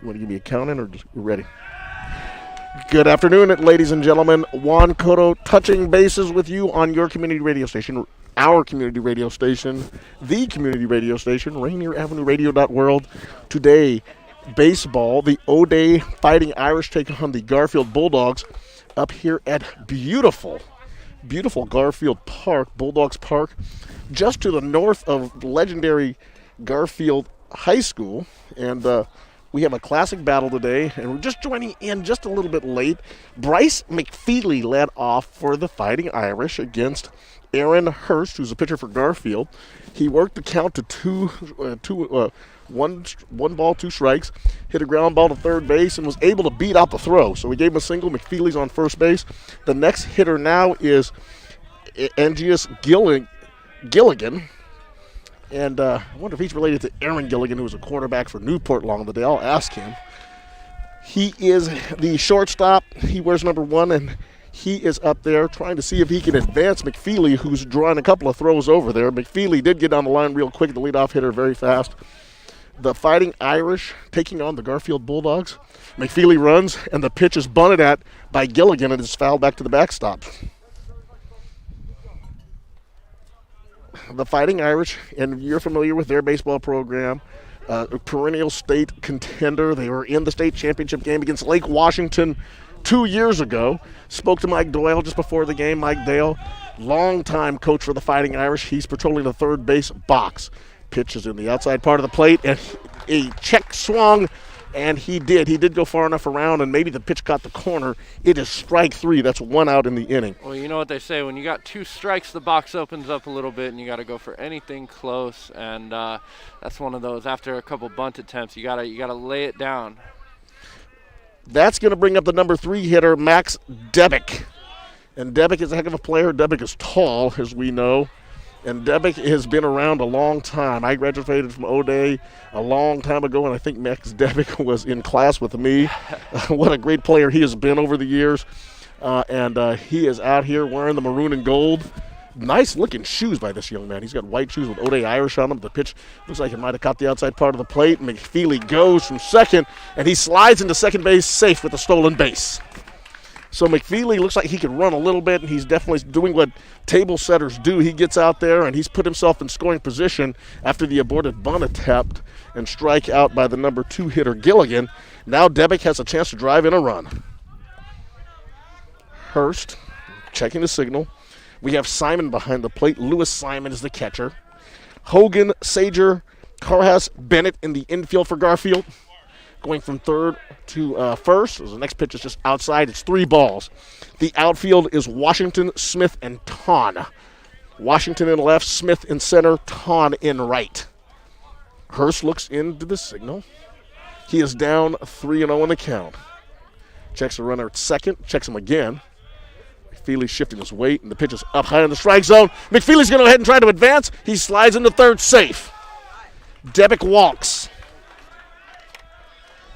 You want to give me a count in or just we're ready? Good afternoon, ladies and gentlemen. Juan, Cotto touching bases with you on your community radio station, our community radio station, the community radio station, Rainier Avenue Radio.world. Today, baseball, the O'Day Fighting Irish take on the Garfield Bulldogs up here at beautiful Garfield Park, Bulldogs Park, just to the north of legendary Garfield High School. And we have a classic battle today, and we're just joining in just a little bit late. Bryce McFeely led off for the Fighting Irish against Aaron Hurst, who's a pitcher for Garfield. He worked the count to one ball, 2 strikes, hit a ground ball to third base, and was able to beat out the throw. So we gave him a single. McFeely's on first base. The next hitter now is Angius Gilligan. And I wonder if he's related to Aaron Gilligan, who was a quarterback for Newport Long the day. I'll ask him. He is the shortstop. He wears number 1, and he is up there trying to see if he can advance McFeely, who's drawing a couple of throws over there. McFeely did get down the line real quick, the leadoff hitter, very fast. The Fighting Irish taking on the Garfield Bulldogs. McFeely runs, and the pitch is bunted at by Gilligan, and is fouled back to the backstop. The Fighting Irish, and you're familiar with their baseball program, a perennial state contender. They were in the state championship game against Lake Washington 2 years ago. Spoke to Mike Doyle just before the game. Mike Doyle, longtime coach for the Fighting Irish. He's patrolling the third base box. Pitch is in the outside part of the plate, and a check swung, and he did go far enough around, and maybe the pitch caught the corner. It is strike 3. That's 1 out in the inning. Well, you know what they say, when you got 2 strikes, the box opens up a little bit, and you got to go for anything close, and that's one of those. After a couple bunt attempts, you gotta lay it down. That's going to bring up the number 3 hitter, Max Debick. And Debick is a heck of a player. Debick is tall, as we know. And Debick has been around a long time. I graduated from O'Day a long time ago, and I think Max Debick was in class with me. What a great player he has been over the years. And he is out here wearing the maroon and gold. Nice-looking shoes by this young man. He's got white shoes with O'Day Irish on them. The pitch looks like it might have caught the outside part of the plate. McFeely goes from second, and he slides into second base safe with a stolen base. So McFeely looks like he can run a little bit, and he's definitely doing what table setters do. He gets out there, and he's put himself in scoring position after the aborted bunt attempt and strike out by the number 2 hitter, Gilligan. Now Debick has a chance to drive in a run. Hurst checking the signal. We have Simon behind the plate. Lewis Simon is the catcher. Hogan, Sager, Carhas, Bennett in the infield for Garfield. Going from third to first. The next pitch is just outside. It's 3 balls. The outfield is Washington, Smith, and Ton. Washington in left, Smith in center, Ton in right. Hurst looks into the signal. He is down 3-0 in the count. Checks the runner at second. Checks him again. McFeely's shifting his weight, and the pitch is up high in the strike zone. McFeely's going to go ahead and try to advance. He slides into third, safe. Debick walks.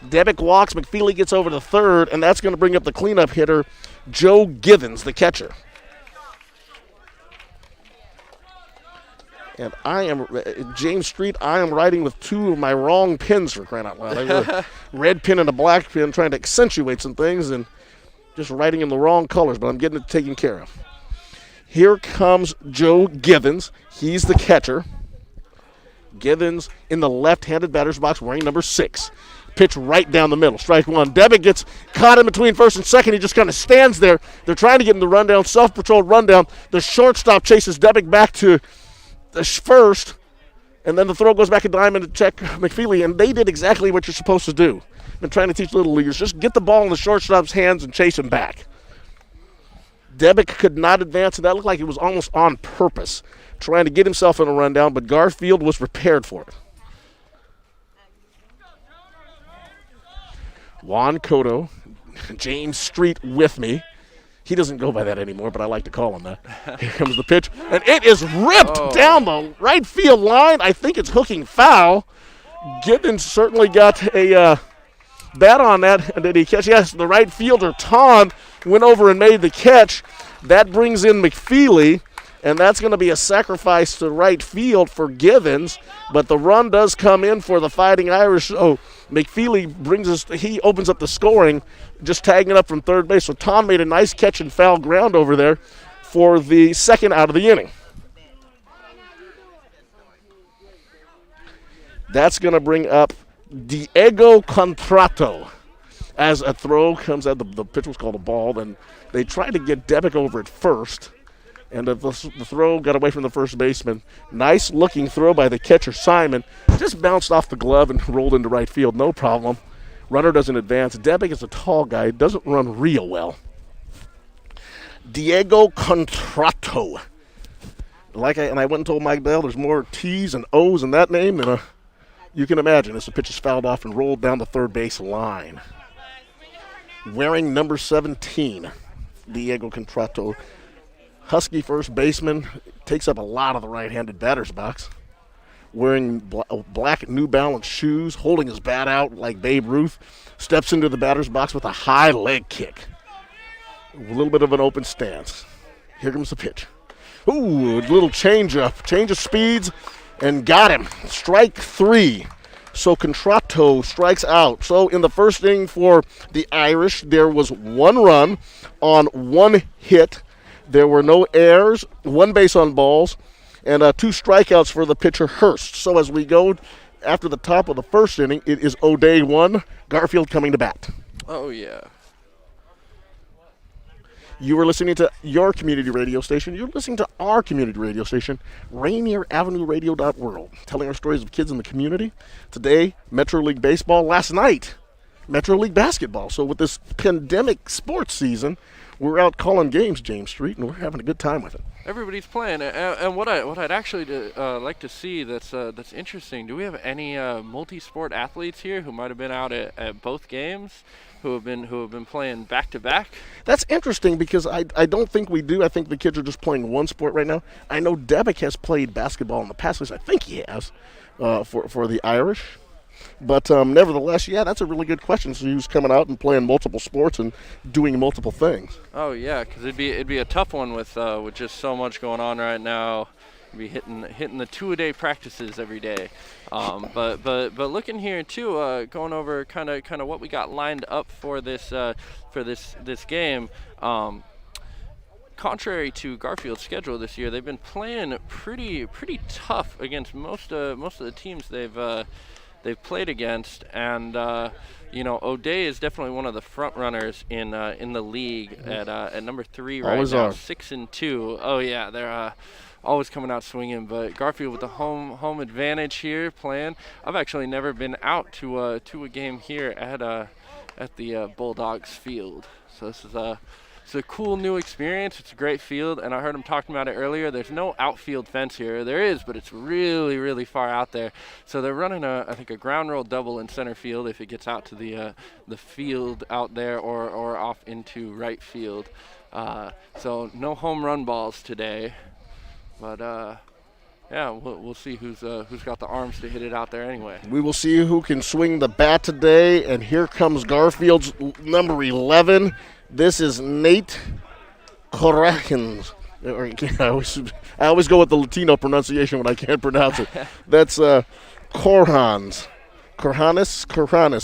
McFeely gets over to third, and that's going to bring up the cleanup hitter, Joe Givens, the catcher. And I am, James Street, I am writing with 2 of my wrong pins, for crying out loud. I got a red pin and a black pin trying to accentuate some things and just writing in the wrong colors, but I'm getting it taken care of. Here comes Joe Givens. He's the catcher. Givens in the left-handed batter's box wearing number 6. Pitch right down the middle, strike 1. Debick gets caught in between first and second. He just kind of stands there. They're trying to get him the rundown, self-patrolled rundown. The shortstop chases Debick back to the first, and then the throw goes back a diamond to check McFeely, and they did exactly what you're supposed to do. Been trying to teach little leaguers, just get the ball in the shortstop's hands and chase him back. Debick could not advance, and that looked like it was almost on purpose, trying to get himself in a rundown, but Garfield was prepared for it. Juan, Cotto, James Street with me. He doesn't go by that anymore, but I like to call him that. Here comes the pitch, and it is ripped down the right field line. I think it's hooking foul. Gibbons certainly got a bat on that. And did he catch? Yes, the right fielder, Ton, went over and made the catch. That brings in McFeely, and that's going to be a sacrifice to right field for Givens. But the run does come in for the Fighting Irish. So McFeely he opens up the scoring, just tagging it up from third base. So Tom made a nice catch and foul ground over there for the second out of the inning. That's going to bring up Diego Contrato as a throw comes out. The pitch was called a ball, and they tried to get Debick over at first, and the throw got away from the first baseman. Nice looking throw by the catcher, Simon. Just bounced off the glove and rolled into right field, no problem. Runner doesn't advance. Debick is a tall guy, doesn't run real well. Diego Contrato. I went and told Mike Bell there's more T's and O's in that name than you can imagine, as the pitch is fouled off and rolled down the third base line. Wearing number 17, Diego Contrato. Husky first baseman, takes up a lot of the right-handed batter's box. Wearing black New Balance shoes, holding his bat out like Babe Ruth. Steps into the batter's box with a high leg kick. A little bit of an open stance. Here comes the pitch. Ooh, a little change of speeds, and got him. Strike 3. So Contrato strikes out. So in the first inning for the Irish, there was 1 run on 1 hit. There were no errors, 1 base on balls, and 2 strikeouts for the pitcher Hurst. So as we go after the top of the first inning, it is O'Day 1, Garfield coming to bat. Oh, yeah. You were listening to your community radio station. You're listening to our community radio station, Rainier Avenue Radio World, telling our stories of kids in the community. Today, Metro League Baseball. Last night, Metro League Basketball. So with this pandemic sports season, we're out calling games, James Street, and we're having a good time with it. Everybody's playing, and what I'd actually like to see that's interesting. Do we have any multi-sport athletes here who might have been out at both games, who have been playing back to back? That's interesting because I don't think we do. I think the kids are just playing one sport right now. I know Debick has played basketball in the past. At least I think he has for the Irish. But nevertheless, yeah, that's a really good question. So he was coming out and playing multiple sports and doing multiple things. Oh yeah, because it'd be a tough one with just so much going on right now. You'd be hitting the 2-a-day practices every day. But looking here too, going over kind of what we got lined up for this game. Contrary to Garfield's schedule this year, they've been playing pretty tough against most of the teams they've played against, and O'Day is definitely one of the front runners in the league at number 3 right always now, are. 6-2. Oh yeah, they're always coming out swinging. But Garfield with the home advantage here playing. I've actually never been out to a game here at the Bulldogs field, so this is it's a cool new experience. It's a great field, and I heard him talking about it earlier. There's no outfield fence here. There is, but it's really, really far out there. So they're running I think a ground roll double in center field if it gets out to the field out there or off into right field. So no home run balls today, but yeah, we'll see who's got the arms to hit it out there anyway. We will see who can swing the bat today, and here comes Garfield's number 11. This is Nate Corrahans. I always go with the Latino pronunciation when I can't pronounce it. That's Corhanis.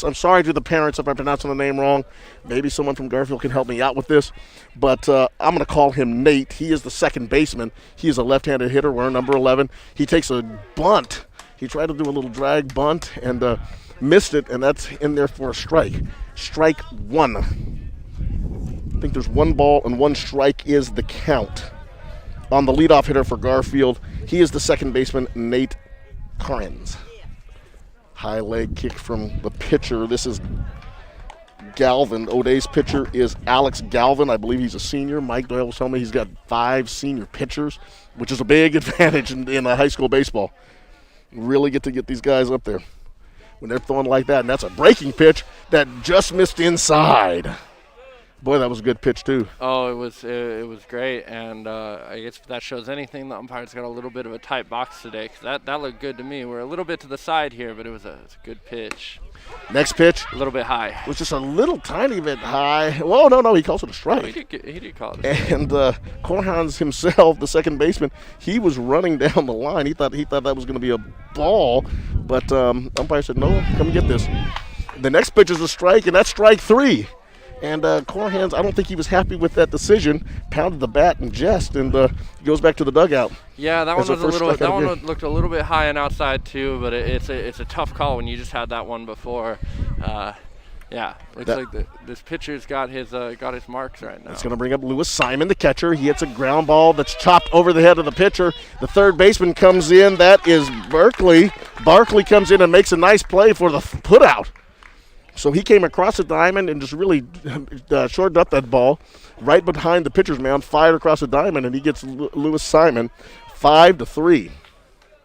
I'm sorry to the parents if I'm pronouncing the name wrong. Maybe someone from Garfield can help me out with this. But I'm going to call him Nate. He is the second baseman. He is a left-handed hitter wearing number 11. He takes a bunt. He tried to do a little drag bunt and missed it, and that's in there for a strike. Strike 1. I think there's 1 ball and 1 strike is the count on the leadoff hitter for Garfield. He is the second baseman, Nate Corrahans. High leg kick from the pitcher. This is Galvin. O'Day's pitcher is Alex Galvin. I believe he's a senior. Mike Doyle was telling me he's got 5 senior pitchers, which is a big advantage in high school baseball. Really get these guys up there when they're throwing like that. And that's a breaking pitch that just missed inside. Boy, that was a good pitch, too. Oh, it was great, and I guess if that shows anything, the umpire's got a little bit of a tight box today, because that looked good to me. We're a little bit to the side here, but it's a good pitch. Next pitch. A little bit high. It was just a little tiny bit high. Well, no, he calls it a strike. Oh, he did call it a strike. And Corhans himself, the second baseman, he was running down the line. He thought that was going to be a ball, but umpire said, no, come get this. The next pitch is a strike, and that's strike 3. And Corhans, I don't think he was happy with that decision. Pounded the bat in jest and goes back to the dugout. Yeah, that one looked a little bit high and outside too, but it's a tough call when you just had that one before. Yeah, looks like this pitcher's got his marks right now. It's going to bring up Lewis Simon, the catcher. He hits a ground ball that's chopped over the head of the pitcher. The third baseman comes in. That is Barkley. Barkley comes in and makes a nice play for the putout. So he came across the diamond and just really shortened up that ball right behind the pitcher's mound, fired across the diamond, and he gets Lewis Simon 5-3.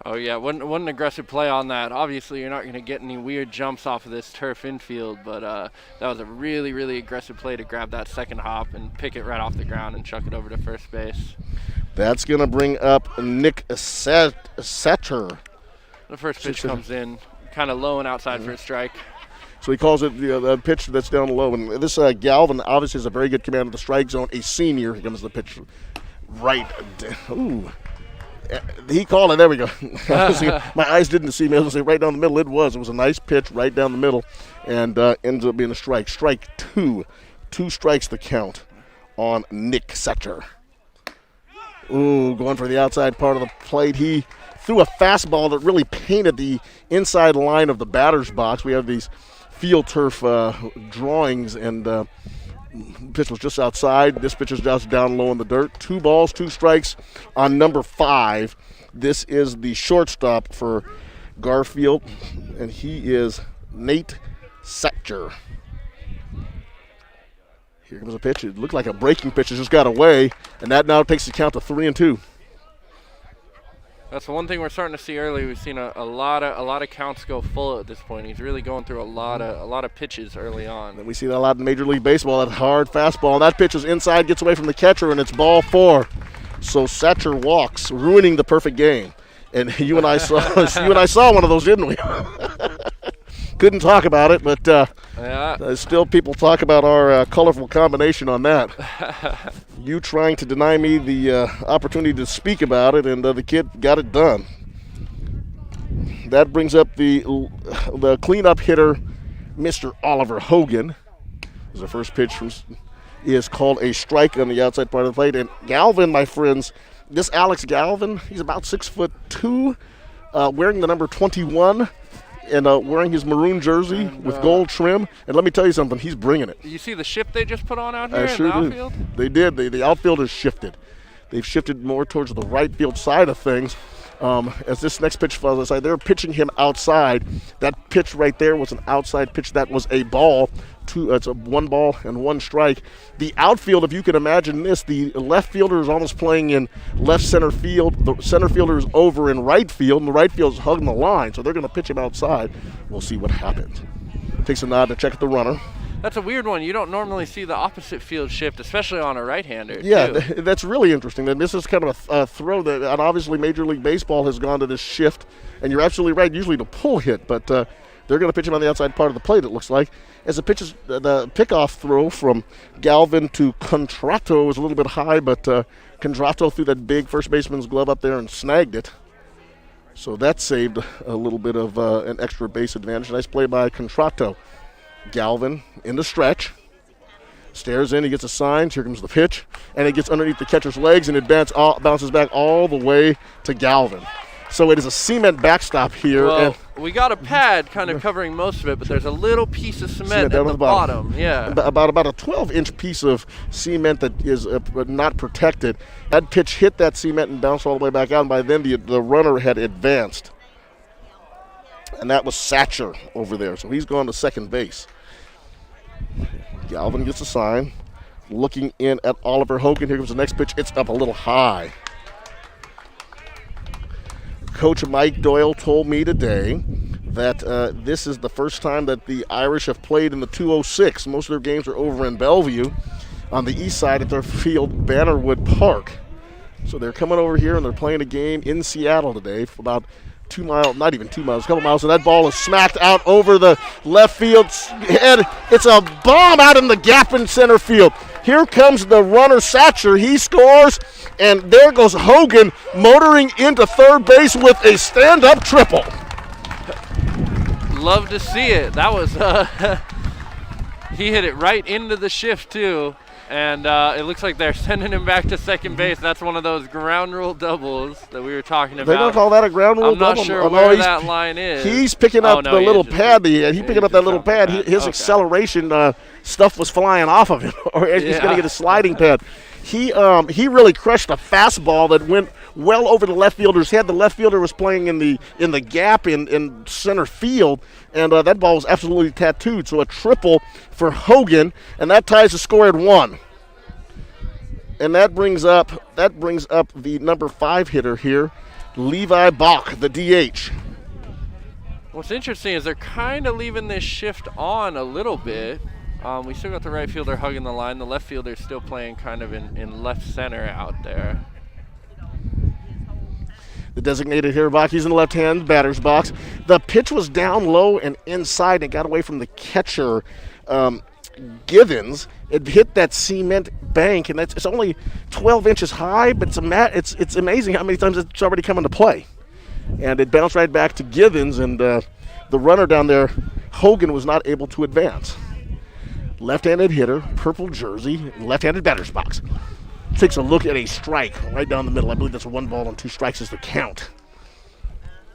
Oh, yeah, what an aggressive play on that. Obviously, you're not going to get any weird jumps off of this turf infield, but that was a really, really aggressive play to grab that second hop and pick it right off the ground and chuck it over to first base. That's going to bring up Nick Setcher. The first pitch comes in kind of low and outside for a strike. So he calls it the pitch that's down low. And this Galvin obviously has a very good command of the strike zone. A senior. Here comes the pitch right. Ooh. He called it. There we go. My eyes didn't see me. I was going to say right down the middle. It was a nice pitch right down the middle and ends up being a strike. Strike 2. 2 strikes the count on Nick Setcher. Ooh, going for the outside part of the plate. He threw a fastball that really painted the inside line of the batter's box. We have these field turf drawings, and pitch was just outside. This pitch is just down low in the dirt. 2 balls, 2 strikes on number 5. This is the shortstop for Garfield, and he is Nate Setcher. Here comes a pitch. It looked like a breaking pitch. It just got away, and that now takes the count to 3-2. That's the one thing we're starting to see early. We've seen a lot of counts go full at this point. He's really going through a lot of pitches early on. And we see that a lot in Major League Baseball. That hard fastball. And that pitch is inside, gets away from the catcher, and it's ball 4. So Setcher walks, ruining the perfect game. And you and I saw one of those, didn't we? Couldn't talk about it, but still people talk about our colorful combination on that. You trying to deny me the opportunity to speak about it, and the kid got it done. That brings up the cleanup hitter, Mr. Oliver Hogan. The first pitch is called a strike on the outside part of the plate. And Galvin, my friends, this Alex Galvin, he's about 6'2", wearing the number 21. And wearing his maroon jersey with gold trim. And let me tell you something, he's bringing it. You see the shift they just put on out here in the outfield? They did. The outfield has shifted. They've shifted more towards the right field side of things. As this next pitch falls aside, they're pitching him outside. That pitch right there was an outside pitch. That was a ball. It's a 1 ball and 1 strike. The outfield, if you can imagine this, the left fielder is almost playing in left center field. The center fielder is over in right field, and the right field is hugging the line, so they're going to pitch him outside. We'll see what happens. Takes a nod to check the runner. That's a weird one. You don't normally see the opposite field shift, especially on a right-hander. Yeah, that's really interesting. And this is kind of a throw that, and obviously Major League Baseball has gone to this shift, and you're absolutely right, usually to pull hit, but they're going to pitch him on the outside part of the plate, it looks like. As the pickoff throw from Galvin to Contratto was a little bit high, but Contratto threw that big first baseman's glove up there and snagged it. So that saved a little bit of an extra base advantage. Nice play by Contratto. Galvin in the stretch. Stares in, he gets a sign. Here comes the pitch. And it gets underneath the catcher's legs, and it bounces back all the way to Galvin. So it is a cement backstop here. Well, we got a pad kind of covering most of it, but there's a little piece of cement at the bottom. Yeah, about a 12-inch piece of cement that is not protected. That pitch hit that cement and bounced all the way back out, and by then the runner had advanced. And that was Setcher over there, so he's gone to second base. Galvin gets a sign. Looking in at Oliver Hogan. Here comes the next pitch. It's up a little high. Coach Mike Doyle told me today that this is the first time that the Irish have played in the 206. Most of their games are over in Bellevue on the east side at their field, Bannerwood Park. So they're coming over here and they're playing a game in Seattle today for about 2 miles, not even 2 miles, a couple miles, and that ball is smacked out over the left field head. It's a bomb out in the gap in center field. Here comes the runner, Setcher. He scores, and there goes Hogan motoring into third base with a stand-up triple. Love to see it. That was he hit it right into the shift too, and it looks like they're sending him back to second base. That's one of those ground rule doubles that we were talking about. They're going to call that a ground rule double? I'm not sure where that line is. He's picking up the little pad. He's picking up that little pad. His acceleration stuff was flying off of him, or he's going to get a sliding pad. He really crushed a fastball that went well over the left fielder's head. The left fielder was playing in the gap in center field, and that ball was absolutely tattooed. So a triple for Hogan, and that ties the score at 1. And that brings up the number 5 hitter here, Levi Bach, the DH. What's interesting is they're kind of leaving this shift on a little bit. We still got the right fielder hugging the line. The left fielder is still playing kind of in left center out there. The designated hitter box, he's in the left-hand batter's box. The pitch was down low and inside and got away from the catcher, Givens. It hit that cement bank, and it's only 12 inches high, but it's amazing how many times it's already come into play. And it bounced right back to Givens, and the runner down there, Hogan, was not able to advance. Left-handed hitter, purple jersey, left-handed batter's box. Takes a look at a strike right down the middle. I believe that's 1 ball and 2 strikes is the count.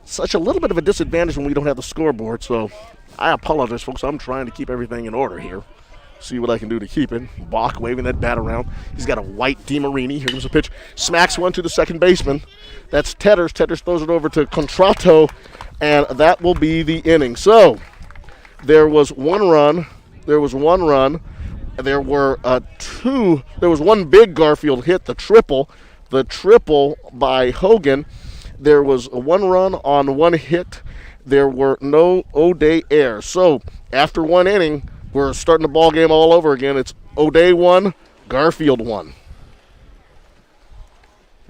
Such a little bit of a disadvantage when we don't have the scoreboard, so I apologize, folks. I'm trying to keep everything in order here. See what I can do to keep it. Bach waving that bat around. He's got a white DeMarini. Here comes the pitch. Smacks one to the second baseman. That's Tetters. Tetters throws it over to Contrato, and that will be the inning. So there was 1 run. There was 1 run. There were 2. There was 1 big Garfield hit, the triple by Hogan. There was 1 run on 1 hit. There were no O'Day errors. So after 1 inning, we're starting the ball game all over again. It's O'Day 1, Garfield 1.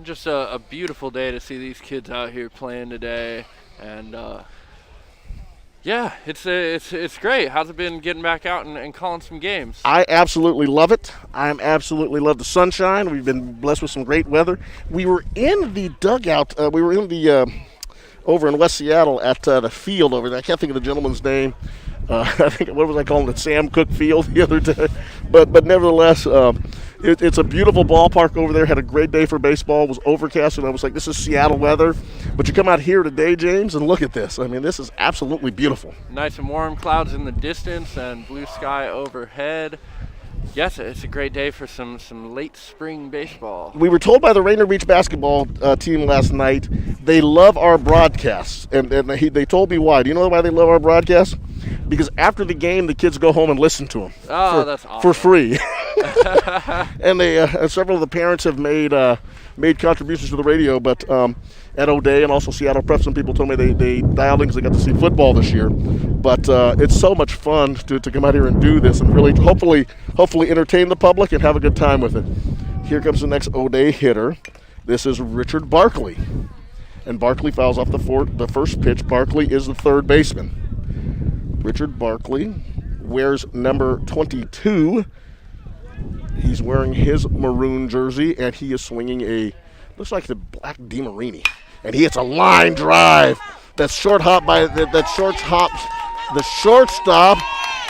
Just a beautiful day to see these kids out here playing today, and yeah, it's great. How's it been getting back out and calling some games? I absolutely love it. I absolutely love the sunshine. We've been blessed with some great weather. We were in the dugout. We were in the over in West Seattle at the field over there. I can't think of the gentleman's name. I think, what was I calling it? Sam Cook Field the other day. But nevertheless, it's a beautiful ballpark over there. Had a great day for baseball. It was overcast, and I was like, this is Seattle weather. But you come out here today, James, and look at this. I mean, this is absolutely beautiful. Nice and warm, clouds in the distance and blue sky overhead. Yes, it's a great day for some late spring baseball. We were told by the Rainier Beach basketball team last night they love our broadcasts, and they told me why. Do you know why they love our broadcasts? Because after the game, the kids go home and listen to them. Oh, that's awesome. For free. And they several of the parents have made contributions to the radio, but at O'Day and also Seattle Prep, some people told me they dialed in because they got to see football this year. But it's so much fun to come out here and do this and really hopefully entertain the public and have a good time with it. Here comes the next O'Day hitter. This is Richard Barkley. And Barkley fouls off the first pitch. Barkley is the third baseman. Richard Barkley wears number 22. He's wearing his maroon jersey, and he is swinging looks like the black DeMarini. And he hits a line drive. That's short hop by the shortstop,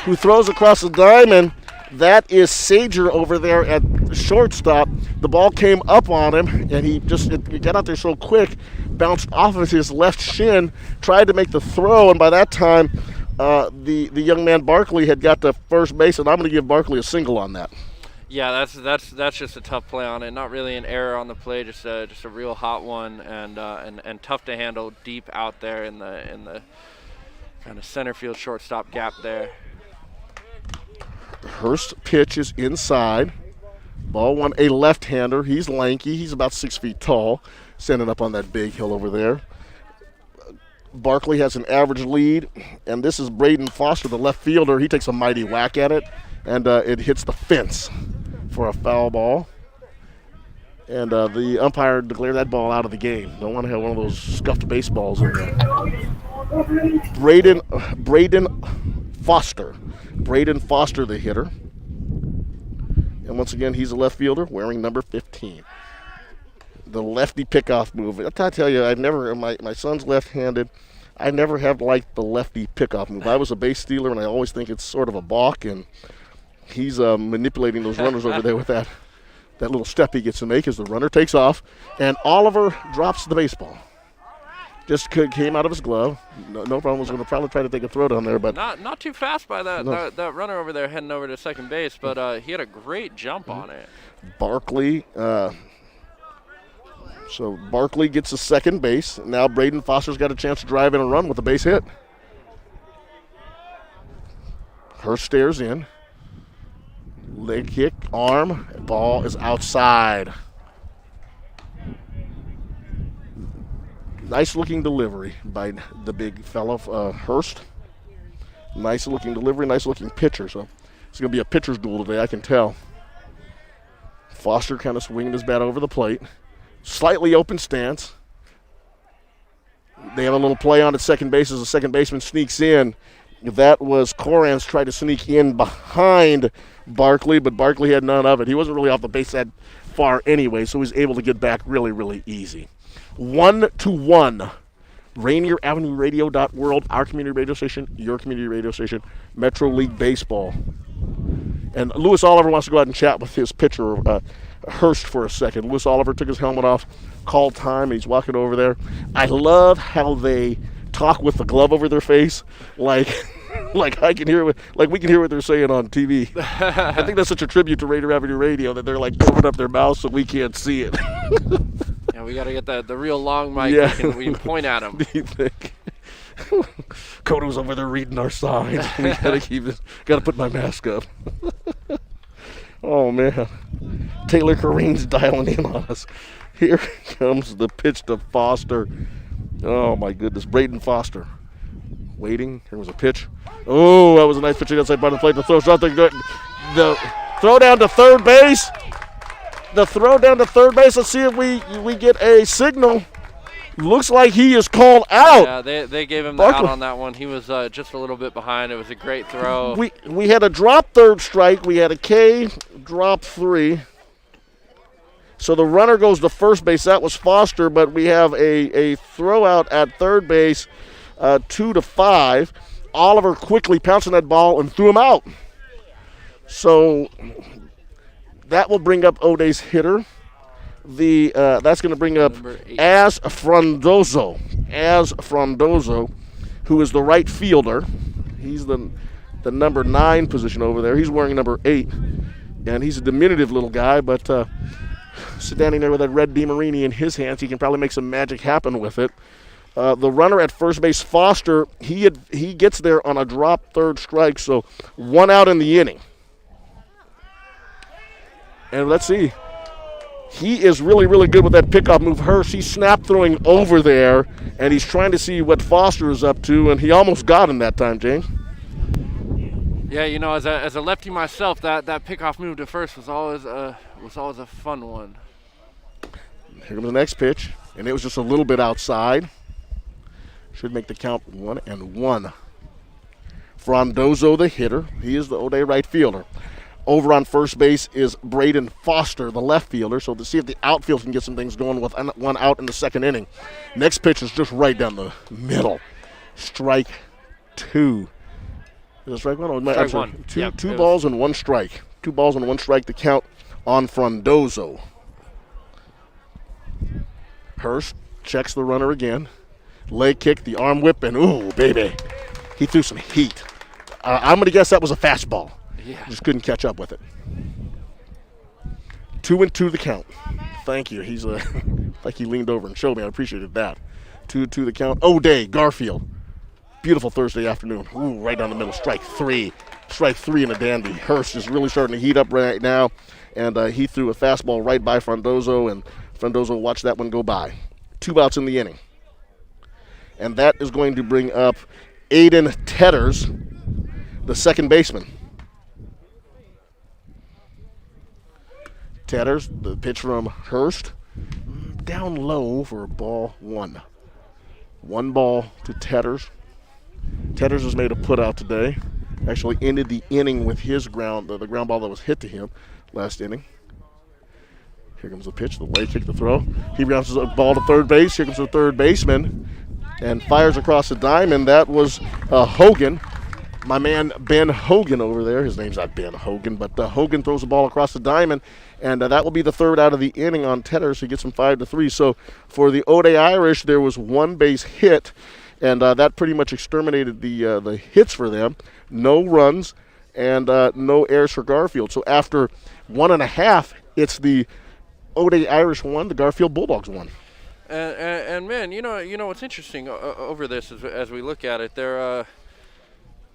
who throws across the diamond. That is Sager over there at shortstop. The ball came up on him, and he got out there so quick, bounced off of his left shin, tried to make the throw, and by that time, the young man Barkley had got to first base, and I'm going to give Barkley a single on that. Yeah, that's just a tough play on it. Not really an error on the play, just a real hot one, and tough to handle deep out there in the kind of center field shortstop gap there. First pitch is inside. Ball one, a left-hander. He's lanky. He's about 6 feet tall, standing up on that big hill over there. Barkley has an average lead, and this is Braden Foster, the left fielder. He takes a mighty whack at it, and it hits the fence for a foul ball. And the umpire declared that ball out of the game. Don't want to have one of those scuffed baseballs in there. Braden Foster. Braden Foster, the hitter. And once again, he's a left fielder wearing number 15. The lefty pickoff move. I tell you, my son's left-handed. I never have liked the lefty pickoff move. I was a base stealer, and I always think it's sort of a balk, and he's manipulating those runners over there with that little step he gets to make as the runner takes off, and Oliver drops the baseball. Just came out of his glove. No problem. Was going to probably try to take a throw down there, but not too fast by that No. that runner over there heading over to second base, but he had a great jump on it. Barkley. So Barkley gets to second base. Now Braden Foster's got a chance to drive in and run with a base hit. Hurst stares in. Leg kick, arm, ball is outside. Nice looking delivery by the big fellow, Hurst. Nice looking delivery, nice looking pitcher. So it's going to be a pitcher's duel today, I can tell. Foster kind of swinging his bat over the plate. Slightly open stance. They have a little play on at second base as the second baseman sneaks in. That was Corrans tried to sneak in behind Barkley, but Barkley had none of it. He wasn't really off the base that far anyway, so he was able to get back really, really easy. 1-1. Rainier Avenue Radio.world, our community radio station, your community radio station, Metro League Baseball. And Lewis Oliver wants to go out and chat with his pitcher, Hurst, for a second. Lewis Oliver took his helmet off, called time, and he's walking over there. I love how they talk with the glove over their face, like I can hear like we can hear what they're saying on TV. I think that's such a tribute to Rainier Avenue Radio that they're like covering up their mouths so we can't see it. Yeah, we got to get the real long mic. Yeah. We can point at him. Do you think? Cotto's over there reading our signs. We gotta put my mask up. Oh man, Taylor Kareem's dialing in on us. Here comes the pitch to Foster. Oh my goodness, Braden Foster. Waiting. Here was a pitch. Oh, that was a nice pitch outside by the plate. The throw shot. The throw down to third base. The throw down to third base. Let's see if we get a signal. Looks like he is called out. Yeah, they gave him the out on that one. He was just a little bit behind. It was a great throw. We had a drop third strike. We had a K drop 3. So the runner goes to first base. That was Foster, but we have a throw out at third base, 2-5. Oliver quickly pounced on that ball and threw him out. So that will bring up O'Day's hitter. That's going to bring up Az Frondozo, who is the right fielder. He's the number 9 position over there. He's wearing number 8, and he's a diminutive little guy, but standing there with that red DeMarini in his hands, he can probably make some magic happen with it. The runner at first base, Foster, he gets there on a drop third strike, so 1 out in the inning. And let's see. He is really, really good with that pickoff move. Hurst, he's snap throwing over there, and he's trying to see what Foster is up to, and he almost got him that time, James. Yeah, you know, as a lefty myself, that pickoff move to first was always a fun one. Here comes the next pitch, and it was just a little bit outside. Should make the count 1-1. Frondozo, the hitter. He is the O'Day right fielder. Over on first base is Braden Foster, the left fielder. So to see if the outfield can get some things going with 1 out in the second inning. Next pitch is just right down the middle. Strike 2. Is it strike 1? Oh, strike 1. Two balls and 1 strike. 2 balls and 1 strike to count on Frondozo. Hurst checks the runner again. Leg kick, the arm whip, and ooh, baby. He threw some heat. I'm going to guess that was a fastball. Yeah. Just couldn't catch up with it. 2-2 the count. Thank you. He's like he leaned over and showed me. I appreciated that. 2-2 the count. O'Day, Garfield. Beautiful Thursday afternoon. Ooh, right down the middle. Strike 3. Strike 3 in a dandy. Hurst is really starting to heat up right now. And he threw a fastball right by Frondozo, and Frondozo watched that one go by. 2 outs in the inning. And that is going to bring up Aiden Tetters, the second baseman. Tetters, the pitch from Hurst, down low for ball 1. 1 ball to Tetters. Tetters has made a put out today. Actually ended the inning with his the ground ball that was hit to him last inning. Here comes the pitch, the leg kick, the throw. He bounces a ball to third base. Here comes the third baseman. and fires across the diamond. That was Hogan. My man Ben Hogan over there. His name's not Ben Hogan, but Hogan throws the ball across the diamond, and that will be the third out of the inning on Tedder, so he gets him 5-3. So for the O'Day Irish, there was one base hit, and that pretty much exterminated the hits for them. No runs and no errors for Garfield. So after 1.5, it's the O'Day Irish 1, the Garfield Bulldogs 1. And man, you know what's interesting over this as we look at it, they're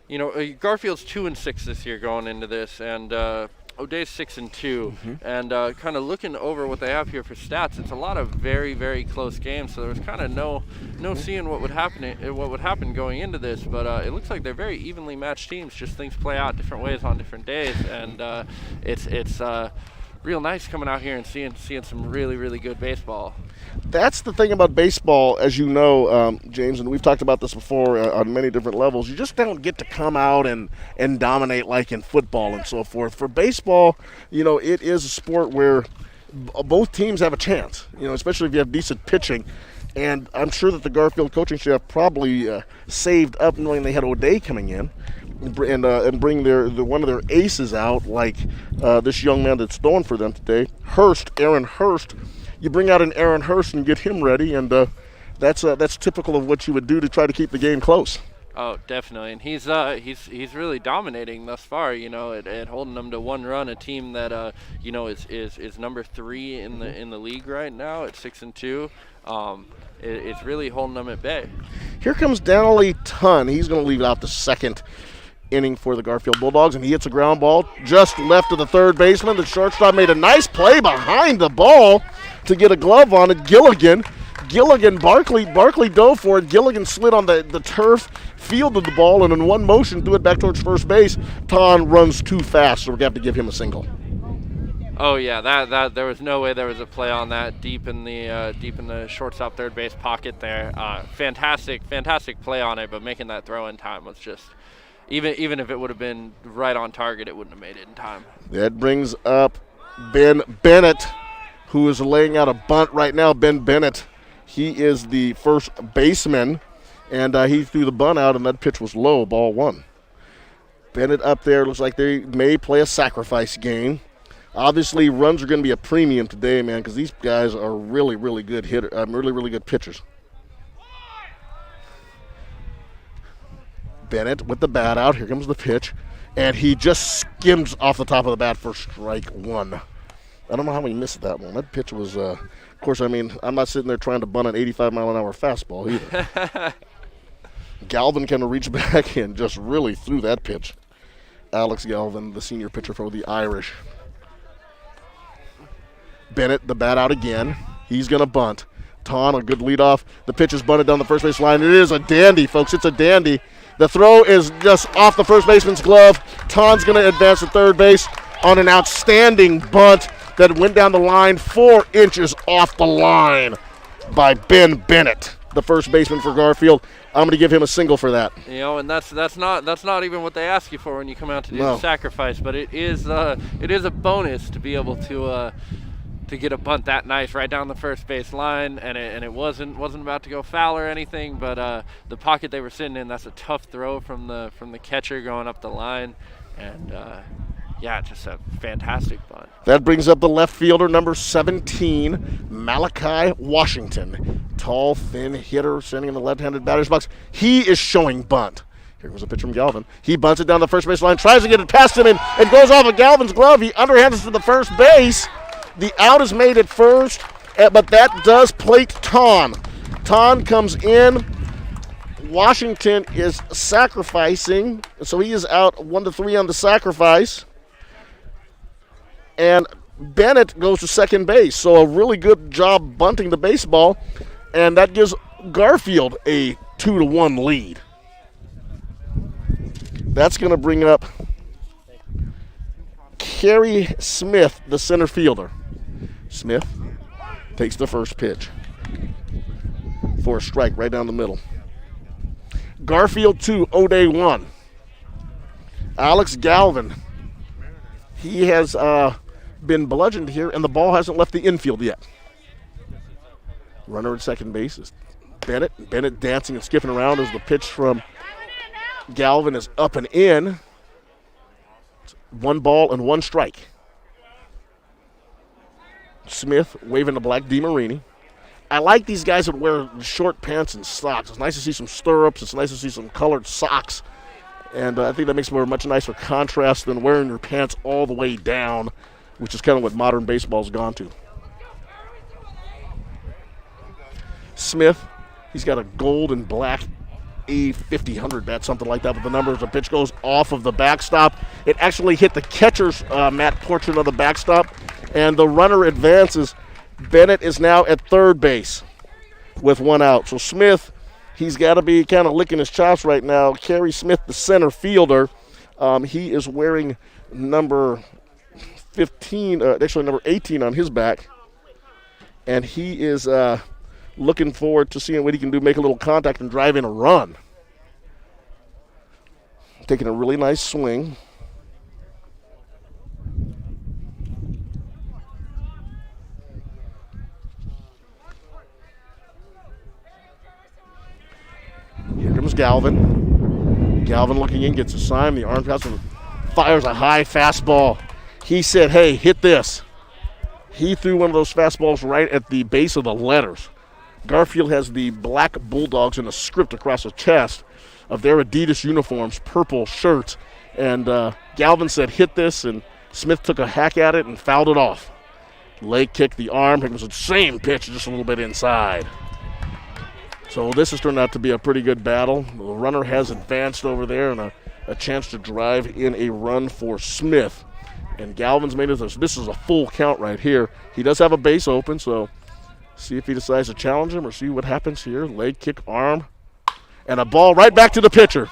Garfield's 2-6 this year going into this, and O'Day's 6-2. And kind of looking over what they have here for stats, it's a lot of very, very close games. So there was kind of no seeing what would happen going into this. But it looks like they're very evenly matched teams. Just things play out different ways on different days, and it's real nice coming out here and seeing some really, really good baseball. That's the thing about baseball, as you know, James, and we've talked about this before on many different levels. You just don't get to come out and dominate like in football and so forth. For baseball, it is a sport where both teams have a chance, especially if you have decent pitching. And I'm sure that the Garfield coaching staff probably saved up knowing they had O'Day coming in and bring one of their aces out, like this young man that's throwing for them today, Aaron Hurst. You bring out an Aaron Hurst and get him ready, and that's typical of what you would do to try to keep the game close. Oh, definitely, and he's really dominating thus far. At holding them to 1 run, a team that is number 3 in the league right now at 6-2. It's really holding them at bay. Here comes Donnelly Tunn. He's going to leave out the second inning for the Garfield Bulldogs, and he hits a ground ball just left of the third baseman. The shortstop made a nice play behind the ball to get a glove on it. Gilligan, Barkley dove for it. Gilligan slid on the turf, fielded the ball, and in one motion threw it back towards first base. Ton runs too fast, so we're going to have to give him a single. Oh yeah, that there was no way there was a play on that deep in the shortstop third base pocket there. Fantastic play on it, but making that throw in time was just even if it would have been right on target, it wouldn't have made it in time. That brings up Ben Bennett, who is laying out a bunt right now. Ben Bennett, he is the first baseman, and he threw the bunt out, and that pitch was low, ball 1. Bennett up there looks like they may play a sacrifice game. Obviously, runs are going to be a premium today, man, because these guys are really, really good really good pitchers. Bennett with the bat out. Here comes the pitch, and he just skims off the top of the bat for strike 1. I don't know how he missed that one. That pitch was, of course, I'm not sitting there trying to bunt an 85-mile-an-hour fastball either. Galvin kind of reached back and just really threw that pitch. Alex Galvin, the senior pitcher for the Irish. Bennett, the bat out again. He's going to bunt. Ton, a good leadoff. The pitch is bunted down the first base line. It is a dandy, folks. It's a dandy. The throw is just off the first baseman's glove. Ton's going to advance to third base on an outstanding bunt that went down the line 4 inches off the line by Ben Bennett, the first baseman for Garfield. I'm going to give him a single for that. And that's not even what they ask you for when you come out to do the sacrifice, but it is a bonus to be able to get a bunt that nice right down the first base line, and it wasn't about to go foul or anything, but the pocket they were sitting in, that's a tough throw from the catcher going up the line, and just a fantastic bunt. That brings up the left fielder, number 17, Malachi Washington. Tall, thin hitter, standing in the left-handed batter's box. He is showing bunt. Here goes a pitch from Galvin. He bunts it down the first base line, tries to get it past him, and it goes off of Galvin's glove. He underhands it to the first base. The out is made at first, but that does plate Ton. Ton comes in. Washington is sacrificing, so he is out 1-3 on the sacrifice. And Bennett goes to second base, so a really good job bunting the baseball, and that gives Garfield a 2-1 lead. That's going to bring up Kerry Smith, the center fielder. Smith takes the first pitch for a strike right down the middle. Garfield 2, O'Day 1. Alex Galvin, he has been bludgeoned here, and the ball hasn't left the infield yet. Runner at second base is Bennett dancing and skipping around as the pitch from Galvin is up and in. It's 1 ball and 1 strike. Smith waving the black DeMarini. I like these guys that wear short pants and socks. It's nice to see some stirrups. It's nice to see some colored socks. And I think that makes for a much nicer contrast than wearing your pants all the way down, which is kind of what modern baseball's gone to. Smith, he's got a gold and black A50 bat, something like that, with the numbers. The pitch goes off of the backstop. It actually hit the catcher's mat portion of the backstop, and the runner advances. Bennett is now at third base with 1 out. So Smith, he's got to be kind of licking his chops right now. Kerry Smith, the center fielder, he is wearing number 15, actually number 18 on his back, and he is looking forward to seeing what he can do, make a little contact and drive in a run. Taking a really nice swing. Here comes Galvin. Galvin looking in, gets a sign. The arm pass and fires a high fastball. He said, hey, hit this. He threw one of those fastballs right at the base of the letters. Garfield has the black Bulldogs in a script across the chest of their Adidas uniforms, purple shirts. And Galvin said, hit this, and Smith took a hack at it and fouled it off. Leg kicked the arm. It was the same pitch, just a little bit inside. So this has turned out to be a pretty good battle. The runner has advanced over there, and a chance to drive in a run for Smith. And Galvin's made it. This is a full count right here. He does have a base open, so see if he decides to challenge him or see what happens here. Leg kick, arm, and a ball right back to the pitcher.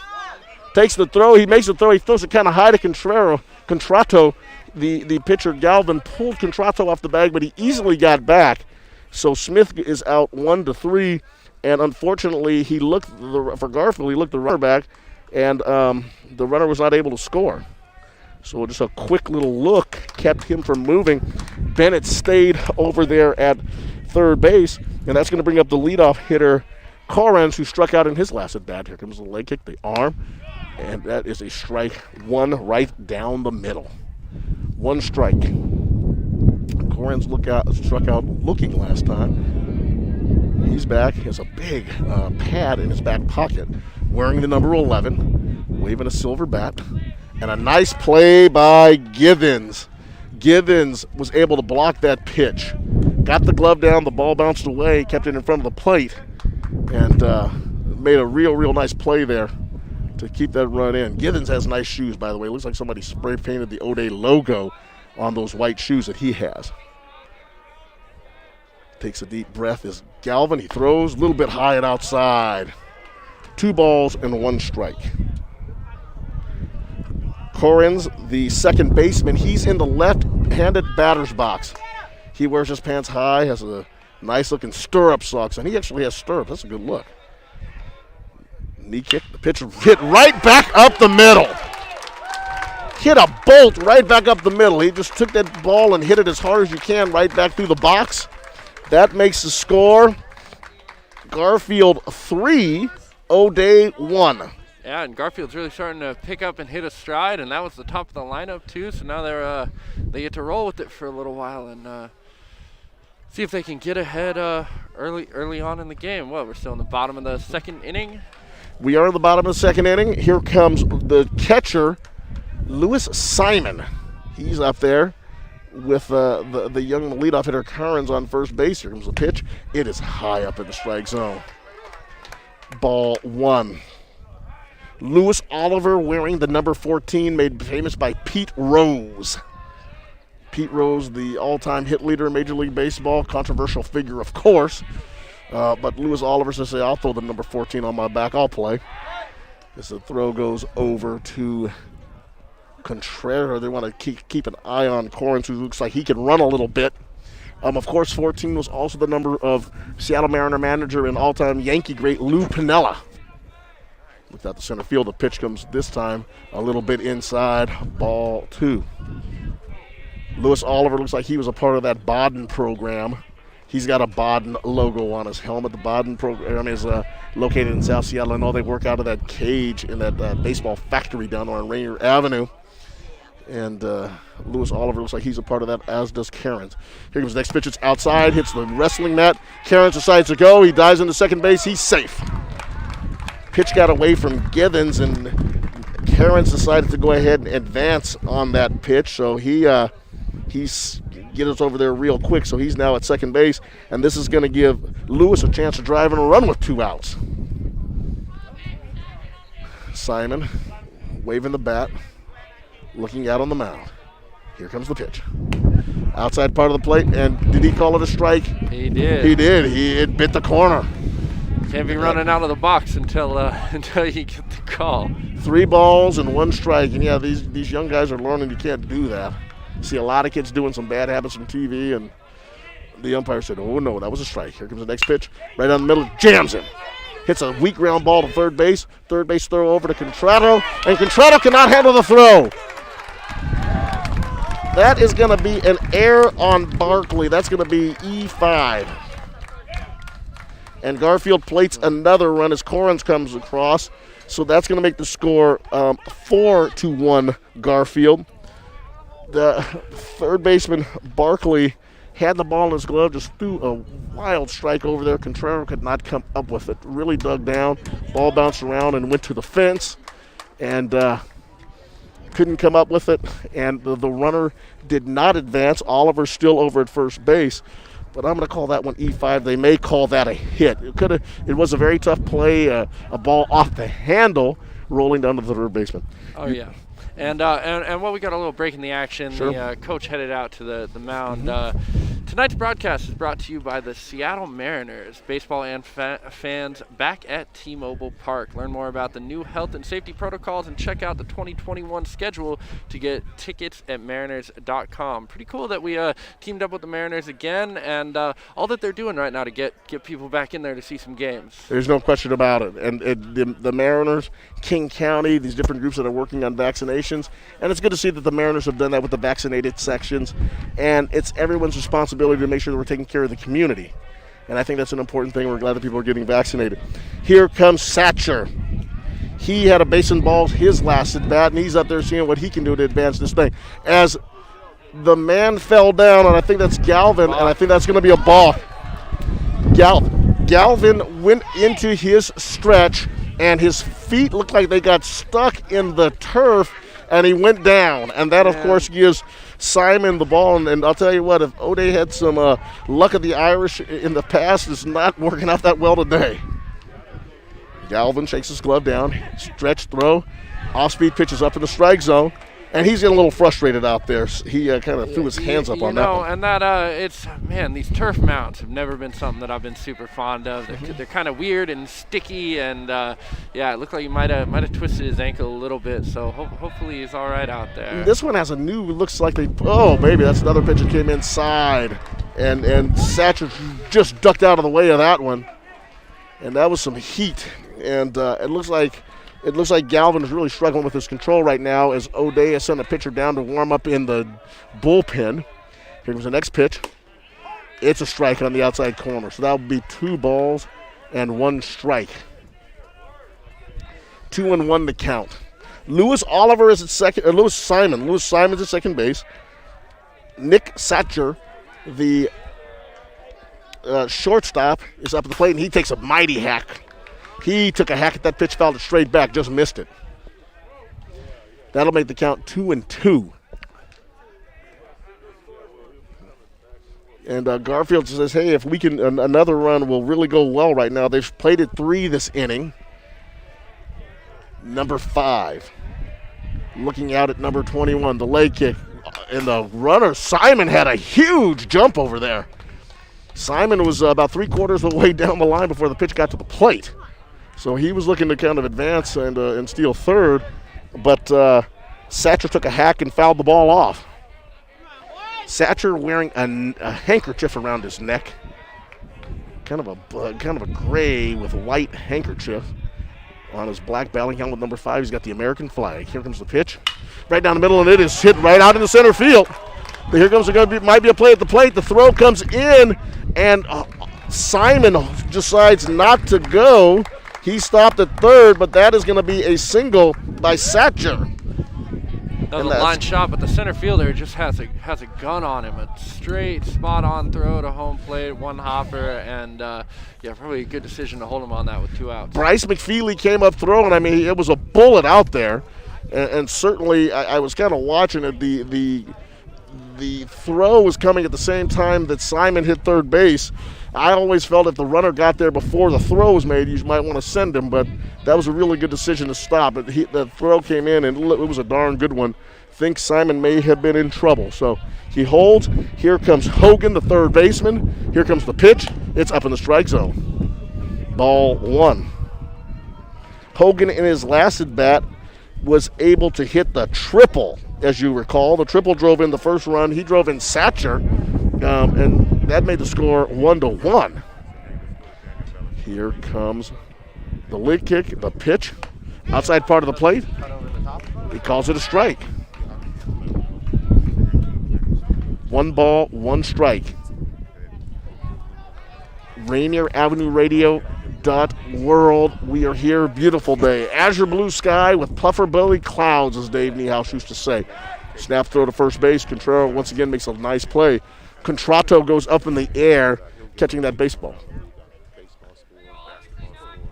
Takes the throw. He makes the throw. He throws it kind of high to Contrato. The pitcher, Galvin, pulled Contrato off the bag, but he easily got back. So Smith is out 1-3, and unfortunately, for Garfield, he looked the runner back, and the runner was not able to score. So just a quick little look kept him from moving. Bennett stayed over there at third base, and that's going to bring up the leadoff hitter, Correns, who struck out in his last at bat. Here comes the leg kick, the arm, and that is a strike 1 right down the middle. 1 strike. Correns struck out looking last time. He's back. He has a big pad in his back pocket, wearing the number 11, waving a silver bat. And a nice play by Givens. Givens was able to block that pitch. Got the glove down, the ball bounced away, kept it in front of the plate, and made a real nice play there to keep that run in. Givens has nice shoes, by the way. It looks like somebody spray painted the O'Day logo on those white shoes that he has. Takes a deep breath as Galvin, he throws a little bit high and outside. 2 balls and 1 strike. Correns, the second baseman, he's in the left-handed batter's box. He wears his pants high, has a nice-looking stirrup socks, and he actually has stirrups. That's a good look. Knee kick, the pitch hit right back up the middle. Hit a bolt right back up the middle. He just took that ball and hit it as hard as you can right back through the box. That makes the score Garfield 3, O'Day 1. Yeah, and Garfield's really starting to pick up and hit a stride, and that was the top of the lineup too. So now they get to roll with it for a little while and see if they can get ahead early on in the game. We're still in the bottom of the 2nd inning. We are in the bottom of the 2nd inning. Here comes the catcher, Lewis Simon. He's up there with the young leadoff hitter, Correns, on first base. Here comes the pitch. It is high up in the strike zone. Ball 1. Lewis Oliver, wearing the number 14, made famous by Pete Rose. Pete Rose, the all-time hit leader in Major League Baseball, controversial figure, of course. But Lewis Oliver says, I'll throw the number 14 on my back. I'll play. As the throw goes over to Contreras. They want to keep an eye on Correns, who looks like he can run a little bit. Of course, 14 was also the number of Seattle Mariner manager and all-time Yankee great Lou Piniella. Looked out the center field. The pitch comes this time a little bit inside. Ball 2. Lewis Oliver looks like he was a part of that Baden program. He's got a Baden logo on his helmet. The Baden program is located in South Seattle. I know they work out of that cage in that baseball factory down on Rainier Avenue. And Lewis Oliver looks like he's a part of that, as does Cairns. Here comes the next pitch. It's outside, hits the wrestling mat. Cairns decides to go. He dives into second base. He's safe. Pitch got away from Githens, and Cairns decided to go ahead and advance on that pitch. So he's get us over there real quick. So he's now at second base, and this is going to give Lewis a chance to drive in a run with 2 outs. Simon waving the bat, looking out on the mound. Here comes the pitch. Outside part of the plate, and did he call it a strike? He did. He did. It bit the corner. Can't be running out of the box until you get the call. 3 balls and 1 strike, and yeah, these young guys are learning you can't do that. See a lot of kids doing some bad habits on TV, and the umpire said, oh no, that was a strike. Here comes the next pitch. Right down the middle, jams him. Hits a weak ground ball to third base. Third base throw over to Contrato, and Contrato cannot handle the throw. That is going to be an error on Barkley. That's going to be E5. And Garfield plates another run as Corrins comes across. So that's going to make the score 4-1 Garfield. The third baseman, Barkley, had the ball in his glove, just threw a wild strike over there. Contreras could not come up with it. Really dug down. Ball bounced around and went to the fence. And couldn't come up with it. And the runner did not advance. Oliver's still over at first base. But I'm going to call that one E5. They may call that a hit. It was a very tough play. A ball off the handle rolling down to the third baseman. Oh, yeah. And we got a little break in the action. Sure. The coach headed out to the mound. Tonight's broadcast is brought to you by the Seattle Mariners. Baseball and fans back at T-Mobile Park. Learn more about the new health and safety protocols and check out the 2021 schedule to get tickets at mariners.com. Pretty cool that we teamed up with the Mariners again, and all that they're doing right now to get people back in there to see some games. There's no question about it. And the Mariners, King County, these different groups that are working on vaccinations, and it's good to see that the Mariners have done that with the vaccinated sections, and it's everyone's responsibility to make sure that we're taking care of the community. And I think that's an important thing. We're glad that people are getting vaccinated. Here comes Satcher. He had a base and balls his last at bat, and he's up there seeing what he can do to advance this thing. As the man fell down, and I think that's Galvin, and I think that's going to be a ball. Galvin went into his stretch, and his feet looked like they got stuck in the turf, and he went down. And that, of course, gives Simon the ball. And I'll tell you what, if O'Day had some luck of the Irish in the past, it's not working out that well today. Galvin shakes his glove down, stretch throw, off-speed pitches up in the strike zone. And he's getting a little frustrated out there. He kind of threw his hands up on that one. And that, these turf mounts have never been something that I've been super fond of. They're kind of weird and sticky, and it looked like he might have twisted his ankle a little bit. So hopefully he's all right out there. This one has a new, looks like maybe that's another pitch that came inside. And Satcher just ducked out of the way of that one. And that was some heat. And it looks like Galvin is really struggling with his control right now as O'Day has sent a pitcher down to warm up in the bullpen. Here comes the next pitch. It's a strike on the outside corner. So that would be 2 balls and 1 strike. 2-1 to count. Lewis Oliver is at second. Lewis Simon's at second base. Nick Satcher, the shortstop, is up at the plate, and he takes a mighty hack. He took a hack at that pitch, fouled it straight back, just missed it. That'll make the count 2-2. And Garfield says, hey, if we can, another run will really go well right now. They've played it 3 this inning. Number 5. Looking out at number 21, the leg kick. And the runner, Simon, had a huge jump over there. Simon was about 3/4 of the way down the line before the pitch got to the plate. So he was looking to kind of advance and steal third, but Satcher took a hack and fouled the ball off. Satcher wearing a handkerchief around his neck, kind of a gray with white handkerchief on his black batting helmet number 5. He's got the American flag. Here comes the pitch, right down the middle, and it is hit right out into center field. But here comes might be a play at the plate. The throw comes in, And Simon decides not to go. He stopped at third, but that is going to be a single by Satcher. That was a line shot, but the center fielder just has a gun on him. A straight, spot-on throw to home plate, one hopper, and probably a good decision to hold him on that with 2 outs. Bryce McFeely came up throwing. I mean, it was a bullet out there, and certainly I was kind of watching it. The throw was coming at the same time that Simon hit third base. I always felt if the runner got there before the throw was made, you might want to send him, but that was a really good decision to stop. The throw came in, and it was a darn good one. Think Simon may have been in trouble. So he holds. Here comes Hogan, the third baseman. Here comes the pitch. It's up in the strike zone. Ball 1. Hogan, in his last at-bat, was able to hit the triple, as you recall. The triple drove in the first run. He drove in Satcher, and that made the score 1-1. Here comes the leg kick, the pitch, outside part of the plate. He calls it a strike. 1 ball, 1 strike. Rainier Avenue Radio .world. We are here, beautiful day. Azure blue sky with puffer belly clouds, as Dave Niehaus used to say. Snap throw to first base. Contreras once again makes a nice play. Contrato goes up in the air, catching that baseball.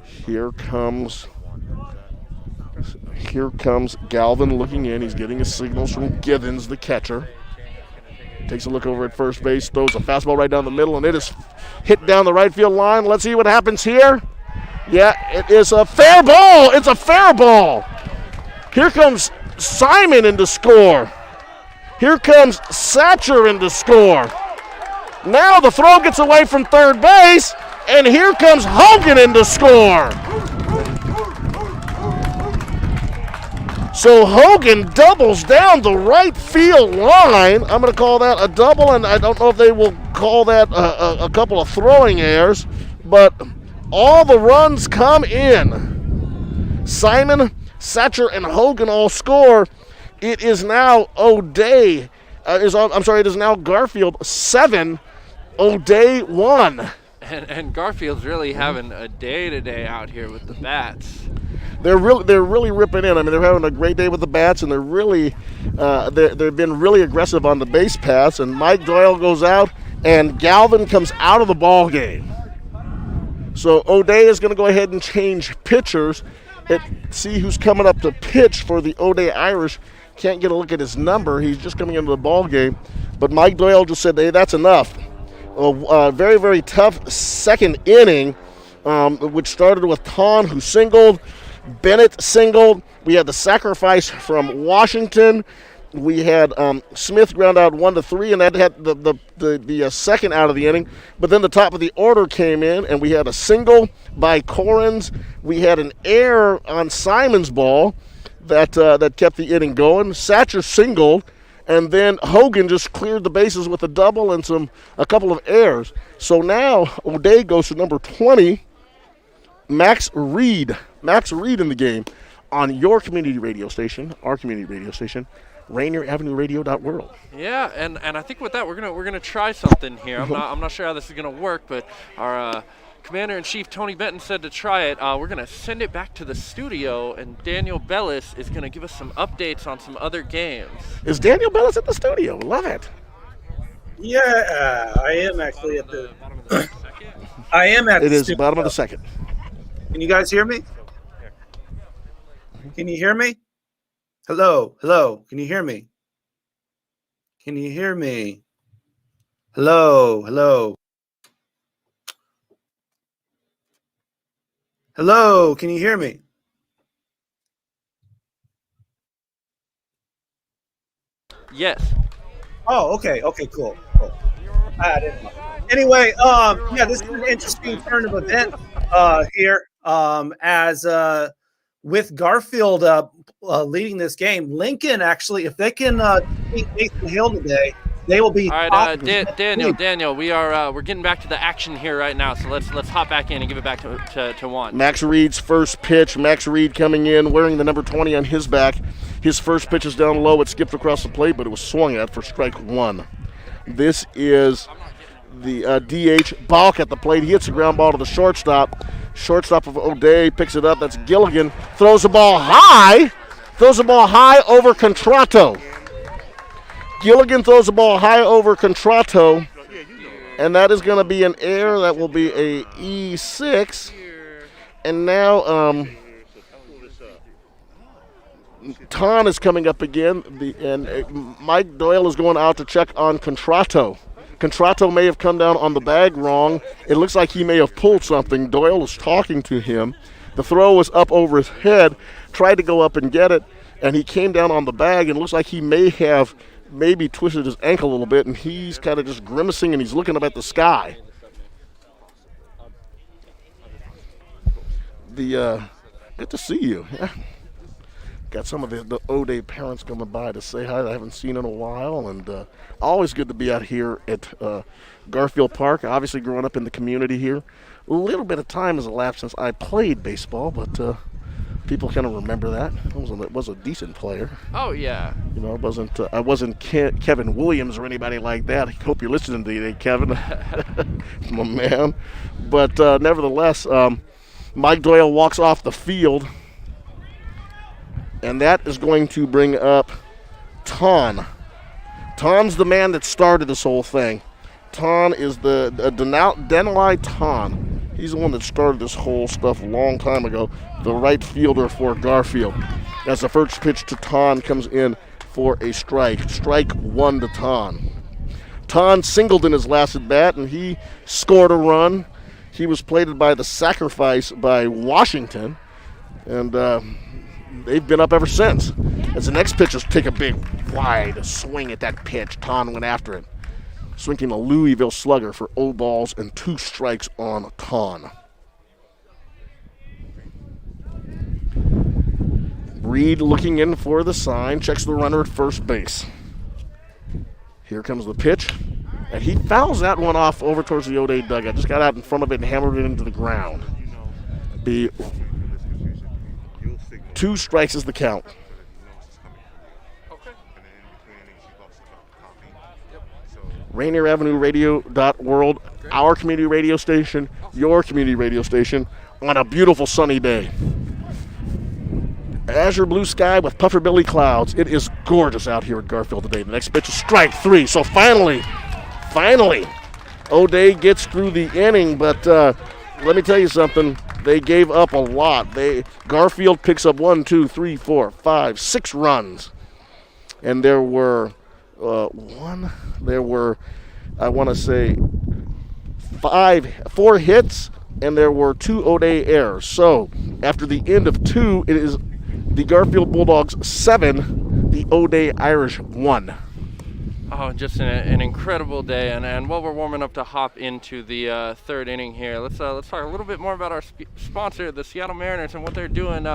Here comes Galvin looking in. He's getting his signals from Givens, the catcher. Takes a look over at first base, throws a fastball right down the middle, and it is hit down the right field line. Let's see what happens here. Yeah, it is a fair ball. It's a fair ball. Here comes Simon in to score. Here comes Satcher in to score. Now the throw gets away from third base, and here comes Hogan in to score. So Hogan doubles down the right field line. I'm going to call that a double, and I don't know if they will call that a couple of throwing errors, but all the runs come in. Simon, Satcher, and Hogan all score. It is now O'Day. It is now Garfield 7, O'Day 1. And Garfield's really having a day today out here with the bats. They're really ripping in. I mean, they're having a great day with the bats, and they're really they've been really aggressive on the base paths. And Mike Doyle goes out, and Galvin comes out of the ball game. So O'Day is going to go ahead and change pitchers. See who's coming up to pitch for the O'Day Irish. Can't get a look at his number. He's just coming into the ball game. But Mike Doyle just said, hey, that's enough. A very, very tough second inning, which started with Ton, who singled. Bennett singled. We had the sacrifice from Washington. We had Smith ground out 1-3, and that had the second out of the inning. But then the top of the order came in, and we had a single by Corrins. We had an error on Simon's ball that kept the inning going. Satcher singled, and then Hogan just cleared the bases with a double and a couple of errors. So now O'Day goes to number 20. Max Reed in the game on your community radio station, our community radio station, Rainier Avenue Radio.world. Yeah, and I think with that we're gonna try something here. I'm not sure how this is gonna work, but our Commander-in-Chief Tony Benton said to try it. We're gonna send it back to the studio, and Daniel Bellis is gonna give us some updates on some other games. Is Daniel Bellis at the studio? Love it. Yeah, I am actually at the. Bottom of the second. I am at. It is the bottom of the second. Can you guys hear me? Can you hear me? Hello. Can you hear me? Can you hear me? Hello. Can you hear me? Yes. Oh, okay, cool. I didn't know. Anyway, this is an interesting turn of events here. As with Garfield leading this game, Lincoln actually, if they can beat Mason Hill today, they will be. All right, Daniel, we're getting back to the action here right now. So let's hop back in and give it back to Juan. Max Reed's first pitch. Max Reed coming in wearing the number 20 on his back. His first pitch is down low. It skipped across the plate, but it was swung at for strike 1. This is the DH. Balk at the plate. He hits the ground ball to the shortstop. Shortstop of O'Day picks it up. That's Gilligan. Throws the ball high. Throws the ball high over Contrato. Gilligan throws the ball high over Contrato. And that is going to be an error. That will be a E6. And now Ton is coming up again. And Mike Doyle is going out to check on Contrato. Contrato may have come down on the bag wrong. It looks like he may have pulled something. Doyle is talking to him. The throw was up over his head. Tried to go up and get it. And he came down on the bag. And it looks like he may have maybe twisted his ankle a little bit, and he's kind of just grimacing, and he's looking up at the sky. Good to see you. Yeah. Got some of the O'Day parents coming by to say hi that I haven't seen in a while, and always good to be out here at Garfield Park. Obviously growing up in the community here. A little bit of time has elapsed since I played baseball, but people kind of remember that. I was a decent player. Oh yeah. You know, I wasn't Kevin Williams or anybody like that. I hope you're listening today, Kevin, my man. But nevertheless, Mike Doyle walks off the field, and that is going to bring up Ton. Ton's the man that started this whole thing. Ton is Denali Ton. He's the one that started this whole stuff a long time ago. The right fielder for Garfield. As the first pitch to Ton comes in for a strike. Strike one to Ton. Ton singled in his last at bat, and he scored a run. He was plated by the sacrifice by Washington, and they've been up ever since. As the next pitchers take a big wide swing at that pitch, Ton went after it. Swinging a Louisville slugger for 0 balls and 2 strikes on Ton. Reed looking in for the sign, checks the runner at first base. Here comes the pitch, and he fouls that one off over towards the O'Day dugout. Just got out in front of it and hammered it into the ground. 2 strikes is the count. Rainier Avenue Radio.world, our community radio station, your community radio station, on a beautiful sunny day. Azure blue sky with puffer-billy clouds. It is gorgeous out here at Garfield today. The next pitch is strike 3. So finally, O'Day gets through the inning, but let me tell you something. They gave up a lot. Garfield picks up 1, 2, 3, 4, 5, 6 runs. And there were I want to say 4 hits, and there were 2 O'Day errors. So after the end of 2, it is the Garfield Bulldogs 7, the O'Day Irish 1. Oh, just an incredible day, and while we're warming up to hop into the third inning here, let's talk a little bit more about our sponsor, the Seattle Mariners, and what they're doing.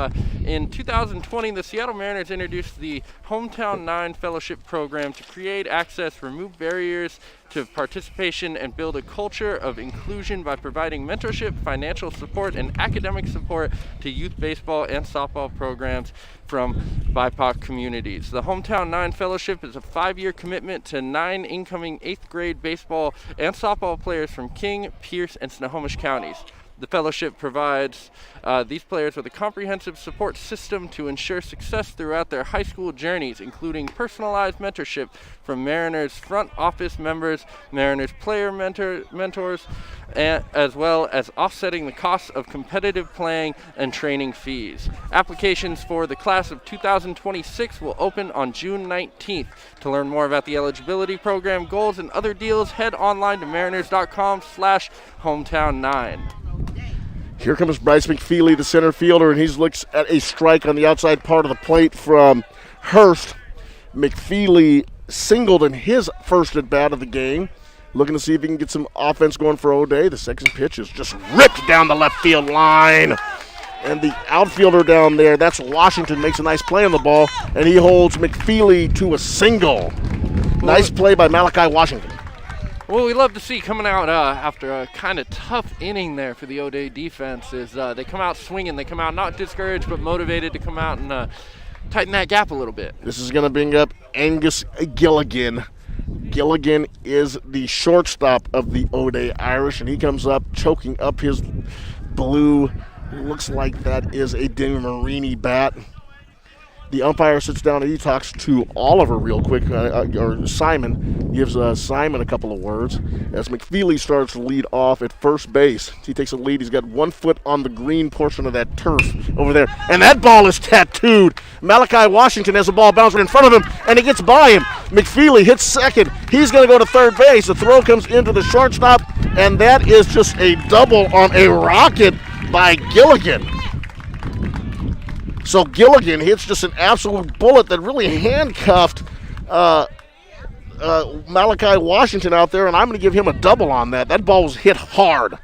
In 2020, the Seattle Mariners introduced the Hometown 9 Fellowship Program to create access, remove barriers to participation, and build a culture of inclusion by providing mentorship, financial support, and academic support to youth baseball and softball programs from BIPOC communities. The Hometown 9 Fellowship is a 5-year commitment to 9 incoming 8th grade baseball and softball players from King, Pierce, and Snohomish counties. The fellowship provides these players with a comprehensive support system to ensure success throughout their high school journeys, including personalized mentorship from Mariners front office members, Mariners player mentors, as well as offsetting the costs of competitive playing and training fees. Applications for the class of 2026 will open on June 19th. To learn more about the eligibility program, goals, and other deals, head online to mariners.com/hometown9. Here comes Bryce McFeely, the center fielder, and he looks at a strike on the outside part of the plate from Hurst. McFeely singled in his first at-bat of the game, looking to see if he can get some offense going for O'Day. The second pitch is just ripped down the left field line. And the outfielder down there, that's Washington, makes a nice play on the ball, and he holds McFeely to a single. Nice play by Malachi Washington. Well, we love to see coming out after a kind of tough inning there for the O'Day defense is they come out swinging. They come out not discouraged but motivated to come out and tighten that gap a little bit. This is going to bring up Angus Gilligan. Gilligan is the shortstop of the O'Day Irish, and he comes up choking up his blue. Looks like that is a Marini bat. The umpire sits down and he talks to Oliver real quick, or Simon, gives Simon a couple of words as McFeely starts to lead off at first base. He takes a lead. He's got 1 foot on the green portion of that turf over there, and that ball is tattooed. Malachi Washington has the ball bouncing in front of him, and it gets by him. McFeely hits second. He's going to go to third base. The throw comes into the shortstop, and that is just a double on a rocket by Gilligan. So Gilligan hits just an absolute bullet that really handcuffed Malachi Washington out there, and I'm going to give him a double on that. That ball was hit hard.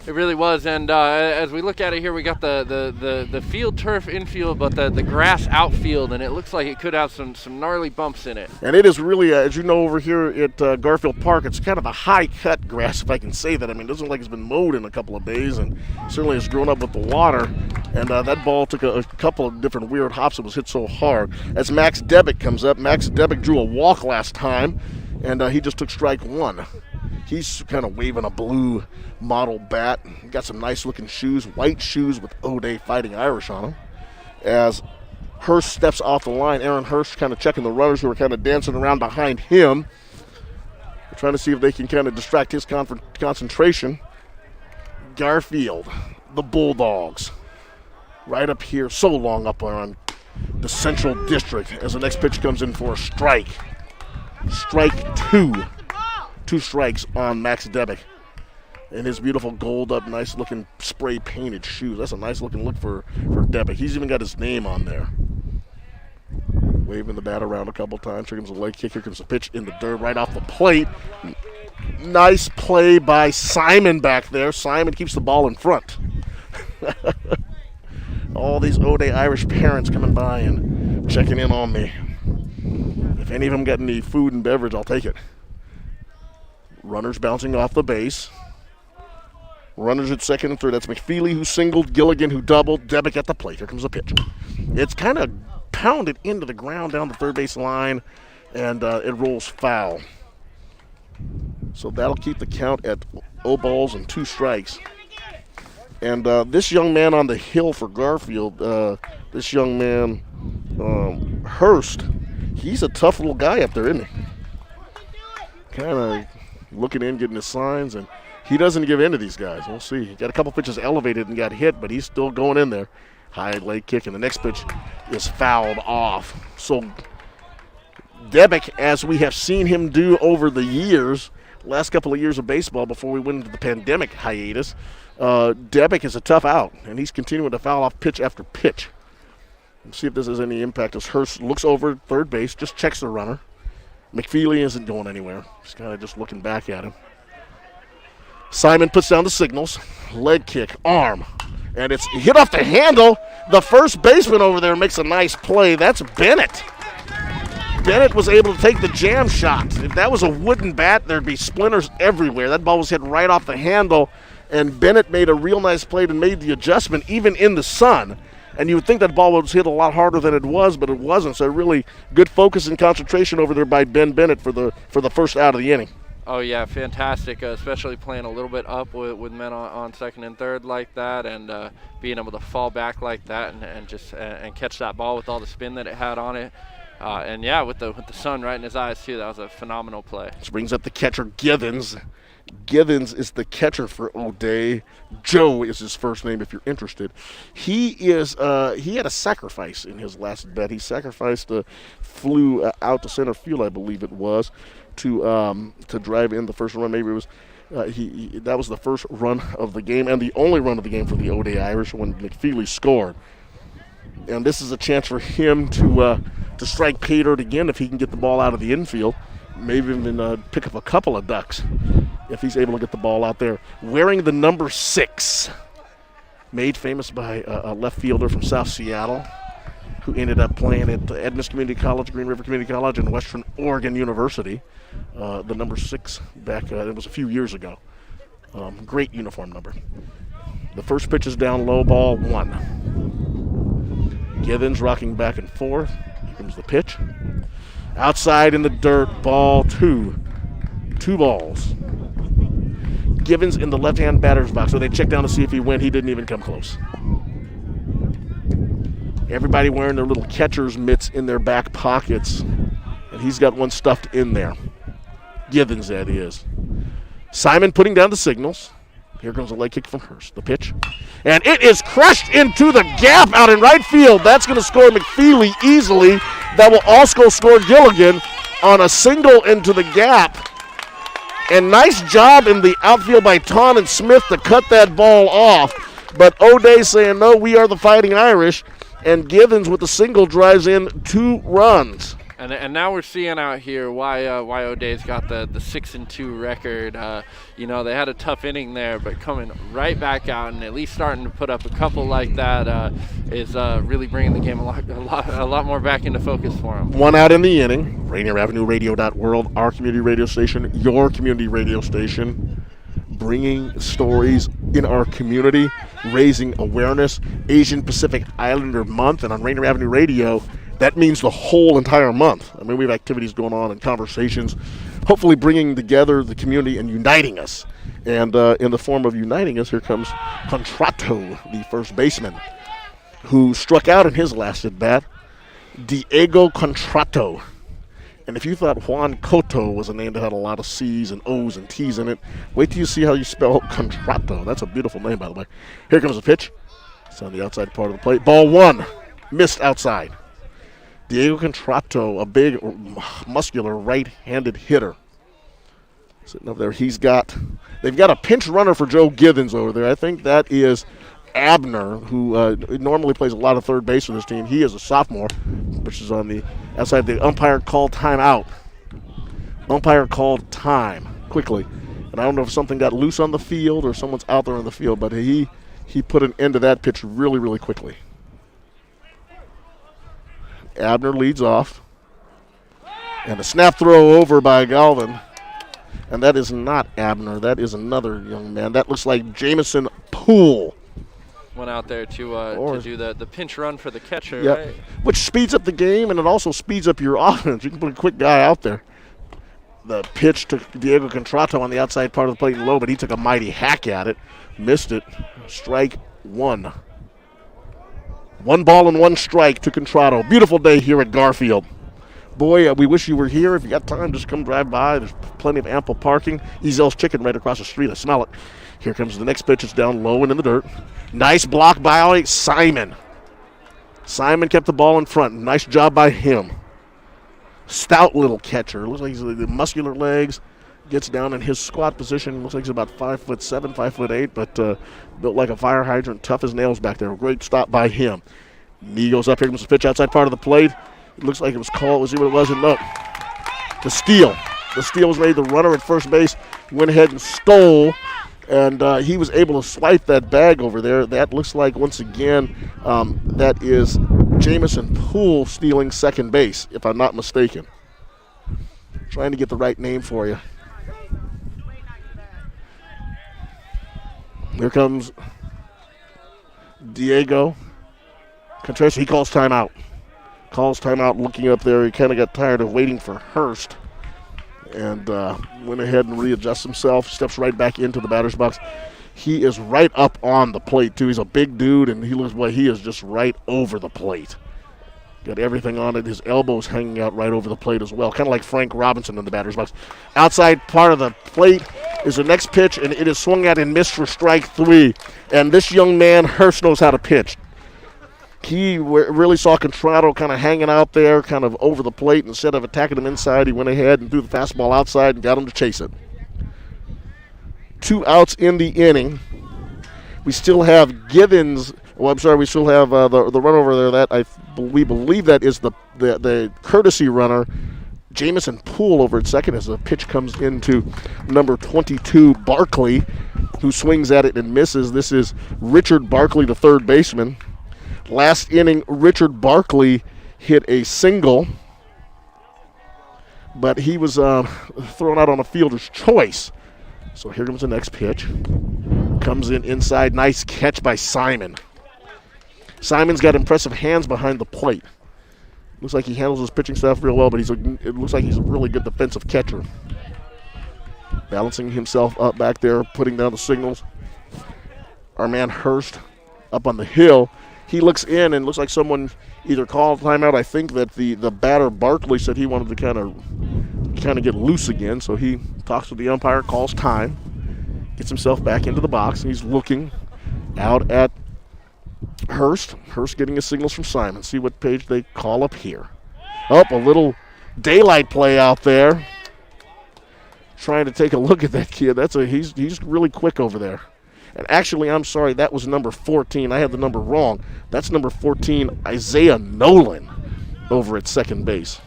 It really was, and as we look at it here, we got the field turf infield, but the grass outfield, and it looks like it could have some gnarly bumps in it. And it is really, as you know, over here at Garfield Park, it's kind of a high-cut grass, if I can say that. I mean, it doesn't look like it's been mowed in a couple of days, and certainly has grown up with the water. And that ball took a couple of different weird hops. It was hit so hard. As Max Debick comes up, Max Debick drew a walk last time, and he just took strike one. He's kind of waving a blue model bat. Got some nice looking shoes, white shoes with O'Day Fighting Irish on them. As Hurst steps off the line, Aaron Hurst kind of checking the runners who are kind of dancing around behind him. We're trying to see if they can kind of distract his concentration. Garfield, the Bulldogs, right up here, so long up on the Central District as the next pitch comes in for a strike. Strike two. 2 strikes on Max Debick in his beautiful gold up, nice looking spray painted shoes. That's a nice looking look for Debick. He's even got his name on there. Waving the bat around a couple times. Here comes a leg kick. Here comes the pitch in the dirt right off the plate. Nice play by Simon back there. Simon keeps the ball in front. All these O'Day Irish parents coming by and checking in on me. If any of them got any food and beverage, I'll take it. Runners bouncing off the base. Runners at second and third. That's McFeely who singled, Gilligan who doubled, Debick at the plate. Here comes the pitch. It's kind of pounded into the ground down the third base line, and it rolls foul. So that'll keep the count at 0 balls and 2 strikes. And this young man on the hill for Garfield, this young man, Hurst, he's a tough little guy up there, isn't he? Kind of looking in, getting his signs, and he doesn't give in to these guys. We'll see. He got a couple pitches elevated and got hit, but he's still going in there. High leg kick, and the next pitch is fouled off. So Debick, as we have seen him do over the years, last couple of years of baseball before we went into the pandemic hiatus, Debick is a tough out, and he's continuing to foul off pitch after pitch. Let's see if this has any impact as Hurst looks over at third base, just checks the runner. McFeely isn't going anywhere. He's kind of just looking back at him. Simon puts down the signals. Leg kick, arm. And it's hit off the handle. The first baseman over there makes a nice play. That's Bennett. Bennett was able to take the jam shot. If that was a wooden bat, there'd be splinters everywhere. That ball was hit right off the handle, and Bennett made a real nice play and made the adjustment even in the sun. And you would think that ball was hit a lot harder than it was, but it wasn't. So really good focus and concentration over there by Ben Bennett for the first out of the inning. Oh, yeah, fantastic, especially playing a little bit up with men on second and third like that, and being able to fall back like that and just catch that ball with all the spin that it had on it. And, yeah, with the sun right in his eyes, too, that was a phenomenal play. This brings up the catcher, Givens. Givens is the catcher for O'Day. Joe is his first name if you're interested. He had a sacrifice in his last bet. He sacrificed flew out to center field, I believe it was, to drive in the first run. Maybe it was that was the first run of the game and the only run of the game for the O'Day Irish when McFeely scored. And this is a chance for him to strike pay dirt again if he can get the ball out of the infield. Maybe even pick up a couple of ducks if he's able to get the ball out there. Wearing the number 6, made famous by a left fielder from South Seattle who ended up playing at Edmonds Community College, Green River Community College, and Western Oregon University. The number 6 back, it was a few years ago. Great uniform number. The first pitch is down low, ball 1. Givens rocking back and forth. Here comes the pitch. Outside in the dirt, ball 2. 2 balls. Givens in the left-hand batter's box. So they check down to see if he went. He didn't even come close. Everybody wearing their little catcher's mitts in their back pockets. And he's got one stuffed in there. Givens, that is. Simon putting down the signals. Here comes a leg kick from Hurst. The pitch. And it is crushed into the gap out in right field. That's going to score McFeely easily. That will also score Gilligan on a single into the gap. And nice job in the outfield by Ton and Smith to cut that ball off. But O'Day saying, no, we are the Fighting Irish. And Givens with the single drives in 2 runs. And now we're seeing out here why O'Day's got the 6-2 record. They had a tough inning there, but coming right back out and at least starting to put up a couple like that is really bringing the game a lot more back into focus for them. 1 out in the inning. Rainier Avenue Radio.world, our community radio station, your community radio station, bringing stories in our community, raising awareness. Asian Pacific Islander Month, and on Rainier Avenue Radio, that means the whole entire month. I mean, we have activities going on and conversations, hopefully bringing together the community and uniting us. And in the form of uniting us, here comes Contrato, the first baseman, who struck out in his last at-bat, Diego Contrato. And if you thought Juan Cotto was a name that had a lot of C's and O's and T's in it, wait till you see how you spell Contrato. That's a beautiful name, by the way. Here comes the pitch. It's on the outside part of the plate. Ball 1, missed outside. Diego Contrato, a big, muscular right-handed hitter. Sitting up there, they've got a pinch runner for Joe Givens over there. I think that is Abner, who normally plays a lot of third base for this team. He is a sophomore, which is on the outside. The umpire called timeout. Umpire called time quickly. And I don't know if something got loose on the field or someone's out there on the field, but he put an end to that pitch really, really quickly. Abner leads off. And a snap throw over by Galvin. And that is not Abner. That is another young man. That looks like Jamison Poole. Went out there to do the pinch run for the catcher, yep. Right? Which speeds up the game, and it also speeds up your offense. You can put a quick guy out there. The pitch to Diego Contrato on the outside part of the plate and low, but he took a mighty hack at it. Missed it. Strike 1. 1 ball and 1 strike to Contrato. Beautiful day here at Garfield. Boy, we wish you were here. If you got time, just come drive by. There's plenty of ample parking. Ezel's Chicken right across the street. I smell it. Here comes the next pitch. It's down low and in the dirt. Nice block by Simon. Simon kept the ball in front. Nice job by him. Stout little catcher. Looks like he's the muscular legs. Gets down in his squat position. Looks like he's about 5'7", 5'8", but built like a fire hydrant. Tough as nails back there. Great stop by him. Knee goes up. Here comes the pitch outside part of the plate. It looks like it was called. We'll see what it was. And look, the steal. The steal was made. The runner at first base went ahead and stole. And he was able to swipe that bag over there. That looks like, once again, that is Jamison Poole stealing second base, if I'm not mistaken. Trying to get the right name for you. Here comes Diego Contreras. He calls timeout. Calls timeout looking up there. He kind of got tired of waiting for Hurst. And went ahead and readjusts himself, steps right back into the batter's box. He is right up on the plate, too. He's a big dude, and he is just right over the plate. Got everything on it. His elbows hanging out right over the plate as well, kind of like Frank Robinson in the batter's box. Outside part of the plate is the next pitch, and it is swung at and missed for strike 3. And this young man, Hurst, knows how to pitch. He really saw Contrato kind of hanging out there, kind of over the plate. Instead of attacking him inside, he went ahead and threw the fastball outside and got him to chase it. 2 outs in the inning. We still have Givens. Well, I'm sorry, we still have the run over there. That we believe that is the courtesy runner, Jamison Poole, over at second as the pitch comes into number 22, Barkley, who swings at it and misses. This is Richard Barkley, the third baseman. Last inning, Richard Barkley hit a single, but he was thrown out on a fielder's choice. So here comes the next pitch. Comes in inside. Nice catch by Simon. Simon's got impressive hands behind the plate. Looks like he handles his pitching staff real well, but it looks like he's a really good defensive catcher. Balancing himself up back there, putting down the signals. Our man Hurst up on the hill. He looks in and looks like someone either called timeout. I think that the batter Barkley said he wanted to kind of get loose again, so he talks to the umpire, calls time, gets himself back into the box, and he's looking out at Hurst. Hurst getting his signals from Simon. See what page they call up here. A little daylight play out there. Trying to take a look at that kid. He's really quick over there. And actually, I'm sorry, that was number 14. I had the number wrong. That's number 14, Isaiah Nolan, over at second base.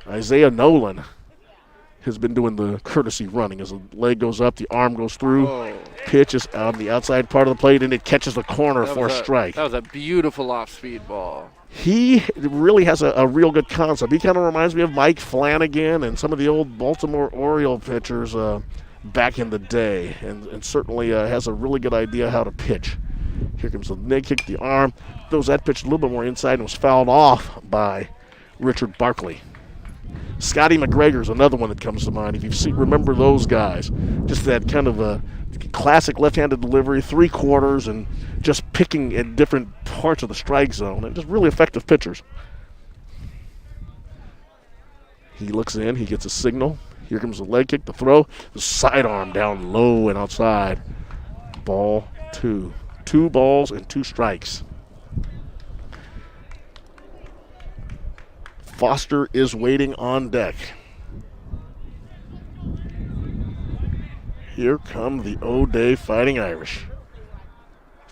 Isaiah Nolan has been doing the courtesy running. As the leg goes up, the arm goes through, pitches on the outside part of the plate, and it catches the corner for a strike. That was a beautiful off-speed ball. He really has a real good concept. He kind of reminds me of Mike Flanagan and some of the old Baltimore Oriole pitchers back in the day, and certainly has a really good idea how to pitch. Here comes the leg kick, the arm. Throws that pitch a little bit more inside and was fouled off by Richard Barkley. Scotty McGregor's another one that comes to mind. If you remember those guys, just that kind of a classic left-handed delivery, 3/4, and just picking at different parts of the strike zone, and just really effective pitchers. He looks in, he gets a signal. Here comes the leg kick, the throw, the sidearm down low and outside. Ball 2. 2 balls and 2 strikes. Foster is waiting on deck. Here come the O'Day Fighting Irish.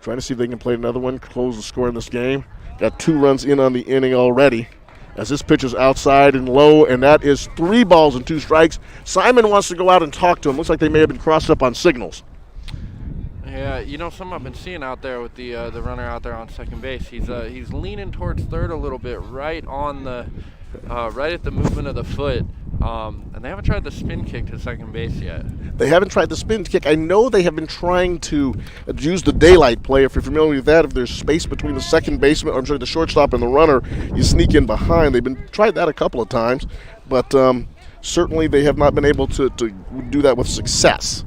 Trying to see if they can play another one, close the score in this game. Got 2 runs in on the inning already. As this pitch is outside and low, and that is 3 balls and 2 strikes. Simon wants to go out and talk to him. Looks like they may have been crossed up on signals. Yeah, something I've been seeing out there with the runner out there on second base. He's leaning towards third a little bit, right on the right at the movement of the foot. And they haven't tried the spin kick to second base yet. They haven't tried the spin kick. I know they have been trying to use the daylight play. If you're familiar with that, if there's space between the second baseman, the shortstop and the runner, you sneak in behind. They've tried that a couple of times, but certainly they have not been able to do that with success.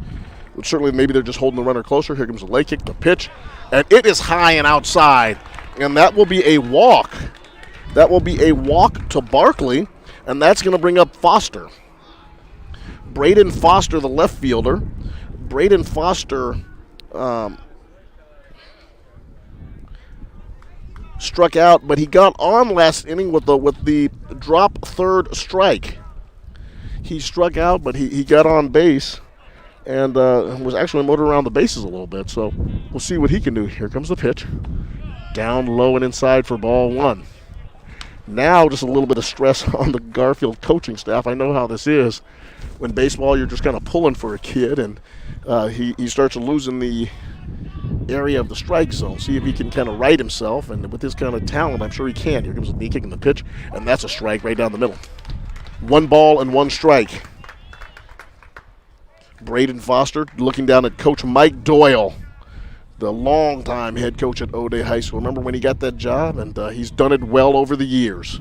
Certainly, maybe they're just holding the runner closer. Here comes the leg kick, the pitch, and it is high and outside, and that will be a walk. That will be a walk to Barkley, and that's going to bring up Foster. Braden Foster, the left fielder. Braden Foster struck out, but he got on last inning with the drop third strike. He struck out, but he got on base and was actually motored around the bases a little bit. So we'll see what he can do. Here comes the pitch. Down low and inside for ball 1. Now just a little bit of stress on the Garfield coaching staff. I know how this is. When baseball, you're just kind of pulling for a kid, and he starts losing the area of the strike zone. See if he can kind of right himself, and with his kind of talent, I'm sure he can. Here comes the knee kick and the pitch, and that's a strike right down the middle. 1 ball and 1 strike. Braden Foster looking down at Coach Mike Doyle, the longtime head coach at O'Day High School. Remember when he got that job? And he's done it well over the years.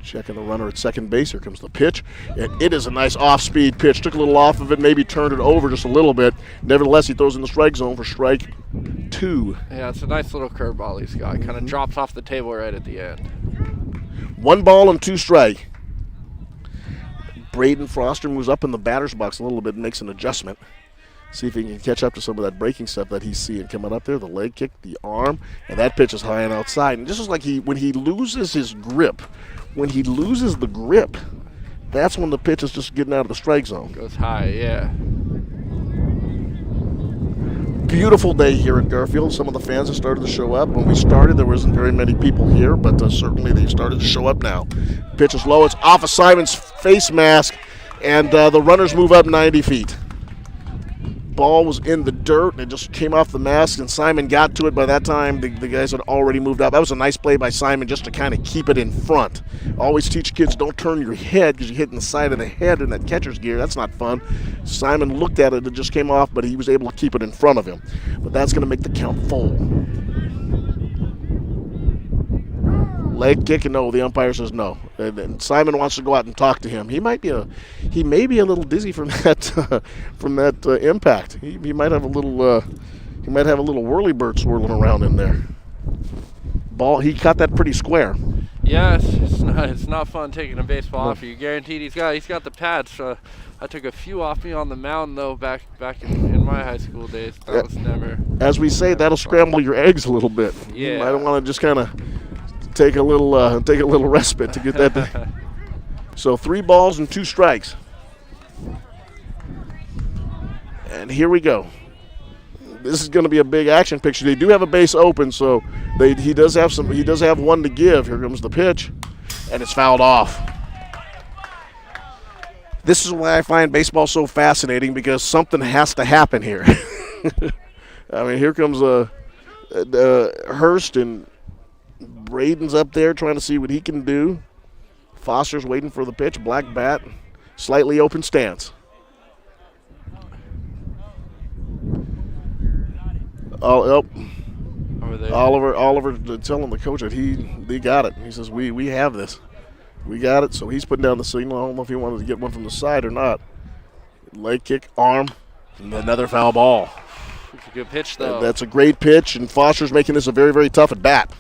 Checking the runner at second base. Here comes the pitch. And it is a nice off-speed pitch. Took a little off of it, maybe turned it over just a little bit. Nevertheless, he throws in the strike zone for strike 2. Yeah, it's a nice little curveball he's got. Kind of drops off the table right at the end. 1 ball and 2 strike. Braden Foster moves up in the batter's box a little bit and makes an adjustment. See if he can catch up to some of that breaking stuff that he's seeing coming up there. The leg kick, the arm, and that pitch is high and outside. And just like when he loses his grip, when he loses the grip, that's when the pitch is just getting out of the strike zone. Goes high, yeah. Beautiful day here at Garfield. Some of the fans have started to show up. When we started, there wasn't very many people here, but certainly they've started to show up now. Pitch is low. It's off of Simon's face mask, and the runners move up 90 feet. Ball was in the dirt, and it just came off the mask, and Simon got to it. By that time, the guys had already moved up. That was a nice play by Simon just to kind of keep it in front. Always teach kids, don't turn your head because you're hitting the side of the head in that catcher's gear. That's not fun. Simon looked at it. It just came off, but he was able to keep it in front of him. But that's going to make the count full. Leg kick, and no, the umpire says no. And Simon wants to go out and talk to him. He may be a little dizzy from that impact. He might have a little whirlybird swirling around in there. Ball, he caught that pretty square. Yeah, it's not fun taking a baseball off you. Guaranteed he's got the pads. So I took a few off me on the mound though back in my high school days. That was never. As we say, that'll scramble your eggs a little bit. Yeah. I don't want to just kind of take a little respite to get that. So 3 balls and 2 strikes. And here we go. This is going to be a big action picture. They do have a base open, so he does have one to give. Here comes the pitch, and it's fouled off. This is why I find baseball so fascinating, because something has to happen here. I mean, here comes Hurst, and Braden's up there trying to see what he can do. Foster's waiting for the pitch. Black bat, slightly open stance. Over there. Oliver telling the coach that he got it. He says, we have this. We got it. So he's putting down the signal. I don't know if he wanted to get one from the side or not. Leg kick, arm, and another foul ball. It's a good pitch, though. That's a great pitch, and Foster's making this a very, very tough at bat.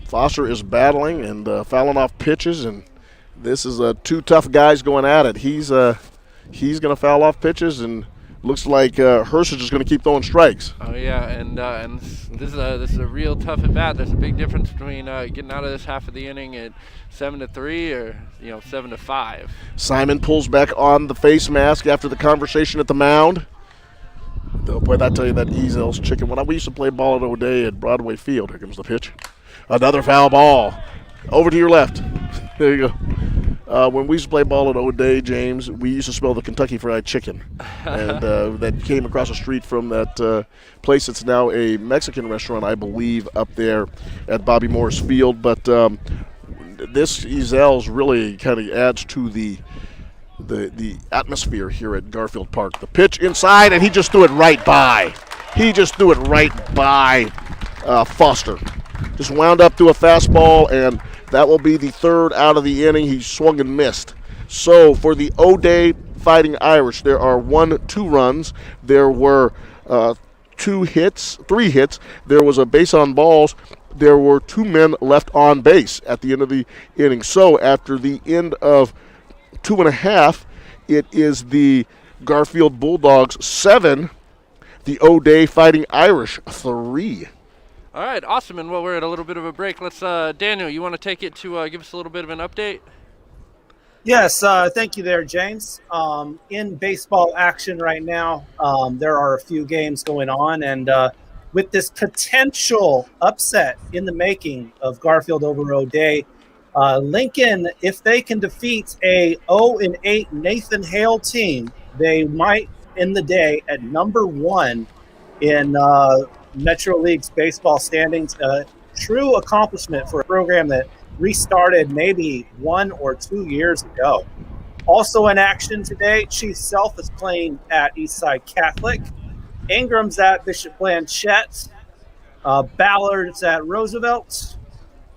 Foster is battling and fouling off pitches, and this is 2 tough guys going at it. He's going to foul off pitches, and looks like Hurst is just going to keep throwing strikes. Oh yeah, and this is a real tough at bat. There's a big difference between getting out of this half of the inning at 7-3 or 7-5. Simon pulls back on the face mask after the conversation at the mound. Boy, I tell you, that Ezel's chicken. When we used to play ball at O'Day at Broadway Field, here comes the pitch. Another foul ball. Over to your left. There you go. When we used to play ball at O'Day, James, we used to smell the Kentucky Fried Chicken. And that came across the street from that place that's now a Mexican restaurant, I believe, up there at Bobby Morris Field. But this Ezel's really kind of adds to the atmosphere here at Garfield Park. The pitch inside, and he just threw it right by. Foster. Just wound up to a fastball, and that will be the 3rd out of the inning. He swung and missed. So for the O'Day Fighting Irish, there are 2 runs. There were 3 hits. There was a base on balls. There were 2 men left on base at the end of the inning. So after the end of 2.5, it is the Garfield Bulldogs 7, the O'Day Fighting Irish 3. All right, awesome. And we're at a little bit of a break. Let's, Daniel, you want to take it to give us a little bit of an update? Yes, thank you there, James. In baseball action right now, there are a few games going on, and with this potential upset in the making of Garfield over O'Day, Lincoln, if they can defeat a 0-8 Nathan Hale team, they might end the day at number 1 in Metro League's baseball standings. True accomplishment for a program that restarted maybe 1 or 2 years ago. Also in action today, Chief Self is playing at Eastside Catholic. Ingram's at Bishop Blanchette. Ballard's at Roosevelt.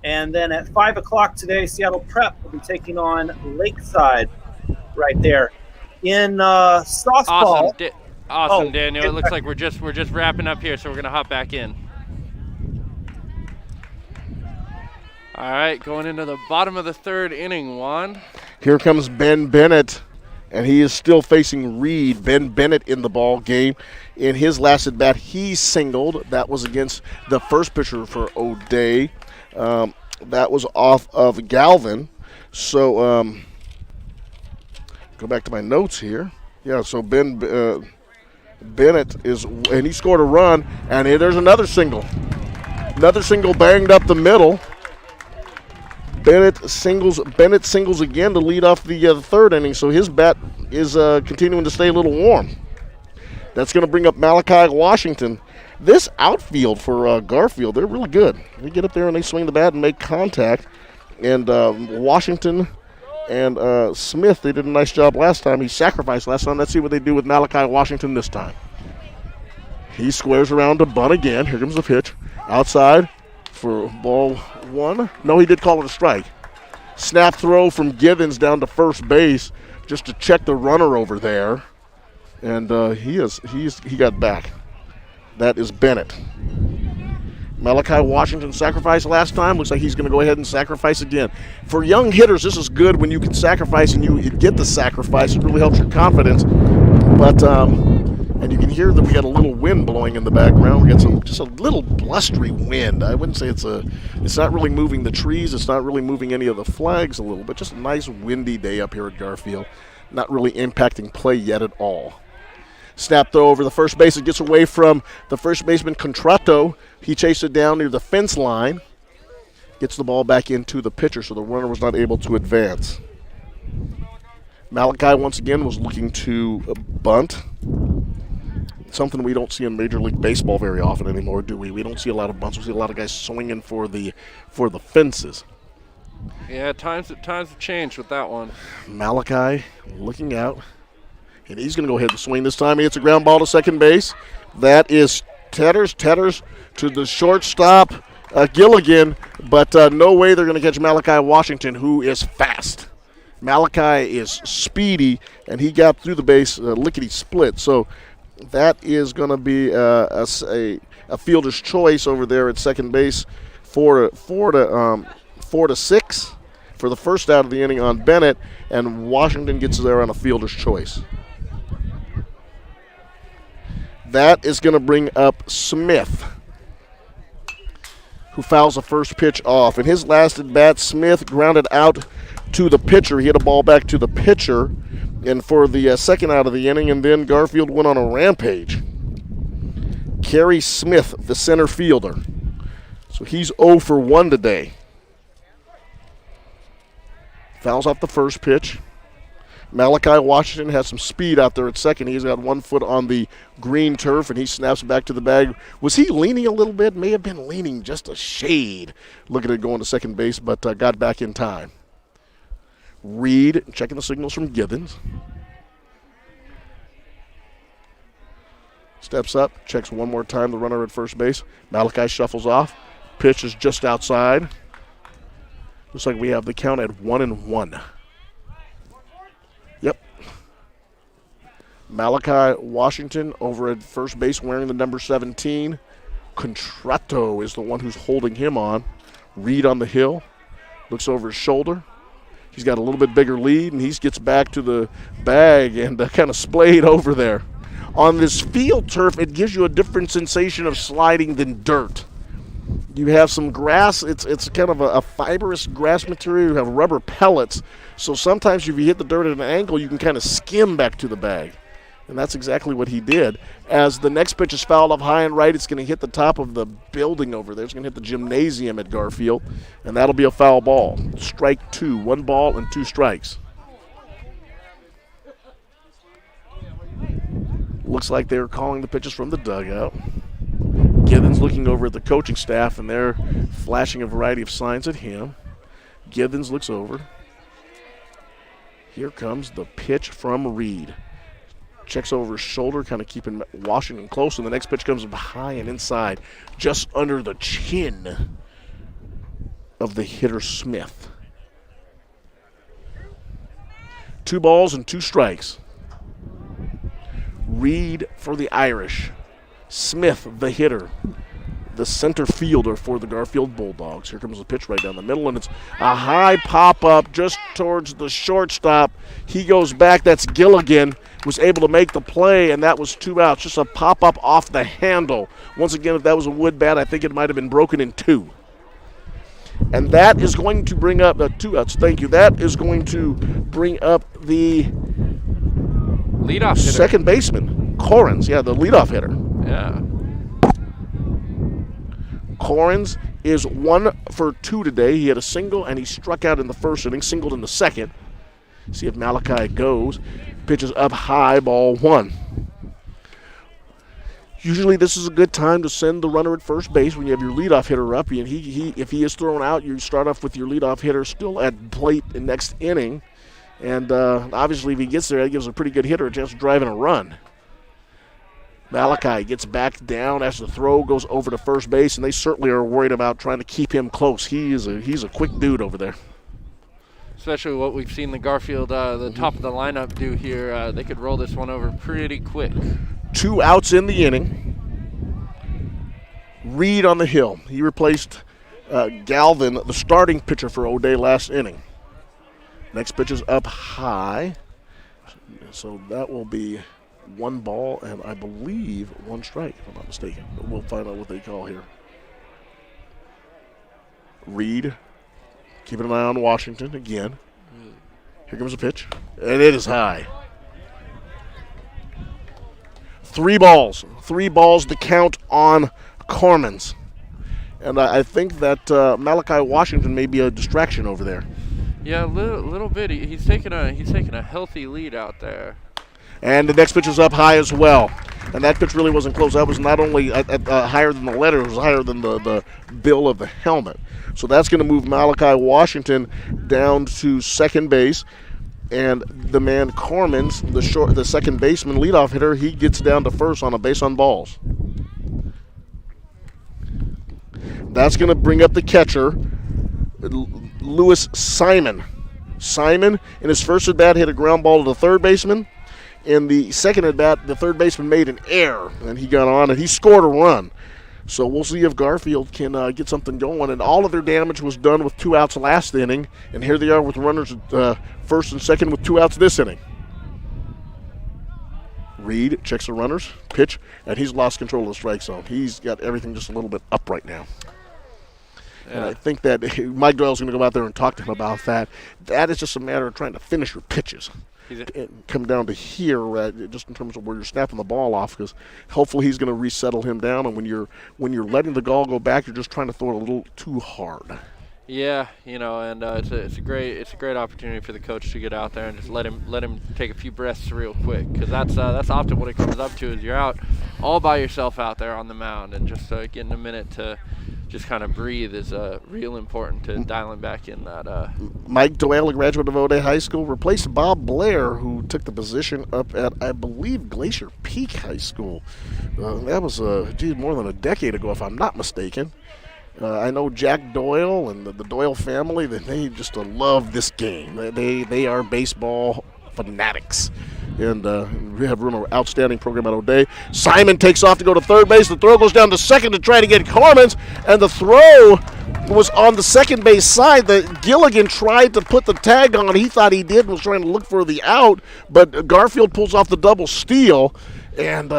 And then at 5 o'clock today, Seattle Prep will be taking on Lakeside right there. In softball. Awesome, Daniel. It looks like we're just wrapping up here, so we're going to hop back in. All right, going into the bottom of the 3rd inning, Juan. Here comes Ben Bennett, and he is still facing Reed. Ben Bennett in the ball game. In his last at bat, he singled. That was against the first pitcher for O'Day. That was off of Galvin. So go back to my notes here. Yeah, so Bennett is, and he scored a run, and there's another single. Another single banged up the middle. Bennett singles again to lead off the 3rd inning, so his bat is continuing to stay a little warm. That's going to bring up Malachi Washington. This outfield for Garfield, they're really good. They get up there and they swing the bat and make contact. And Washington and Smith, they did a nice job last time. He sacrificed last time. Let's see what they do with Malachi Washington this time. He squares around to bunt again. Here comes the pitch. Outside. for ball one. No, he did call it a strike. Snap throw from Givens down to first base just to check the runner over there. And he got back. That is Bennett. Malachi Washington sacrificed last time. Looks like he's going to go ahead and sacrifice again. For young hitters, this is good when you can sacrifice and you get the sacrifice. It really helps your confidence. But and you can hear that we got a little wind blowing in the background. We got just a little blustery wind. I wouldn't say it's not really moving the trees. It's not really moving any of the flags a little bit. Just a nice windy day up here at Garfield. Not really impacting play yet at all. Snap throw over the first base. It gets away from the first baseman, Cotto. He chased it down near the fence line. Gets the ball back into the pitcher, so the runner was not able to advance. Malachi, once again, was looking to bunt. Something we don't see in Major League Baseball very often anymore, do we? We don't see a lot of bunts. We see a lot of guys swinging for the fences. Yeah, times have changed with that one. Malachi looking out. And he's going to go ahead and swing this time. He hits a ground ball to second base. That is Tetters to the shortstop, Gilligan. But no way they're going to catch Malachi Washington, who is fast. Malachi is speedy, and he got through the base lickety-split. So that is going to be a fielder's choice over there at second base, 4-6 for the first out of the inning on Bennett, and Washington gets there on a fielder's choice. That is going to bring up Smith, who fouls the first pitch off. In his last at bat, Smith grounded out to the pitcher. He hit a ball back to the pitcher, and for the second out of the inning, and then Garfield went on a rampage. Kerry Smith, the center fielder. So he's 0 for 1 today. Fouls off the first pitch. Malachi Washington has some speed out there at second. He's got 1 foot on the green turf, and he snaps it back to the bag. Was he leaning a little bit? May have been leaning just a shade. Looking at going to second base, but got back in time. Reed checking the signals from Givens. Steps up, checks one more time the runner at first base. Malachi shuffles off. Pitch is just outside. Looks like we have the count at 1-1. Yep. Malachi Washington over at first base wearing the number 17. Contratto is the one who's holding him on. Reed on the hill. Looks over his shoulder. He's got a little bit bigger lead, and he gets back to the bag and kind of splayed over there. On this field turf, it gives you a different sensation of sliding than dirt. You have some grass. It's kind of a fibrous grass material. You have rubber pellets. So sometimes if you hit the dirt at an angle, you can kind of skim back to the bag. And that's exactly what he did. As the next pitch is fouled up high and right, it's going to hit the top of the building over there. It's going to hit the gymnasium at Garfield, and that'll be a foul ball. Strike 2, 1 ball and 2 strikes. Looks like they're calling the pitches from the dugout. Givens looking over at the coaching staff, and they're flashing a variety of signs at him. Givens looks over. Here comes the pitch from Reed. Checks over his shoulder, kind of keeping Washington close, and the next pitch comes up high and inside, just under the chin of the hitter Smith. 2 balls and 2 strikes. Reed for the Irish. Smith, the hitter, the center fielder for the Garfield Bulldogs. Here comes the pitch right down the middle, and it's a high pop-up just towards the shortstop. He goes back. That's Gilligan. Was able to make the play, and that was 2 outs. Just a pop-up off the handle. Once again, if that was a wood bat, I think it might have been broken in 2. And that is going to bring up 2 outs. Thank you. That is going to bring up the leadoff hitter. Second baseman, Corrins. Yeah, the leadoff hitter. Yeah. Corrins is 1 for 2 today. He had a single, and he struck out in the first inning, singled in the second. See if Malachi goes. Pitches up high, ball 1. Usually this is a good time to send the runner at first base when you have your leadoff hitter up. And if he is thrown out, you start off with your leadoff hitter still at plate in next inning. And obviously if he gets there, that gives a pretty good hitter a chance to drive in a run. Malachi gets back down as the throw goes over to first base, and they certainly are worried about trying to keep him close. He's a quick dude over there. Especially what we've seen the Garfield, the top of the lineup do here. They could roll this one over pretty quick. 2 outs in the inning. Reed on the hill. He replaced Galvin, the starting pitcher for O'Day last inning. Next pitch is up high. So that will be 1 ball and I believe 1 strike, if I'm not mistaken. But we'll find out what they call here. Reed keeping an eye on Washington again. Here comes the pitch, and it is high. 3 balls. 3 balls to count on Cormans. And I think that Malachi Washington may be a distraction over there. Yeah, a little bit. He's taking a healthy lead out there. And the next pitch is up high as well. And that pitch really wasn't close. That was not only higher than the letter, it was higher than the bill of the helmet. So that's going to move Malachi Washington down to second base. And the man Cormans, the second baseman leadoff hitter, he gets down to first on a base on balls. That's going to bring up the catcher, Lewis Simon. Simon, in his first at-bat, hit a ground ball to the third baseman. In the second at-bat, the third baseman made an error, and he got on, and he scored a run. So we'll see if Garfield can get something going. And all of their damage was done with 2 outs last inning, and here they are with runners at first and second with 2 outs this inning. Reed checks the runners, pitch, and he's lost control of the strike zone. He's got everything just a little bit up right now. Yeah. And I think that Mike Doyle's going to go out there and talk to him about that. That is just a matter of trying to finish your pitches. And come down to here, just in terms of where you're snapping the ball off, because hopefully he's going to resettle him down. And when you're letting the ball go back, you're just trying to throw it a little too hard. Yeah, and it's a great opportunity for the coach to get out there and just let him take a few breaths real quick, because that's often what it comes up to, is you're out all by yourself out there on the mound, and just getting a minute to just kind of breathe is real important to dialing back in that. Mike Doyle, a graduate of O'Day High School, replaced Bob Blair, who took the position up at, I believe, Glacier Peak High School. That was more than a decade ago, if I'm not mistaken. I know Jack Doyle and the Doyle family, that they just love this game. They are baseball fanatics. And we have run an outstanding program at O'Day. Simon takes off to go to third base. The throw goes down to second to try to get Cormans, and the throw was on the second base side. Gilligan tried to put the tag on. He thought he did, was trying to look for the out, but Garfield pulls off the double steal, and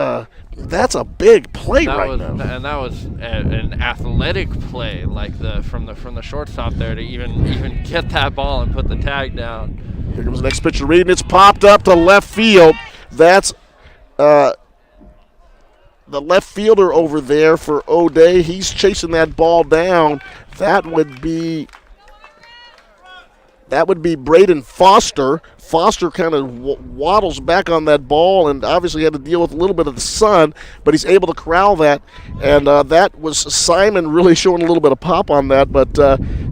that's a big play now. And that was an athletic play, like from the shortstop there, to even get that ball and put the tag down. Here comes the next pitch to Reed, and it's popped up to left field. That's the left fielder over there for O'Day. He's chasing that ball down. That would be Braden Foster. Foster kind of waddles back on that ball and obviously had to deal with a little bit of the sun, but he's able to corral that. And that was Simon really showing a little bit of pop on that, but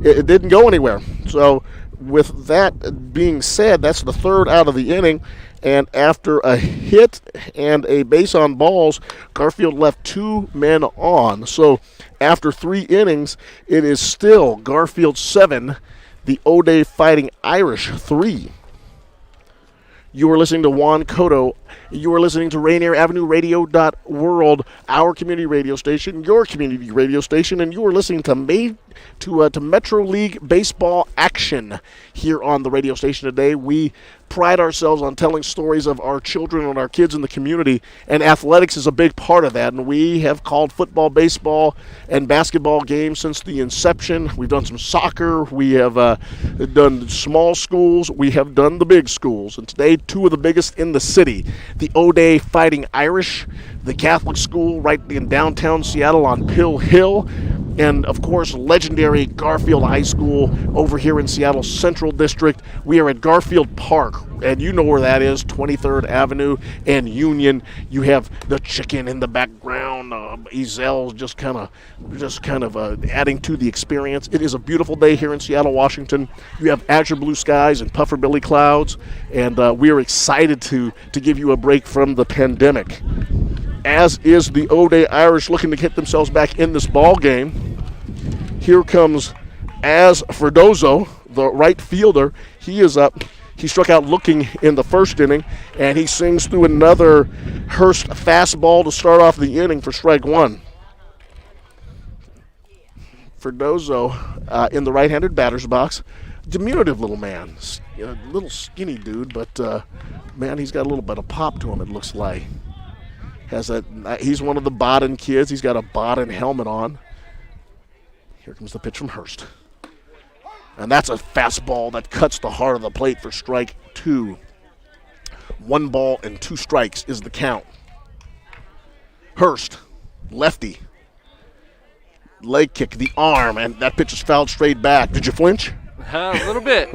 it didn't go anywhere. So with that being said, that's the third out of the inning. And after a hit and a base on balls, Garfield left 2 men on. So after 3 innings, it is still Garfield 7, the O'Day Fighting Irish 3. You are listening to Juan Cotto. You are listening to Rainier Avenue Radio.World, our community radio station, your community radio station, and you are listening to Metro League baseball action here on the radio station today. We pride ourselves on telling stories of our children and our kids in the community, and athletics is a big part of that. And we have called football, baseball, and basketball games since the inception. We've done some soccer. We have done small schools. We have done the big schools. And today, 2 of the biggest in the city, the O'Day Fighting Irish, the Catholic school right in downtown Seattle on Pill Hill, and, of course, legendary Garfield High School over here in Seattle Central District. We are at Garfield Park, and you know where that is, 23rd Avenue and Union. You have the chicken in the background. Ezel's just kind of adding to the experience. It is a beautiful day here in Seattle, Washington. You have azure blue skies and puffer billy clouds, and we are excited to give you a break from the pandemic. as is the O'Day Irish looking to get themselves back in this ball game. Here comes Az Ferdozo, the right fielder. He is up. He struck out looking in the first inning, and he sings through another Hurst fastball to start off the inning for strike one. Ferdozo in the right-handed batter's box. Diminutive little man. A little skinny dude, but, man, he's got a little bit of pop to him, it looks like. He's one of the Bodden kids. He's got a Bodden helmet on. Here comes the pitch from Hurst. And that's a fastball that cuts the heart of the plate for strike two. 1 ball and 2 strikes is the count. Hurst, lefty. Leg kick, the arm, and that pitch is fouled straight back. Did you flinch? A little bit.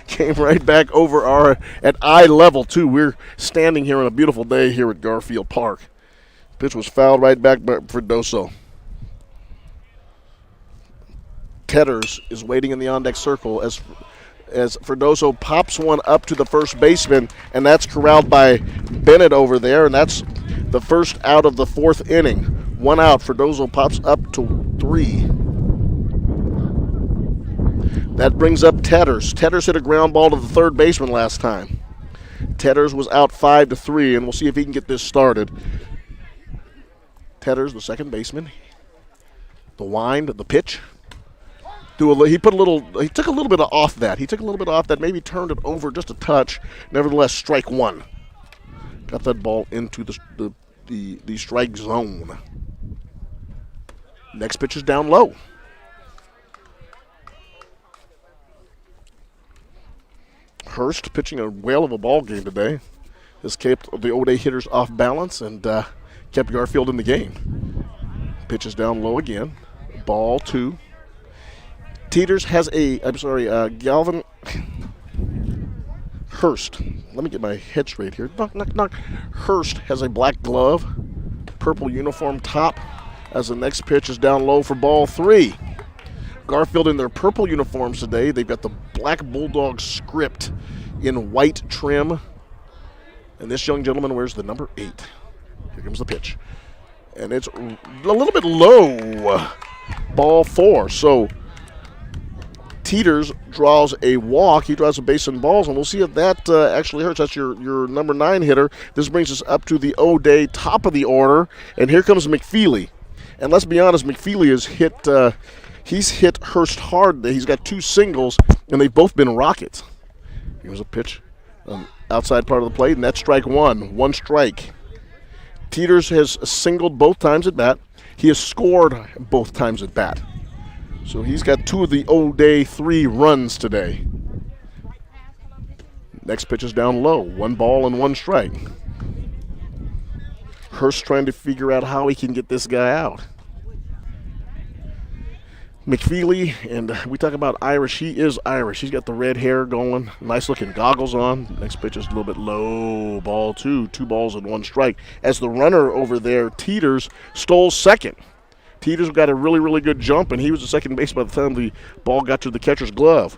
Came right back over at eye level, too. We're standing here on a beautiful day here at Garfield Park. Pitch was fouled right back by Ferdozo. Tetters is waiting in the on-deck circle as Ferdozo pops one up to the first baseman, and that's corralled by Bennett over there, and that's the first out of the 4th inning. 1 out. Ferdozo pops up to 3. That brings up Tetters. Tetters hit a ground ball to the third baseman last time. Tetters was out 5-3, and we'll see if he can get this started. Tetters, the second baseman. The wind, the pitch. He took a little bit off that. Maybe turned it over just a touch. Nevertheless, strike one. Got that ball into the strike zone. Next pitch is down low. Hurst pitching a whale of a ball game today. Has kept the O'Day hitters off balance and kept Garfield in the game. Pitch is down low again. Ball 2. Teeters has Galvin Hurst. Let me get my head straight here. Knock. Hurst has a black glove, purple uniform top, as the next pitch is down low for ball 3. Garfield in their purple uniforms today. They've got the black Bulldog script in white trim. And this young gentleman wears the number 8. Here comes the pitch. And it's a little bit low. Ball 4. So Teeters draws a walk. He draws a base and balls, and we'll see if that actually hurts. That's your number 9 hitter. This brings us up to the O'Day top of the order, and here comes McFeely. And let's be honest, McFeely has he's hit Hurst hard. He's got 2 singles, and they've both been rockets. Here's a pitch outside part of the plate, and that's strike 1. 1 strike. Teeters has singled both times at bat. He has scored both times at bat. So he's got 2 of the O'Day 3 runs today. Next pitch is down low. 1 ball and 1 strike. Hurst trying to figure out how he can get this guy out. McFeely, and we talk about Irish. He is Irish. He's got the red hair going. Nice looking goggles on. Next pitch is a little bit low. Ball 2. 2 balls and 1 strike. As the runner over there, Teeters, stole second. Teeters got a really, really good jump, and he was at second base by the time the ball got to the catcher's glove.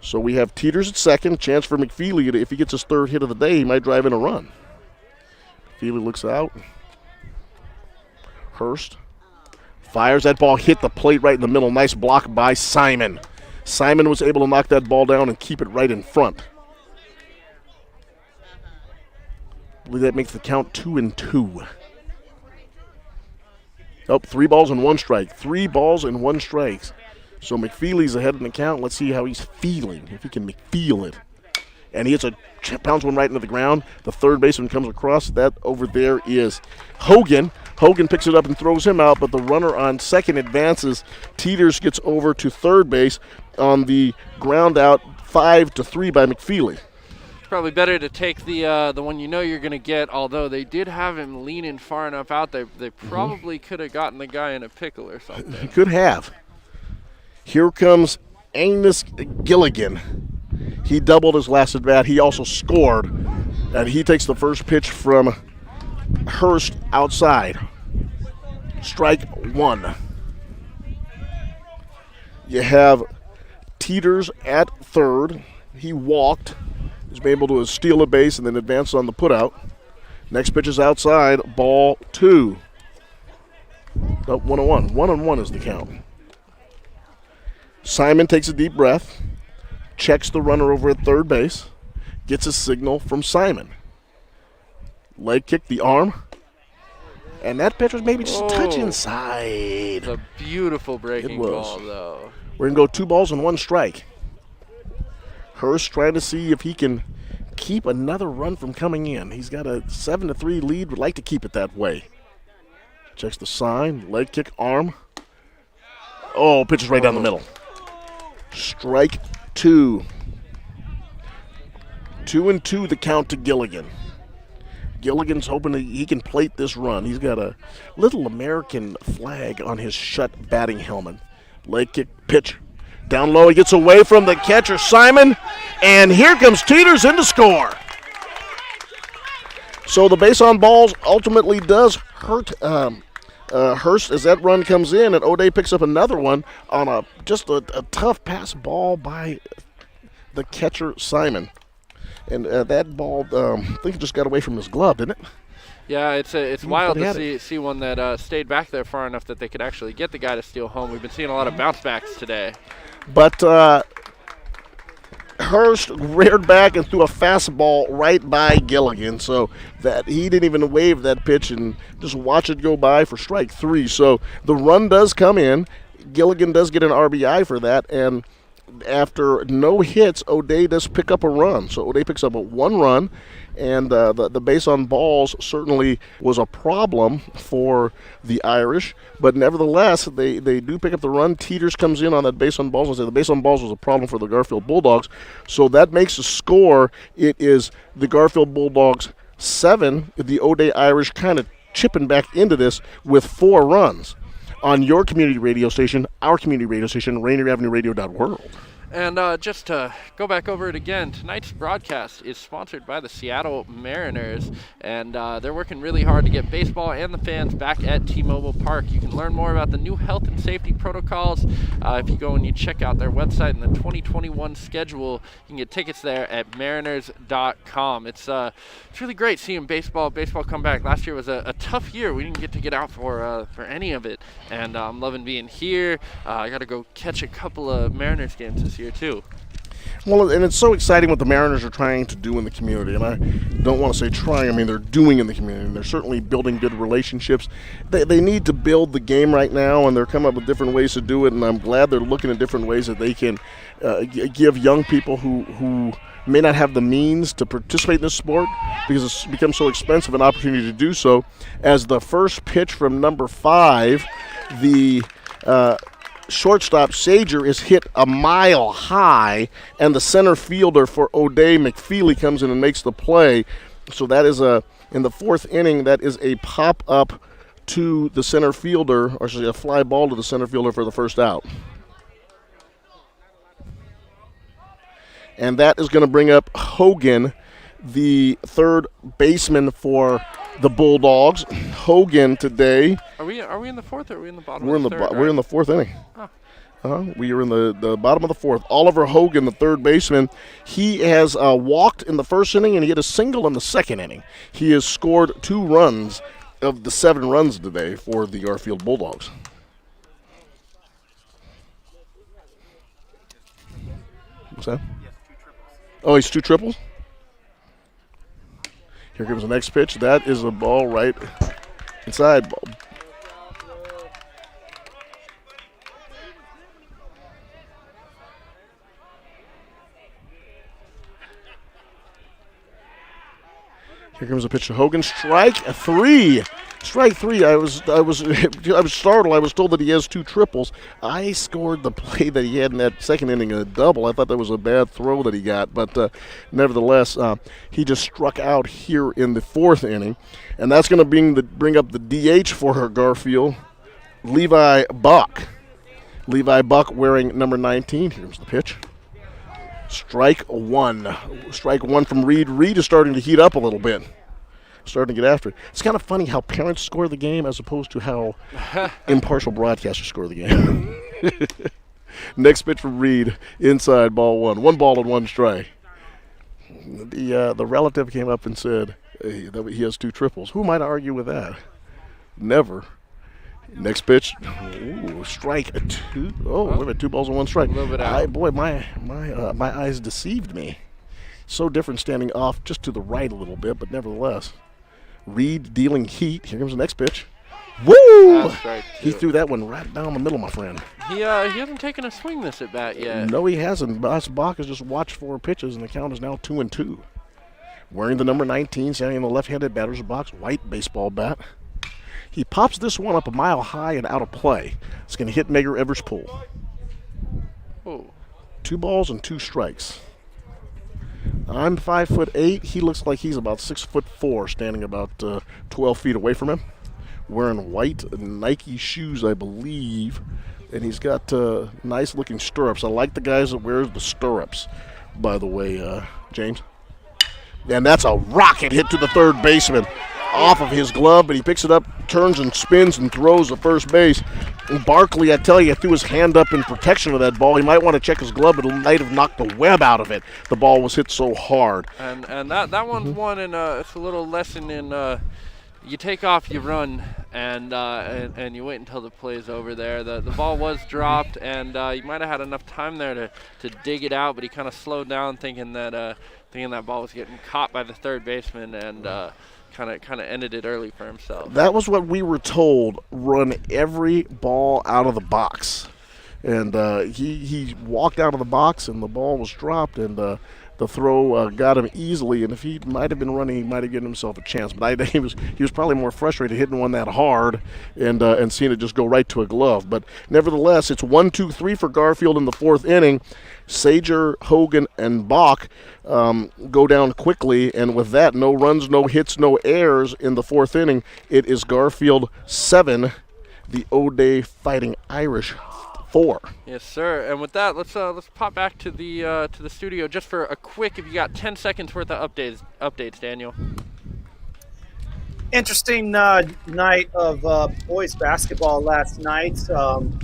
So we have Teeters at second. Chance for McFeely. If he gets his 3rd hit of the day, he might drive in a run. McFeely looks out. Hurst fires. That ball hit the plate right in the middle. Nice block by Simon. Simon was able to knock that ball down and keep it right in front. I believe that makes the count 2-2. Oh, 3 balls and 1 strike. 3 balls and 1 strike. So McFeely's ahead in the count. Let's see how he's feeling, if he can feel it. And he hits pounds one right into the ground. The third baseman comes across. That over there is Hogan. Hogan picks it up and throws him out, but the runner on second advances. Teeters gets over to third base on the ground out 5-3 by McFeely. Probably better to take the one you know you're going to get, although they did have him leaning far enough out. They probably could have gotten the guy in a pickle or something. Could have. Here comes Angus Gilligan. He doubled his last at bat. He also scored, and he takes the first pitch from Hurst outside. Strike 1. You have Teeters at third. He walked. He's been able to steal a base and then advance on the putout. Next pitch is outside, ball 2. Oh, 1-1. 1-1 is the count. Simon takes a deep breath, checks the runner over at third base, gets a signal from Simon. Leg kick, the arm. And that pitch was maybe just a touch inside. It's a beautiful breaking ball, though. We're going to go 2 balls and 1 strike. Hurst trying to see if he can keep another run from coming in. He's got a 7-3 lead, would like to keep it that way. Checks the sign, leg kick, arm. Oh, pitches right down the middle. Strike 2. 2-2 the count to Gilligan. Gilligan's hoping that he can plate this run. He's got a little American flag on his shut batting helmet. Leg kick, pitch. Down low, he gets away from the catcher, Simon. And here comes Teeters in to score. So the base on balls ultimately does hurt Hurst as that run comes in, and O'Day picks up another one on a tough pass ball by the catcher, Simon. And that ball, I think it just got away from his glove, didn't it? Yeah, it's wild to see one that stayed back there far enough that they could actually get the guy to steal home. We've been seeing a lot of bounce backs today. But Hurst reared back and threw a fastball right by Gilligan, so that he didn't even wave that pitch and just watch it go by for strike 3. So the run does come in. Gilligan does get an RBI for that, and after no hits, O'Day does pick up a run. So O'Day picks up a 1 run, and the base on balls certainly was a problem for the Irish. But nevertheless, they do pick up the run. Teeters comes in on that base on balls and says the base on balls was a problem for the Garfield Bulldogs. So that makes the score. It is the Garfield Bulldogs 7, the O'Day Irish kind of chipping back into this with 4 runs. On your community radio station, our community radio station, Rainier Avenue Radio.world. And just to go back over it again, tonight's broadcast is sponsored by the Seattle Mariners, and they're working really hard to get baseball and the fans back at T-Mobile Park. You can learn more about the new health and safety protocols if you go and you check out their website and the 2021 schedule. You can get tickets there at mariners.com. It's really great seeing baseball come back. Last year was a tough year. We didn't get out for any of it, and I'm loving being here. I got to go catch a couple of Mariners games this year too. Well, and it's so exciting what the Mariners are trying to do in the community, and I don't want to say trying, I mean they're doing in the community. They're certainly building good relationships. They need to build the game right now, and they're coming up with different ways to do it, and I'm glad they're looking at different ways that they can give young people who may not have the means to participate in this sport, because it's become so expensive, an opportunity to do so. As the first pitch from number 5, the shortstop Sager is hit a mile high, and the center fielder for O'Day, McFeely, comes in and makes the play. So that is in the 4th inning, that is a pop up to the center fielder, or should I say a fly ball to the center fielder for the first out. And that is going to bring up Hogan, the third baseman for the Bulldogs. Hogan today. Are we in the 4th, or are we in the bottom? We're of the third, we're in the 4th inning. We are in the bottom of the 4th. Oliver Hogan, the third baseman, he has walked in the 1st inning, and he hit a single in the 2nd inning. He has scored 2 runs of the 7 runs today for the Garfield Bulldogs. What's that? Oh, he's 2 triples? Here comes the next pitch. That is a ball right inside. Here comes a pitch to Hogan. Strike 3. Strike 3. I was startled. I was told that he has 2 triples. I scored the play that he had in that 2nd inning a double. I thought that was a bad throw that he got, but nevertheless, he just struck out here in the 4th inning, and that's going to bring up the DH for Garfield, Levi Buck. Levi Buck wearing number 19. Here's the pitch. Strike 1. Strike 1 from Reed. Reed is starting to heat up a little bit. Starting to get after it. It's kind of funny how parents score the game as opposed to how impartial broadcasters score the game. Next pitch from Reed. Inside, ball 1. 1 ball and 1 strike. The relative came up and said, He has 2 triples. Who might argue with that? Never. Next pitch. Ooh, strike 2. Oh, wait a minute, 2 balls and 1 strike. A little bit out. Boy, my eyes deceived me. So different standing off just to the right a little bit, but nevertheless. Reed dealing heat. Here comes the next pitch. Woo! He threw that one right down the middle, my friend. He hasn't taken a swing this at bat yet. No, he hasn't. Bach has just watched 4 pitches, and the count is now 2-2. Wearing the number 19, standing in the left-handed batter's box, white baseball bat. He pops this one up a mile high and out of play. It's going to hit Mager Evers' Pool. Oh. 2 balls and 2 strikes. I'm 5'8". He looks like he's about 6'4", standing about 12 feet away from him. Wearing white Nike shoes, I believe. And he's got nice-looking stirrups. I like the guys that wear the stirrups, by the way, James. And that's a rocket hit to the third baseman off of his glove, but he picks it up, turns and spins and throws to first base. And Barkley, I tell you, threw his hand up in protection of that ball. He might want to check his glove, but it might have knocked the web out of it. The ball was hit so hard. And that one's one, and it's a little lesson in you take off, you run, and you wait until the play's over there. The ball was dropped, and you might have had enough time there to dig it out, but he kind of slowed down, thinking that ball was getting caught by the third baseman, and kind of ended it early for himself. That was what we were told. Run every ball out of the box, and he walked out of the box, and the ball was dropped, and the throw got him easily, and if he might have been running, he might have given himself a chance. But he was probably more frustrated hitting one that hard and seeing it just go right to a glove. But nevertheless, it's 1-2-3 for Garfield in the 4th inning. Sager, Hogan, and Bach go down quickly, and with that, no runs, no hits, no errors in the 4th inning. It is Garfield 7, the O'Day Fighting Irish 4. Yes, sir. And with that, let's pop back to the studio just for a quick. If you got 10 seconds worth of updates, Daniel. Interesting night of boys basketball last night.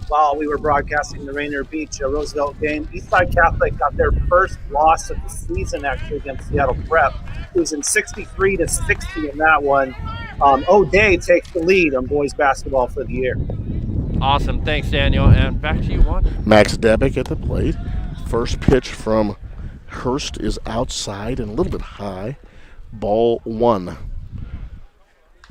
While we were broadcasting the Rainier Beach Roosevelt game, Eastside Catholic got their first loss of the season actually against Seattle Prep. Losing 63-60 in that one. O'Day takes the lead on boys basketball for the year. Awesome. Thanks, Daniel. And back to you, Juan. Max Debick at the plate. First pitch from Hurst is outside and a little bit high. Ball 1.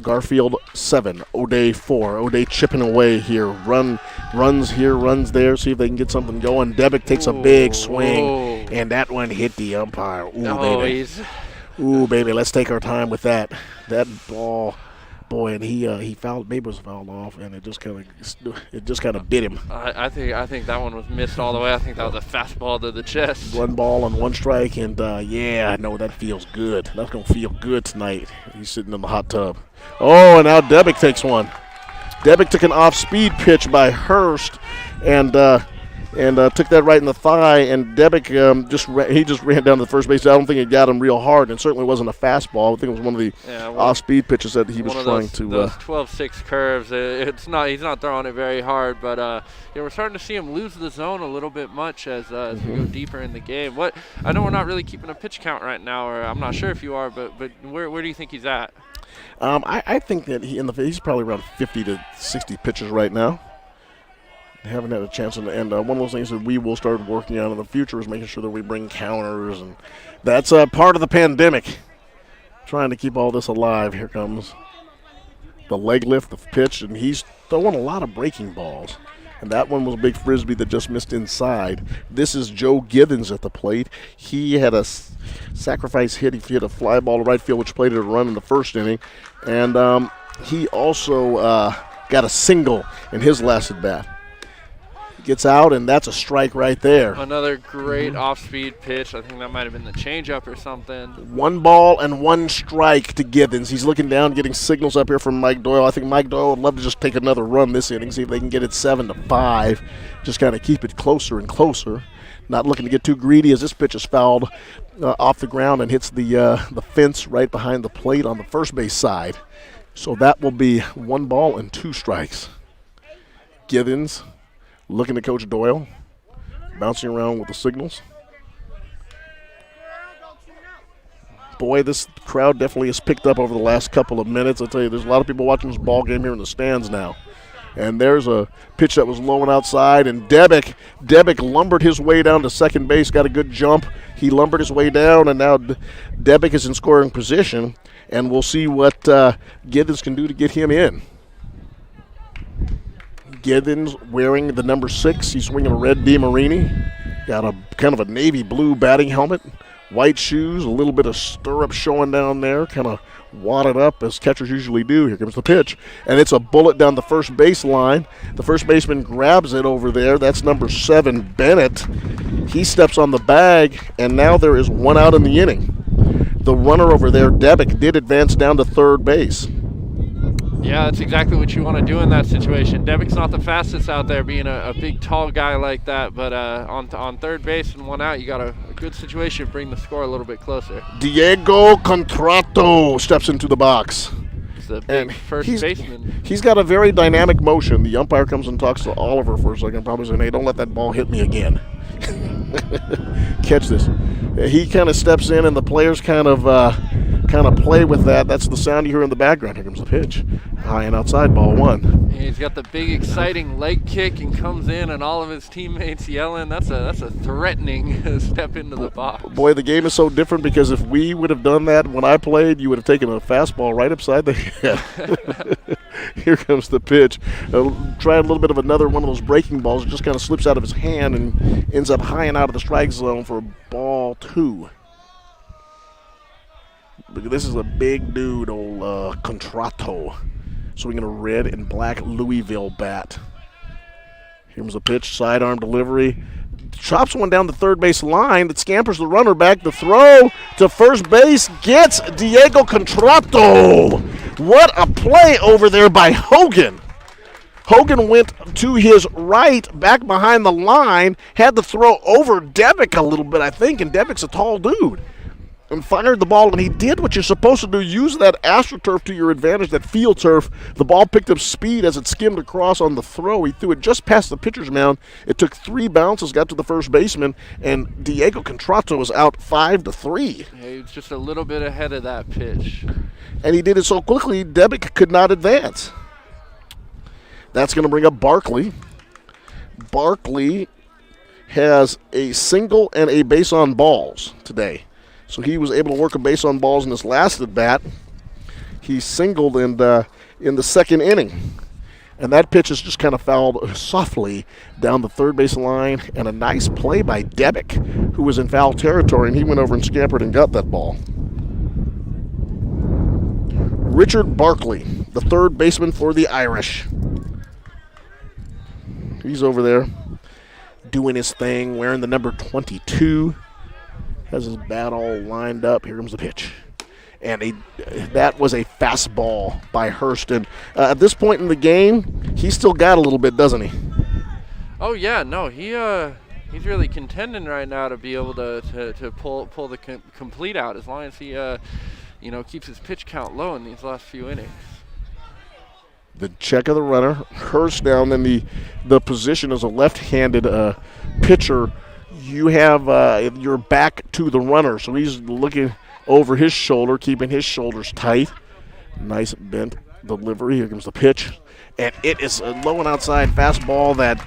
Garfield 7, O'Day 4. O'Day chipping away here. Runs here, runs there. See if they can get something going. Debick takes a big swing, and that one hit the umpire. Ooh, baby, let's take our time with that. That ball. Boy, and he fouled. Maybe was fouled off, and it just kind of bit him. I think that one was missed all the way. I think that was a fastball to the chest. 1 ball and 1 strike, and I know that feels good. That's gonna feel good tonight. He's sitting in the hot tub. Oh, and now Debick takes one. Debick took an off-speed pitch by Hurst, and took that right in the thigh, and Debick just ran down to the first base. I don't think it got him real hard, and certainly wasn't a fastball. I think it was one of the off-speed pitches that he was trying to. Those 12-6 curves. He's not throwing it very hard, but we're starting to see him lose the zone a little bit much as we go deeper in the game. I know we're not really keeping a pitch count right now, or I'm not sure if you are, but where do you think he's at? I think that he's probably around 50 to 60 pitches right now. Haven't had a chance, and one of those things that we will start working on in the future is making sure that we bring counters, and that's part of the pandemic. Trying to keep all this alive. Here comes the leg lift, the pitch, and he's throwing a lot of breaking balls. And that one was a big frisbee that just missed inside. This is Joe Githens at the plate. He had a sacrifice hit. He hit a fly ball to right field, which played it a run in the 1st inning, and he also got a single in his last at bat. Gets out, and that's a strike right there. Another great off-speed pitch. I think that might have been the changeup or something. 1 ball and 1 strike to Githens. He's looking down, getting signals up here from Mike Doyle. I think Mike Doyle would love to just take another run this inning, see if they can get it 7-5. Just kind of keep it closer and closer. Not looking to get too greedy as this pitch is fouled off the ground and hits the fence right behind the plate on the first base side. So that will be 1 ball and 2 strikes. Githens looking to Coach Doyle, bouncing around with the signals. boy, this crowd definitely has picked up over the last couple of minutes. I tell you, there's a lot of people watching this ball game here in the stands now. And there's a pitch that was low and outside, and Debick lumbered his way down to second base, got a good jump. He lumbered his way down, and now Debick is in scoring position, and we'll see what Giddens can do to get him in. Giddens wearing the number 6. He's swinging a red DeMarini. Got a kind of a navy blue batting helmet, white shoes, a little bit of stirrup showing down there, kind of wadded up as catchers usually do. Here comes the pitch, and it's a bullet down the first base line. The first baseman grabs it over there. That's number 7, Bennett. He steps on the bag, and now there is 1 out in the inning. The runner over there, Debick, did advance down to third base. Yeah, that's exactly what you want to do in that situation. Debick's not the fastest out there, being a big, tall guy like that, but on third base and 1 out, you got a good situation to bring the score a little bit closer. Diego Contrato steps into the box. He's the big first baseman. He's got a very dynamic motion. The umpire comes and talks to Oliver for a second, probably saying, hey, don't let that ball hit me again. Catch this. He kind of steps in, and the players kind of play with that. That's the sound you hear in the background. Here comes the pitch. High and outside, ball 1. He's got the big, exciting leg kick and comes in, and all of his teammates yelling. That's a threatening step into the box. Boy, the game is so different because if we would have done that when I played, you would have taken a fastball right upside the head. Here comes the pitch. Try a little bit of another one of those breaking balls. It just kind of slips out of his hand and ends up high and out of the strike zone for ball 2. This is a big dude, old Contrato, swinging a red and black Louisville bat. Here's a pitch, sidearm delivery. Chops one down the third base line that scampers the runner back. The throw to first base gets Diego Contrato. What a play over there by Hogan. Hogan went to his right, back behind the line, had the throw over Debick a little bit, I think, and Debick's a tall dude. And fired the ball, and he did what you're supposed to do. Use that AstroTurf to your advantage, that field turf. The ball picked up speed as it skimmed across on the throw. He threw it just past the pitcher's mound. It took 3 bounces, got to the first baseman, and Diego Contrato was out 5-3. Yeah, he was just a little bit ahead of that pitch. And he did it so quickly, Debick could not advance. That's going to bring up Barkley. Barkley has a single and a base on balls today. So he was able to work a base on balls in his last at bat. He singled in the second inning. And that pitch is just kind of fouled softly down the third base line. And a nice play by Debick, who was in foul territory, and he went over and scampered and got that ball. Richard Barkley, the third baseman for the Irish. He's over there doing his thing, wearing the number 22. Has his bat all lined up. Here comes the pitch. And that was a fastball by Hurst. And at this point in the game, he's still got a little bit, doesn't he? Oh, yeah. No, he's really contending right now to be able to pull the complete out as long as he keeps his pitch count low in these last few innings. The check of the runner. Hurst down in the position as a left-handed pitcher. You have your back to the runner, so he's looking over his shoulder, keeping his shoulders tight. Nice bent delivery. Here comes the pitch. And it is a low and outside fastball that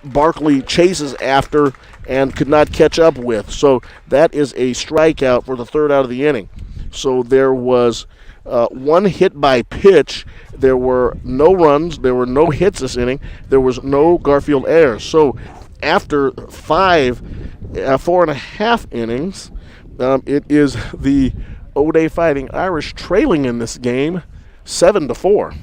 Barkley chases after and could not catch up with. So that is a strikeout for the third out of the inning. So there was 1 hit by pitch. There were no runs. There were no hits this inning. There was no Garfield errors. So after 4.5 innings, it is the O'Day Fighting Irish trailing in this game 7-4.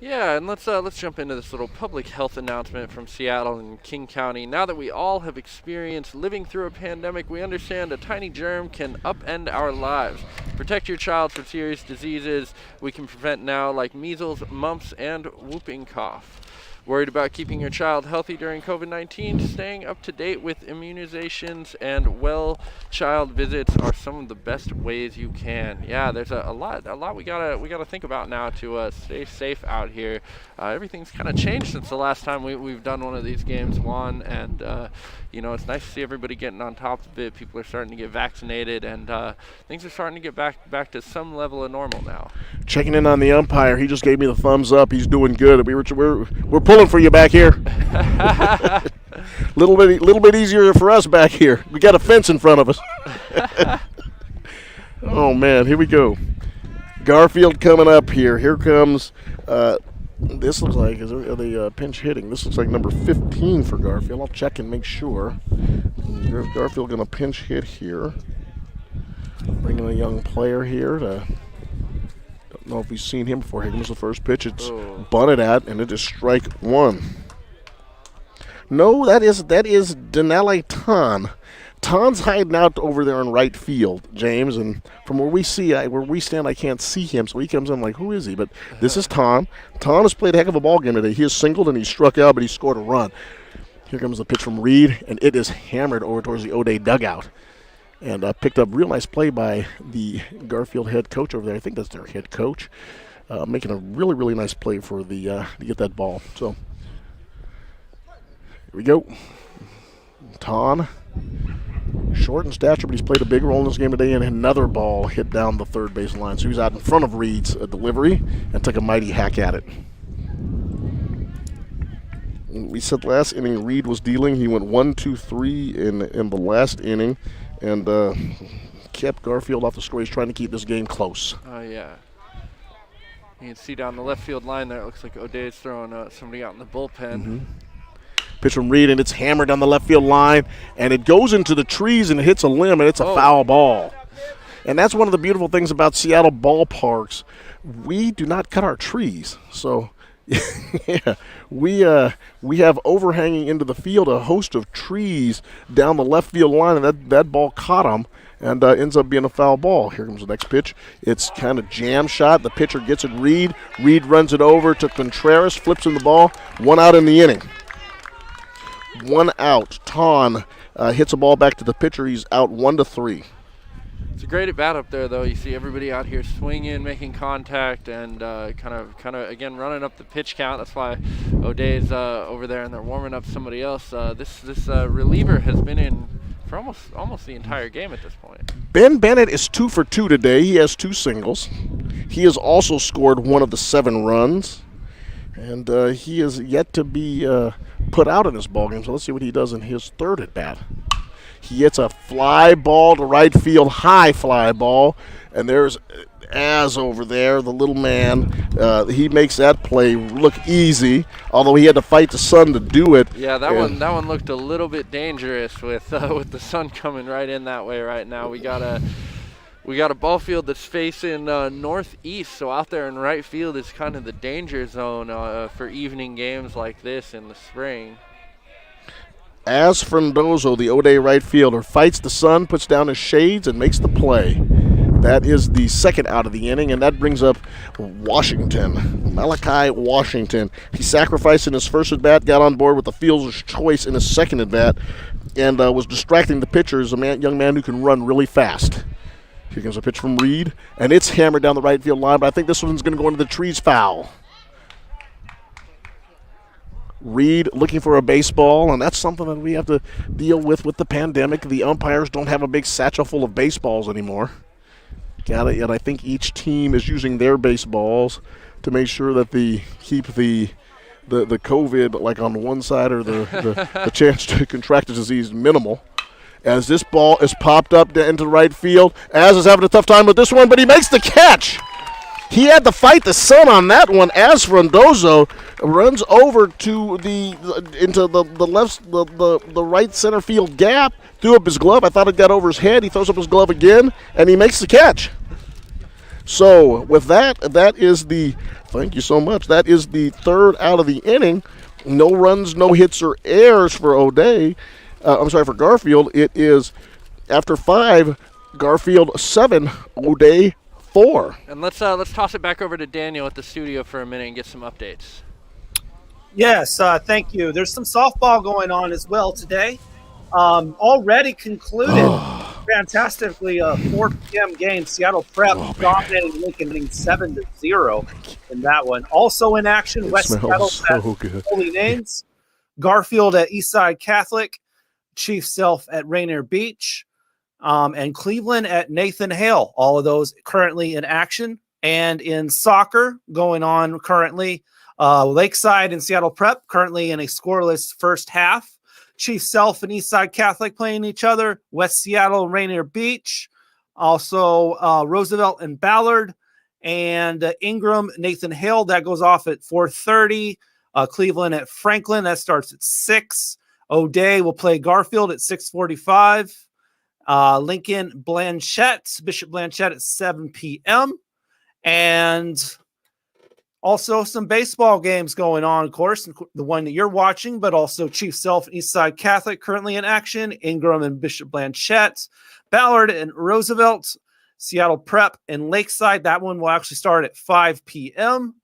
Yeah, and let's jump into this little public health announcement from Seattle and King County. Now that we all have experienced living through a pandemic, we understand a tiny germ can upend our lives. Protect your child from serious diseases we can prevent now, like measles, mumps, and whooping cough. Worried about keeping your child healthy during COVID-19? Staying up to date with immunizations and child visits are some of the best ways you can. Yeah, there's a lot we gotta think about now to stay safe out here. Everything's kind of changed since the last time we've done one of these games, Juan, and it's nice to see everybody getting on top of it. People are starting to get vaccinated, and things are starting to get back to some level of normal now. Checking in on the umpire, he just gave me the thumbs up. He's doing good. We're pulling for you back here. little bit easier for us back here. We got a fence in front of us. Oh man, here we go. Garfield coming up here. Here comes. This looks like are they pinch hitting? This looks like number 15 for Garfield. I'll check and make sure. Garfield going to pinch hit here. Bringing a young player here. Don't know if we've seen him before. Here comes the first pitch. It's bunted at, and it is strike one. No, that is Denali Tan. Tan's hiding out over there in right field, James, and from where we stand, I can't see him, so he comes in like, who is he? But this is Tan. Tan has played a heck of a ball game today. He has singled and he struck out, but he scored a run. Here comes the pitch from Reed, and it is hammered over towards the O'Day dugout. And picked up real nice play by the Garfield head coach over there. I think that's their head coach, making a really, really nice play for the to get that ball. So here we go. Tan. Short in stature, but he's played a big role in this game today, and another ball hit down the third base line. So he's out in front of Reed's delivery and took a mighty hack at it. We said last inning Reed was dealing. He went 1-2-3 in the last inning and kept Garfield off the score. He's trying to keep this game close. Oh, yeah. You can see down the left field line there, it looks like O'Day's throwing somebody out in the bullpen. Mm-hmm. Pitch from Reed, and it's hammered down the left field line, and it goes into the trees and it hits a limb, and it's a foul ball. And that's one of the beautiful things about Seattle ballparks. We do not cut our trees. So, yeah, we have overhanging into the field a host of trees down the left field line, and that ball caught him and ends up being a foul ball. Here comes the next pitch. It's kind of jam shot. The pitcher gets it, Reed. Reed runs it over to Contreras, flips in the ball. 1 out in the inning. 1 out. Tan hits a ball back to the pitcher. He's out 1-3. It's a great at bat up there, though. You see everybody out here swinging, making contact, and kind of again running up the pitch count. That's why O'Day's over there, and they're warming up somebody else. This reliever has been in for almost the entire game at this point. Ben Bennett is 2 for 2 today. He has 2 singles. He has also scored 1 of the 7 runs. And he is yet to be put out in this ballgame, so let's see what he does in his third at-bat. He hits a fly ball to right field, high fly ball, and there's Az over there, the little man. He makes that play look easy, although he had to fight the sun to do it. Yeah, that one looked a little bit dangerous with the sun coming right in that way right now. We got a ball field that's facing northeast, so out there in right field is kind of the danger zone for evening games like this in the spring. As Frondozo, the O'Day right fielder, fights the sun, puts down his shades, and makes the play. That is the second out of the inning, and that brings up Washington. Malachi Washington. He sacrificed in his first at-bat, got on board with the fielder's choice in his second at-bat, and was distracting the pitcher as a young man who can run really fast. Here comes a pitch from Reed, and it's hammered down the right field line, but I think this one's going to go into the trees foul. Reed looking for a baseball, and that's something that we have to deal with the pandemic. The umpires don't have a big satchel full of baseballs anymore. Yet I think each team is using their baseballs to make sure that they keep the COVID like on one side or the chance to contract the disease minimal. As this ball is popped up into right field, Az is having a tough time with this one, but he makes the catch. He had to fight the sun on that one. As Frondozo runs over to into the right center field gap, threw up his glove. I thought it got over his head. He throws up his glove again, and he makes the catch. So with that is thank you so much. That is the third out of the inning. No runs, no hits or errors for O'Day. For Garfield. It is after 5, Garfield 7, O'Day 4. And let's toss it back over to Daniel at the studio for a minute and get some updates. Yes, thank you. There's some softball going on as well today. Already concluded. Fantastically, 4 p.m. game. Seattle Prep dominating Lincoln, winning 7-0 in that one. Also in action, West Seattle at Holy Names, Garfield at Eastside Catholic, Chief Self at Rainier Beach, and Cleveland at Nathan Hale. All of those currently in action. And in soccer, going on currently, Lakeside and Seattle Prep currently in a scoreless first half. Chief Self and Eastside Catholic playing each other. West Seattle, Rainier Beach. Also Roosevelt and Ballard. And Ingram, Nathan Hale. That goes off at 4:30. Cleveland at Franklin. That starts at 6. O'Day will play Garfield at 6:45. Lincoln, Blanchette, Bishop Blanchette at 7 p.m. And also some baseball games going on, of course, the one that you're watching, but also Chief Self and Eastside Catholic currently in action, Ingram and Bishop Blanchette, Ballard and Roosevelt, Seattle Prep and Lakeside. That one will actually start at 5 p.m.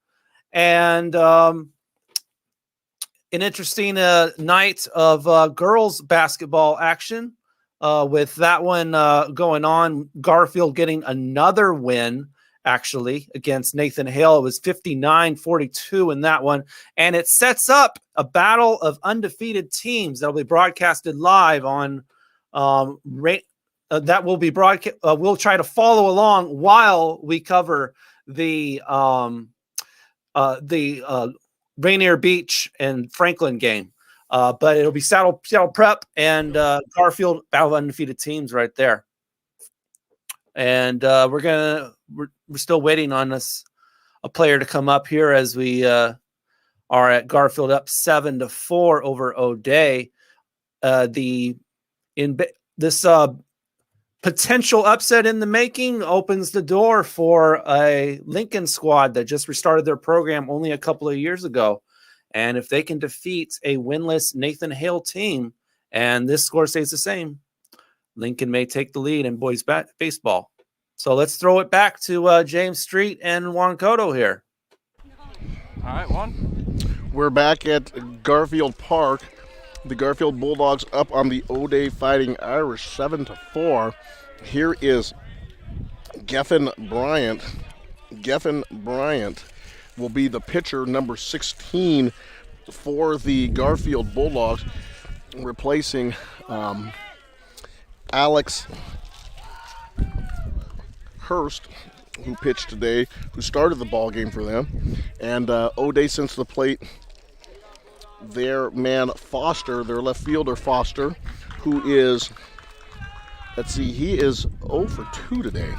And an interesting night of girls basketball action with that one going on. Garfield getting another win, actually, against Nathan Hale. It was 59-42 in that one. And it sets up a battle of undefeated teams that will be broadcasted live on that will be broadcast. We'll try to follow along while we cover the Rainier Beach and Franklin game. But it'll be Seattle Prep and Garfield, battle of undefeated teams right there. And we're still waiting on a player to come up here as we are at Garfield up 7-4 over O'Day. This potential upset in the making opens the door for a Lincoln squad that just restarted their program only a couple of years ago. And if they can defeat a winless Nathan Hale team and this score stays the same, Lincoln may take the lead in boys baseball. So let's throw it back to James Street and Juan Cotto here. All right, Juan. We're back at Garfield Park. The Garfield Bulldogs up on the O'Day Fighting Irish 7-4. Here is Geffen Bryant. Geffen Bryant will be the pitcher, number 16 for the Garfield Bulldogs, replacing Alex Hurst, who pitched today, who started the ball game for them. And O'Day sends to the plate their man Foster, their left fielder Foster, who is, he is 0 for 2 today.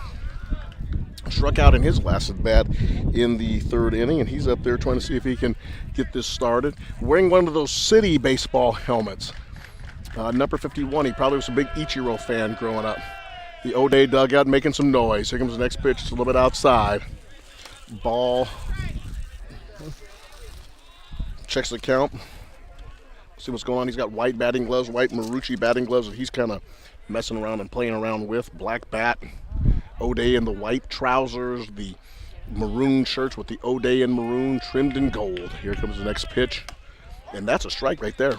Struck out in his last at bat in the third inning, and he's up there trying to see if he can get this started. Wearing one of those city baseball helmets. Number 51, he probably was a big Ichiro fan growing up. The O'Day dugout making some noise. Here comes the next pitch. It's a little bit outside. Ball. Checks the count. See what's going on. He's got white batting gloves, white Marucci batting gloves that he's kind of messing around and playing around with. Black bat. O'Day in the white trousers, the maroon shirts with the O'Day in maroon trimmed in gold. Here comes the next pitch. And that's a strike right there.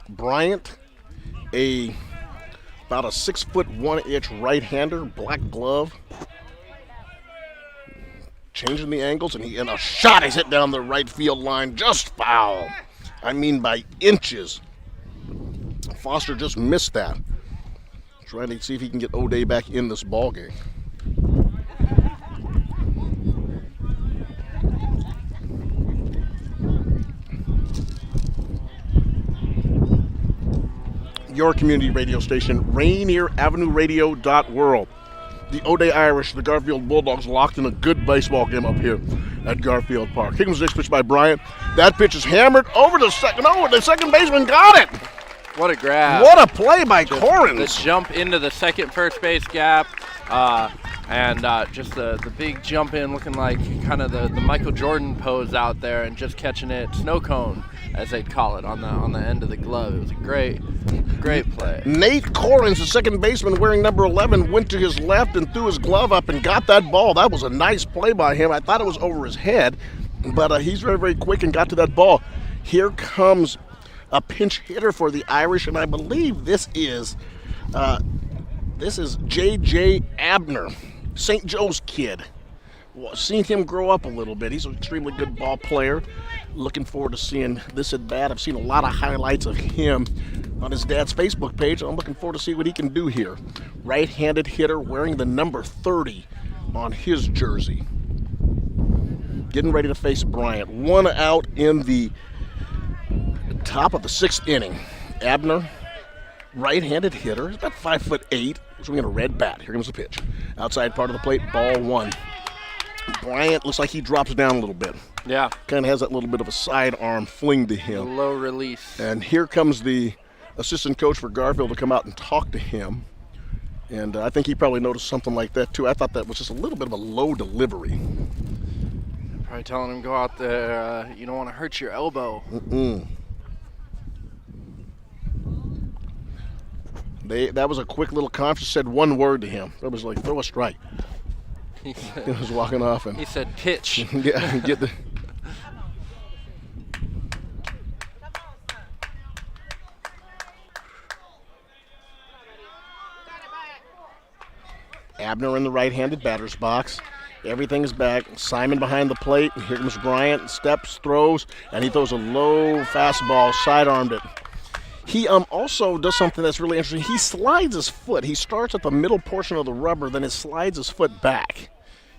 Bryant, about a 6'1" right-hander, black glove. Changing the angles, and a shot is hit down the right field line, just foul. I mean by inches. Foster just missed that. Trying to see if he can get O'Day back in this ball game. Your community radio station, Rainier Avenue Radio.world. The O'Day Irish, the Garfield Bulldogs, locked in a good baseball game up here at Garfield Park. Here comes the next pitch by Bryant. That pitch is hammered over the second. Oh, the second baseman got it. What a grab. What a play by Corrins. The jump into the second first base gap. And just the big jump in, looking like kind of the Michael Jordan pose out there, and just catching it snow cone as they'd call it, on the end of the glove. It was a great play. Nate Corrins, the second baseman wearing number 11, went to his left and threw his glove up and got that ball. That was a nice play by him. I thought it was over his head, but he's very, very quick and got to that ball. Here comes a pinch hitter for the Irish, and I believe this is J.J. Abner, St. Joe's kid. Well, seen him grow up a little bit. He's an extremely good ball player. Looking forward to seeing this at bat. I've seen a lot of highlights of him on his dad's Facebook page. I'm looking forward to see what he can do here. Right-handed hitter wearing the number 30 on his jersey. Getting ready to face Bryant. 1 out in the top of the 6th inning. Abner, right-handed hitter. He's about 5'8", swinging a red bat. Here comes the pitch. Outside part of the plate, ball 1. Bryant looks like he drops down a little bit. Yeah. Kind of has that little bit of a sidearm fling to him. A low release. And here comes the assistant coach for Garfield to come out and talk to him. And I think he probably noticed something like that too. I thought that was just a little bit of a low delivery. Probably telling him, go out there, you don't want to hurt your elbow. That was a quick little conference. Said one word to him. That was like, throw a strike. He was walking off, and he said pitch. yeah, get the. Abner in the right-handed batter's box. Everything's back. Simon behind the plate. Here comes Bryant. Steps, throws, and he throws a low fastball, sidearmed it. He also does something that's really interesting. He slides his foot. He starts at the middle portion of the rubber, then it slides his foot back.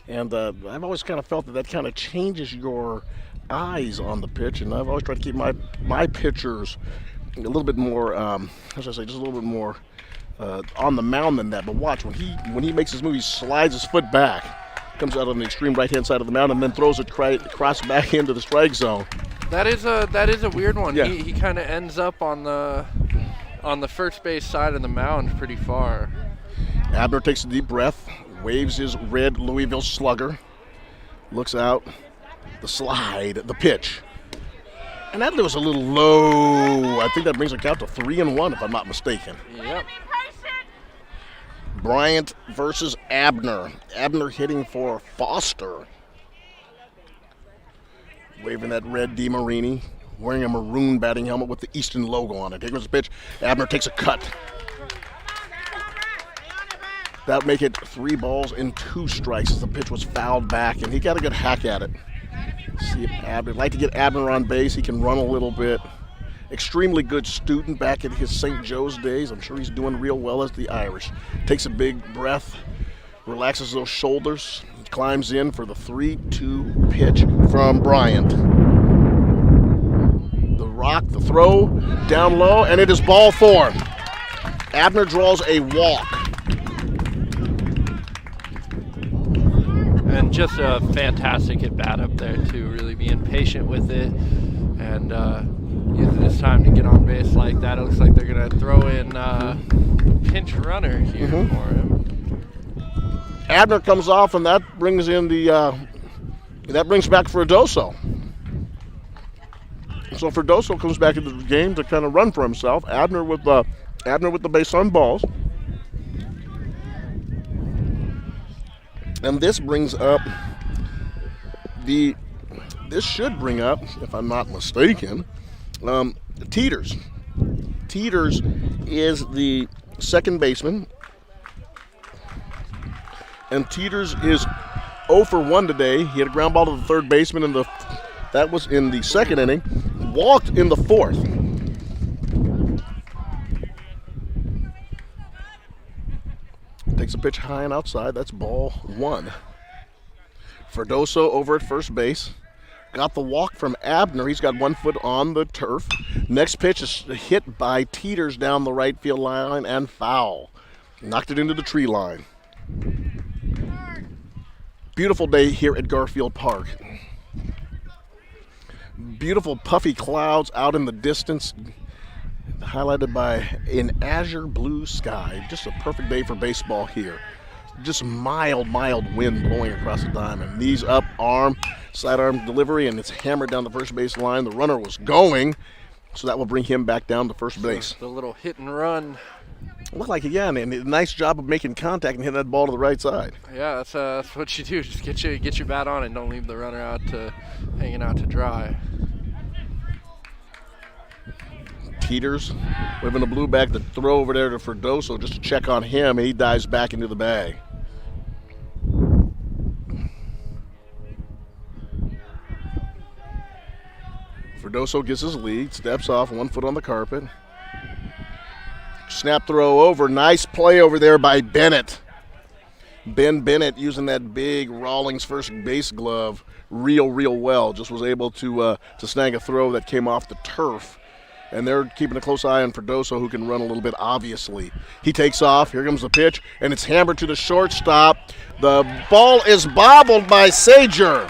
And I've always kind of felt that kind of changes your eyes on the pitch. And I've always tried to keep my pitchers a little bit more, how should I say, just a little bit more on the mound than that. But watch, when he makes his move, he slides his foot back, comes out on the extreme right-hand side of the mound, and then throws it across back into the strike zone. That is a weird one. Yeah. He kind of ends up on the first base side of the mound pretty far. Abner takes a deep breath, waves his red Louisville slugger, looks out, the slide, the pitch. And that was a little low. I think that brings the count to 3-1 if I'm not mistaken. Yep. Bryant versus Abner. Abner hitting for Foster. Waving that red DeMarini, wearing a maroon batting helmet with the Easton logo on it. Here goes the pitch. Abner takes a cut. That would make it 3 balls and 2 strikes as the pitch was fouled back, and he got a good hack at it. See if Abner, like to get Abner on base. He can run a little bit. Extremely good student back in his St. Joe's days. I'm sure he's doing real well as the Irish. Takes a big breath, relaxes those shoulders, climbs in for the 3-2 pitch from Bryant. The rock, the throw, down low, and it is ball 4. Abner draws a walk. And just a fantastic at bat up there too, really being patient with it and using his time to get on base like that. It looks like they're going to throw in pinch runner here for him. Abner comes off, and that brings in that brings back Ferdoso. So Ferdoso comes back into the game to kind of run for himself. Abner with the base on balls. And this brings up this should bring up, if I'm not mistaken, Teeters. Teeters is the second baseman. And Teeters is 0 for 1 today. He had a ground ball to the third baseman that was in the second inning. Walked in the fourth. Takes a pitch high and outside. That's ball 1. Ferdoso over at first base. Got the walk from Abner. He's got 1 foot on the turf. Next pitch is hit by Teeters down the right field line and foul. Knocked it into the tree line. Beautiful day here at Garfield Park. Beautiful puffy clouds out in the distance, highlighted by an azure blue sky. Just a perfect day for baseball here. just mild wind blowing across the diamond. Knees up, sidearm delivery, and it's hammered down the first base line. The runner was going, so that will bring him back down to first base. The little hit and run. Looked like, again, and a nice job of making contact and hitting that ball to the right side. Yeah, that's what you do. Just get your bat on and don't leave the runner hanging out to dry. Peters, whipping the blue back to throw over there to Ferdoso just to check on him, and he dives back into the bag. Ferdoso gets his lead, steps off, 1 foot on the carpet. Snap throw over, nice play over there by Bennett. Ben Bennett using that big Rawlings first base glove real well. Just was able to snag a throw that came off the turf. And they're keeping a close eye on Ferdoso, who can run a little bit, obviously. He takes off. Here comes the pitch, and it's hammered to the shortstop. The ball is bobbled by Sager.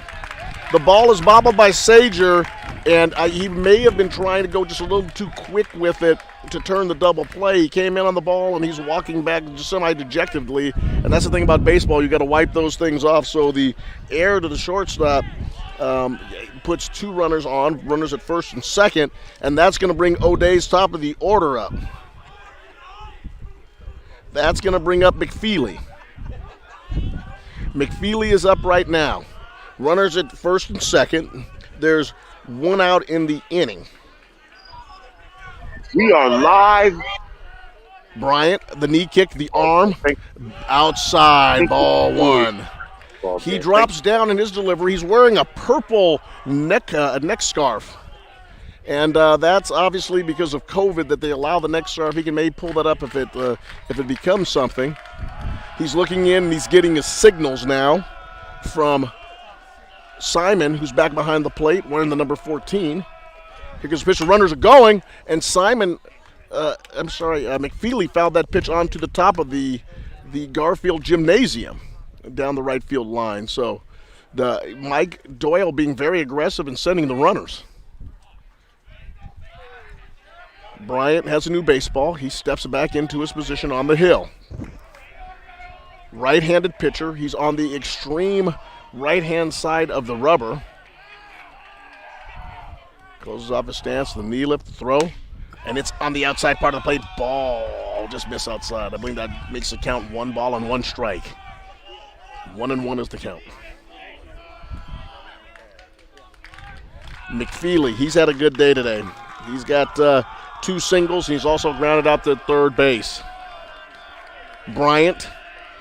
And he may have been trying to go just a little too quick with it to turn the double play. He came in on the ball, and he's walking back just semi-dejectedly. And that's the thing about baseball. You got to wipe those things off. So the air to the shortstop puts 2 runners on, runners at first and second, and that's going to bring O'Day's top of the order up. That's going to bring up McFeely. McFeely is up right now. Runners at first and second. There's 1 out in the inning. We are live. Bryant, the knee kick, the arm, outside, ball 1. He drops down in his delivery. He's wearing a purple neck scarf. And that's obviously because of COVID that they allow the neck scarf. He can maybe pull that up if it becomes something. He's looking in, and he's getting his signals now from Simon, who's back behind the plate, wearing the number 14. Here comes the pitch. The runners are going, and McFeely fouled that pitch onto the top of the Garfield gymnasium down the right field line. So Mike Doyle being very aggressive and sending the runners. Bryant has a new baseball. He steps back into his position on the hill. Right-handed pitcher. He's on the extreme right-hand side of the rubber. Closes off his stance, the knee lift, the throw, and it's on the outside part of the plate. Ball just missed outside. I believe that makes the count 1 ball and 1 strike. 1-1 is the count. McFeely, he's had a good day today. He's got 2 singles, and he's also grounded out to third base. Bryant,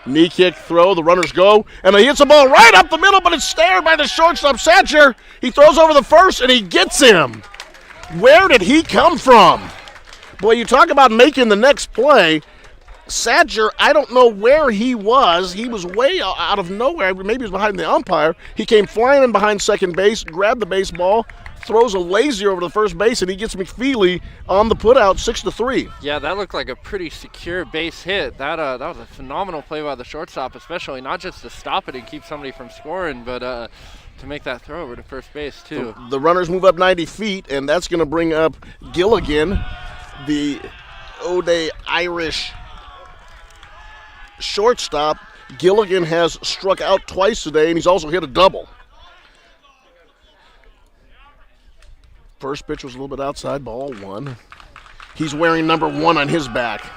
knee kick throw, the runners go, and he hits the ball right up the middle, but it's snared by the shortstop, Satcher. He throws over the first, and he gets him. Where did he come from? Boy, you talk about making the next play. Satcher, I don't know where he was. He was way out of nowhere. Maybe he was behind the umpire. He came flying in behind second base, grabbed the baseball, throws a lazy over to the first base, and he gets McFeely on the putout, 6-3. Yeah, that looked like a pretty secure base hit. That was a phenomenal play by the shortstop, especially not just to stop it and keep somebody from scoring, but to make that throw over to first base too. So the runners move up 90 feet, and that's going to bring up Gilligan, the O'Day Irish shortstop. Gilligan has struck out twice today, and he's also hit a double. First pitch was a little bit outside, ball 1. He's wearing number 1 on his back.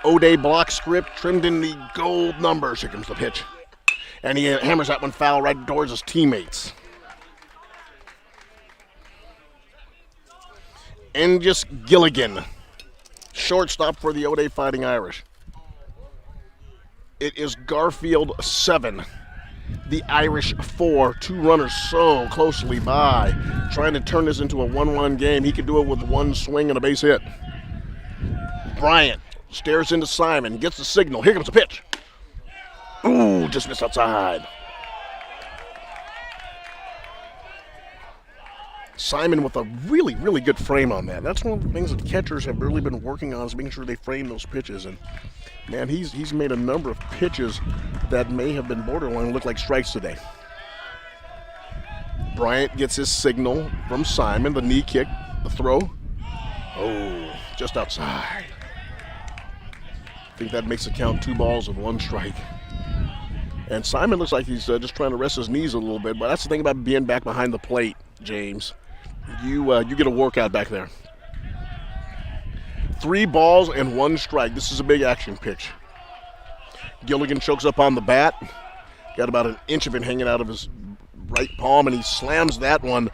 O'Day block script trimmed in the gold numbers. Here comes the pitch. And he hammers that one foul right towards his teammates. And just Gilligan, shortstop for the O'Day Fighting Irish. It is Garfield 7. The Irish 4, 2 runners so closely by, trying to turn this into a 1-1 game. He could do it with 1 swing and a base hit. Bryant stares into Simon, gets the signal. Here comes the pitch. Ooh, just missed outside. Simon with a really, really good frame on that. That's one of the things that catchers have really been working on, is making sure they frame those pitches. And man, he's made a number of pitches that may have been borderline, look like strikes today. Bryant gets his signal from Simon, the knee kick, the throw. Oh, just outside. I think that makes the count 2 balls and 1 strike. And Simon looks like he's just trying to rest his knees a little bit. But that's the thing about being back behind the plate, James. You get a workout back there. 3 balls and 1 strike. This is a big action pitch. Gilligan chokes up on the bat. Got about an inch of it hanging out of his right palm, and he slams that one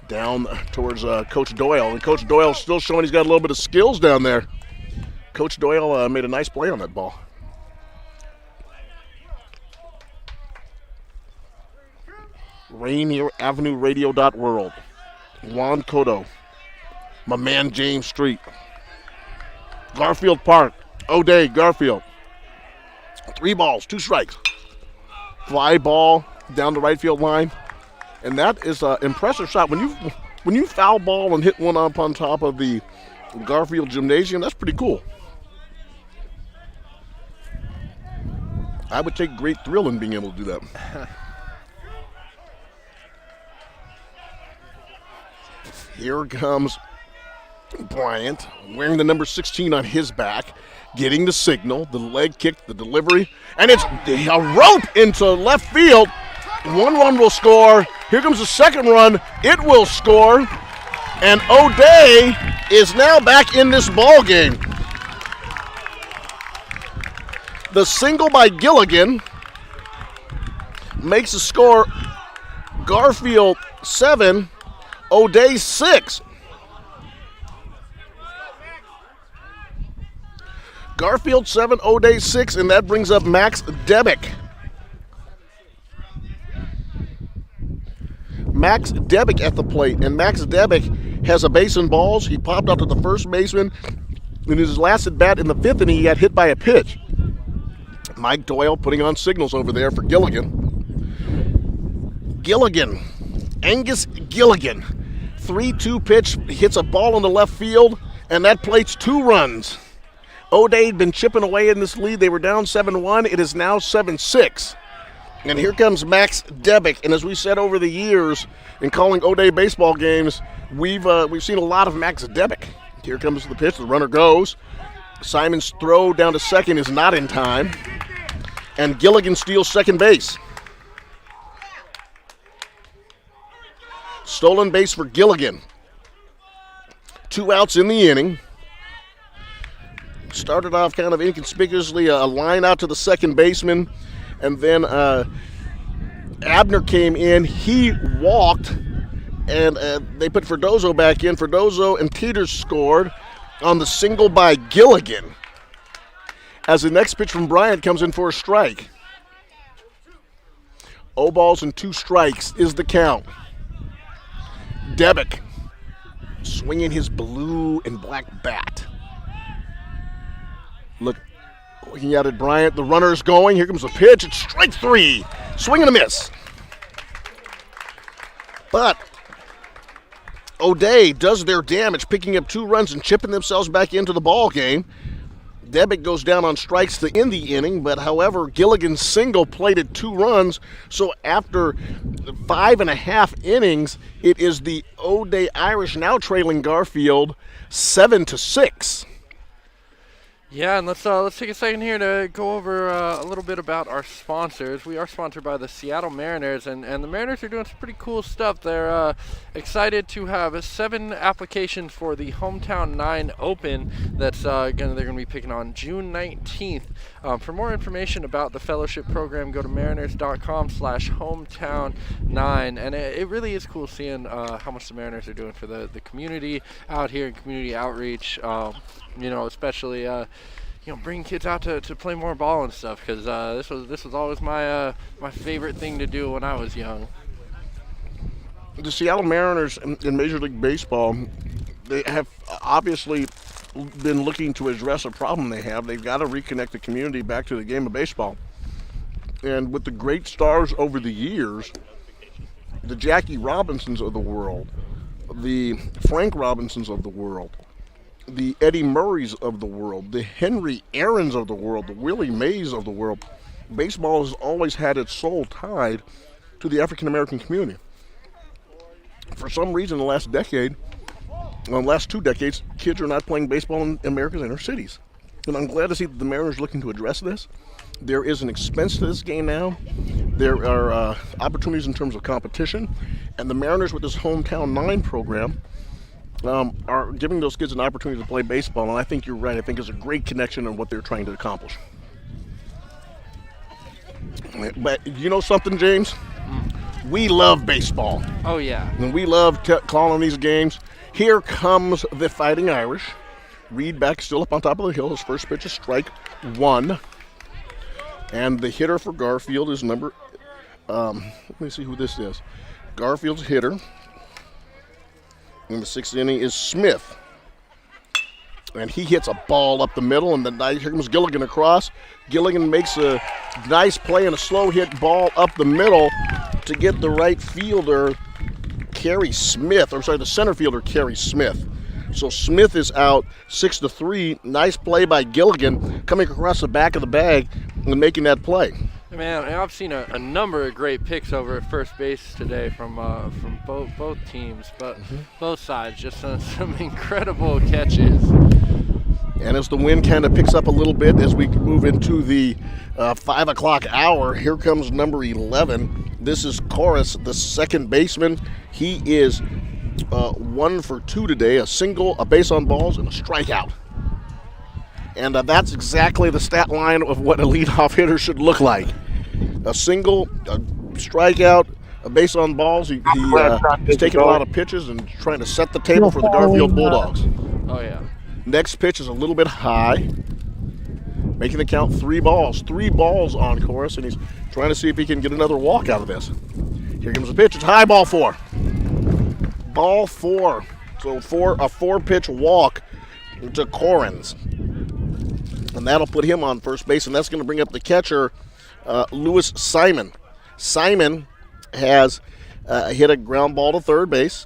down towards Coach Doyle. And Coach Doyle's still showing he's got a little bit of skills down there. Coach Doyle made a nice play on that ball. Rainier Avenue Radio.world. Juan Cotto. My man James Street. Garfield Park. O'Day, Garfield. 3 balls, 2 strikes. Fly ball down the right field line. And that is an impressive shot. When you foul ball and hit one up on top of the Garfield Gymnasium, that's pretty cool. I would take great thrill in being able to do that. Here comes Bryant, wearing the number 16 on his back, getting the signal, the leg kick, the delivery, and it's a rope into left field. 1 run will score. Here comes the second run. It will score. And O'Day is now back in this ball game. The single by Gilligan makes the score Garfield 7, O'Day 6. Garfield 7, O'Day 6, and that brings up Max Debick. Max Debick at the plate, and Max Debick has a base and balls. He popped out to the first baseman. In his last at bat in the 5th inning, he got hit by a pitch. Mike Doyle putting on signals over there for Gilligan. Angus Gilligan, 3-2 pitch, hits a ball in the left field, and that plates 2 runs. O'Day had been chipping away in this lead. They were down 7-1. It is now 7-6. And here comes Max Debick. And as we said over the years in calling O'Day baseball games, we've seen a lot of Max Debick. Here comes the pitch. The runner goes. Simon's throw down to second is not in time. And Gilligan steals second base. Stolen base for Gilligan. 2 outs in the inning. Started off kind of inconspicuously, a line out to the second baseman, and then Abner came in. He walked, and they put Ferdozo back in. Ferdozo and Peters scored on the single by Gilligan. As the next pitch from Bryant comes in for a strike. 0 balls and 2 strikes is the count. Debick swinging his blue and black bat. Looking out at Bryant, the runner is going. Here comes the pitch. It's strike 3. Swing and a miss. But O'Day does their damage, picking up 2 runs and chipping themselves back into the ball game. Debick goes down on strikes to end the inning, but however, Gilligan's single plated 2 runs. So after 5.5 innings, it is the O'Day Irish now trailing Garfield 7-6. Yeah, and let's take a second here to go over a little bit about our sponsors. We are sponsored by the Seattle Mariners, and the Mariners are doing some pretty cool stuff. They're excited to have 7 applications for the Hometown 9 Open that's they're going to be picking on June 19th. For more information about the fellowship program, go to mariners.com/hometown9. And it really is cool seeing how much the Mariners are doing for the community out here and community outreach. Especially bringing kids out to play more ball and stuff, because this was always my favorite thing to do when I was young. The Seattle Mariners in Major League Baseball, they have obviously been looking to address a problem they have. They've got to reconnect the community back to the game of baseball. And with the great stars over the years, the Jackie Robinsons of the world, the Frank Robinsons of the world, the Eddie Murrays of the world, the Henry Aarons of the world, the Willie Mays of the world, baseball has always had its soul tied to the African-American community. For some reason, the last 2 decades, kids are not playing baseball in America's inner cities. And I'm glad to see that the Mariners looking to address this. There is an expense to this game now. There are opportunities in terms of competition. And the Mariners with this Hometown 9 program are giving those kids an opportunity to play baseball. And I think you're right. I think it's a great connection in what they're trying to accomplish. But you know something, James? We love baseball. Oh, yeah. And we love calling these games. Here comes the Fighting Irish. Reed back still up on top of the hill. His first pitch is strike one. And the hitter for Garfield is let me see who this is. Garfield's hitter in the sixth inning is Smith. And he hits a ball up the middle, and then here comes Gilligan across. Gilligan makes a nice play and a slow hit ball up the middle to get the right fielder, the center fielder, Kerry Smith. So Smith is out 6-3. Nice play by Gilligan coming across the back of the bag and making that play. Man, I've seen a number of great picks over at first base today from both teams, but both sides, just some incredible catches. And as the wind kind of picks up a little bit as we move into the 5 o'clock hour, here comes number 11. This is Corus, the second baseman. He is 1 for 2 today, a single, a base on balls, and a strikeout. And that's exactly the stat line of what a leadoff hitter should look like. A single, a strikeout, a base on balls. He's taking a lot of pitches and trying to set the table for the Garfield Bulldogs. Oh, yeah. Next pitch is a little bit high, making the count 3 balls. 3 balls on Corus, and he's trying to see if he can get another walk out of this. Here comes the pitch. It's high, ball 4. Ball 4. So a 4-pitch walk to Corins. And that'll put him on first base, and that's going to bring up the catcher, Lewis Simon. Simon has hit a ground ball to third base.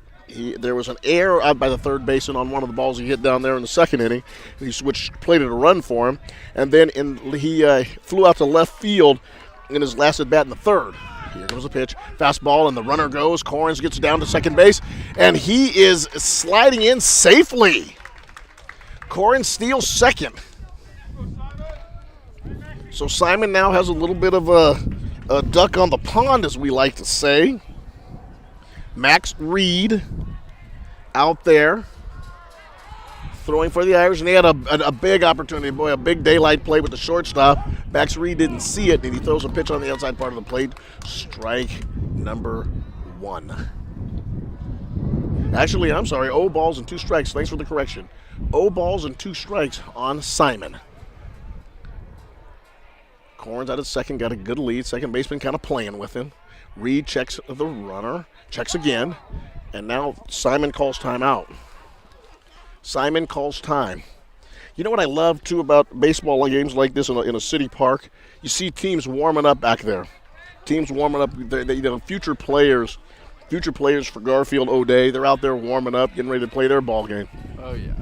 There was an error out by the third baseman on one of the balls he hit down there in the second inning. He played it a run for him, and then he flew out to left field in his last at bat in the third. Here comes the pitch, fastball, and the runner goes. Corins gets down to second base, and he is sliding in safely. Corins steals second. So Simon now has a little bit of a duck on the pond, as we like to say. Max Reed out there throwing for the Irish, and they had a big opportunity. Boy, a big daylight play with the shortstop. Max Reed didn't see it, and he throws a pitch on the outside part of the plate. Strike number 1. Actually, I'm sorry, 0 balls and 2 strikes. Thanks for the correction. 0 balls and 2 strikes on Simon. Corns out at second, got a good lead. Second baseman kind of playing with him. Reed checks the runner, checks again, and now Simon calls timeout. Simon calls time. You know what I love, too, about baseball games like this in a city park? You see teams warming up back there. Teams warming up, future players for Garfield O'Day, they're out there warming up, getting ready to play their ball game. Oh, yeah.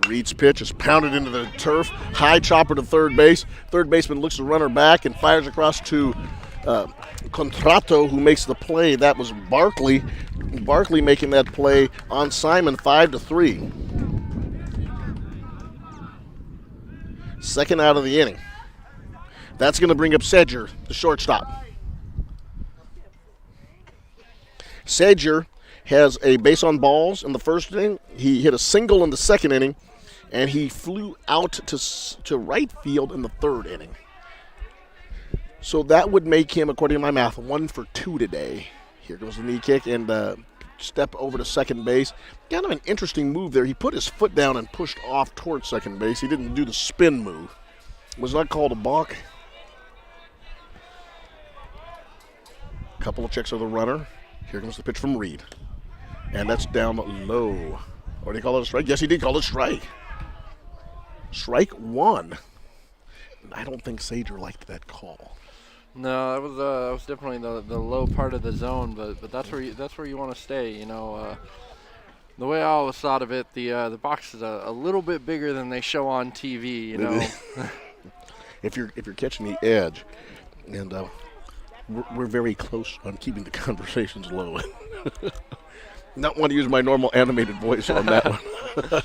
Reed's pitch is pounded into the turf. High chopper to third base. Third baseman looks the runner back and fires across to Contrato, who makes the play. That was Barkley. Barkley making that play on Simon, 5-3. Second out of the inning. That's going to bring up Sedger, the shortstop. Sedger has a base on balls in the first inning. He hit a single in the second inning, and he flew out to right field in the third inning. So that would make him, according to my math, 1 for 2 today. Here goes the knee kick and step over to second base. Kind of an interesting move there. He put his foot down and pushed off towards second base. He didn't do the spin move. Was not called a balk. Couple of checks of the runner. Here comes the pitch from Reed. And that's down low. Or did he call it a strike? Yes, he did call it a strike. Strike 1. I don't think Sager liked that call. No, that was definitely the low part of the zone, but that's where you want to stay. You know, the way I always thought of it, the box is a little bit bigger than they show on TV. You know, if you're catching the edge, and we're very close on keeping the conversations low. Not want to use my normal animated voice on that one.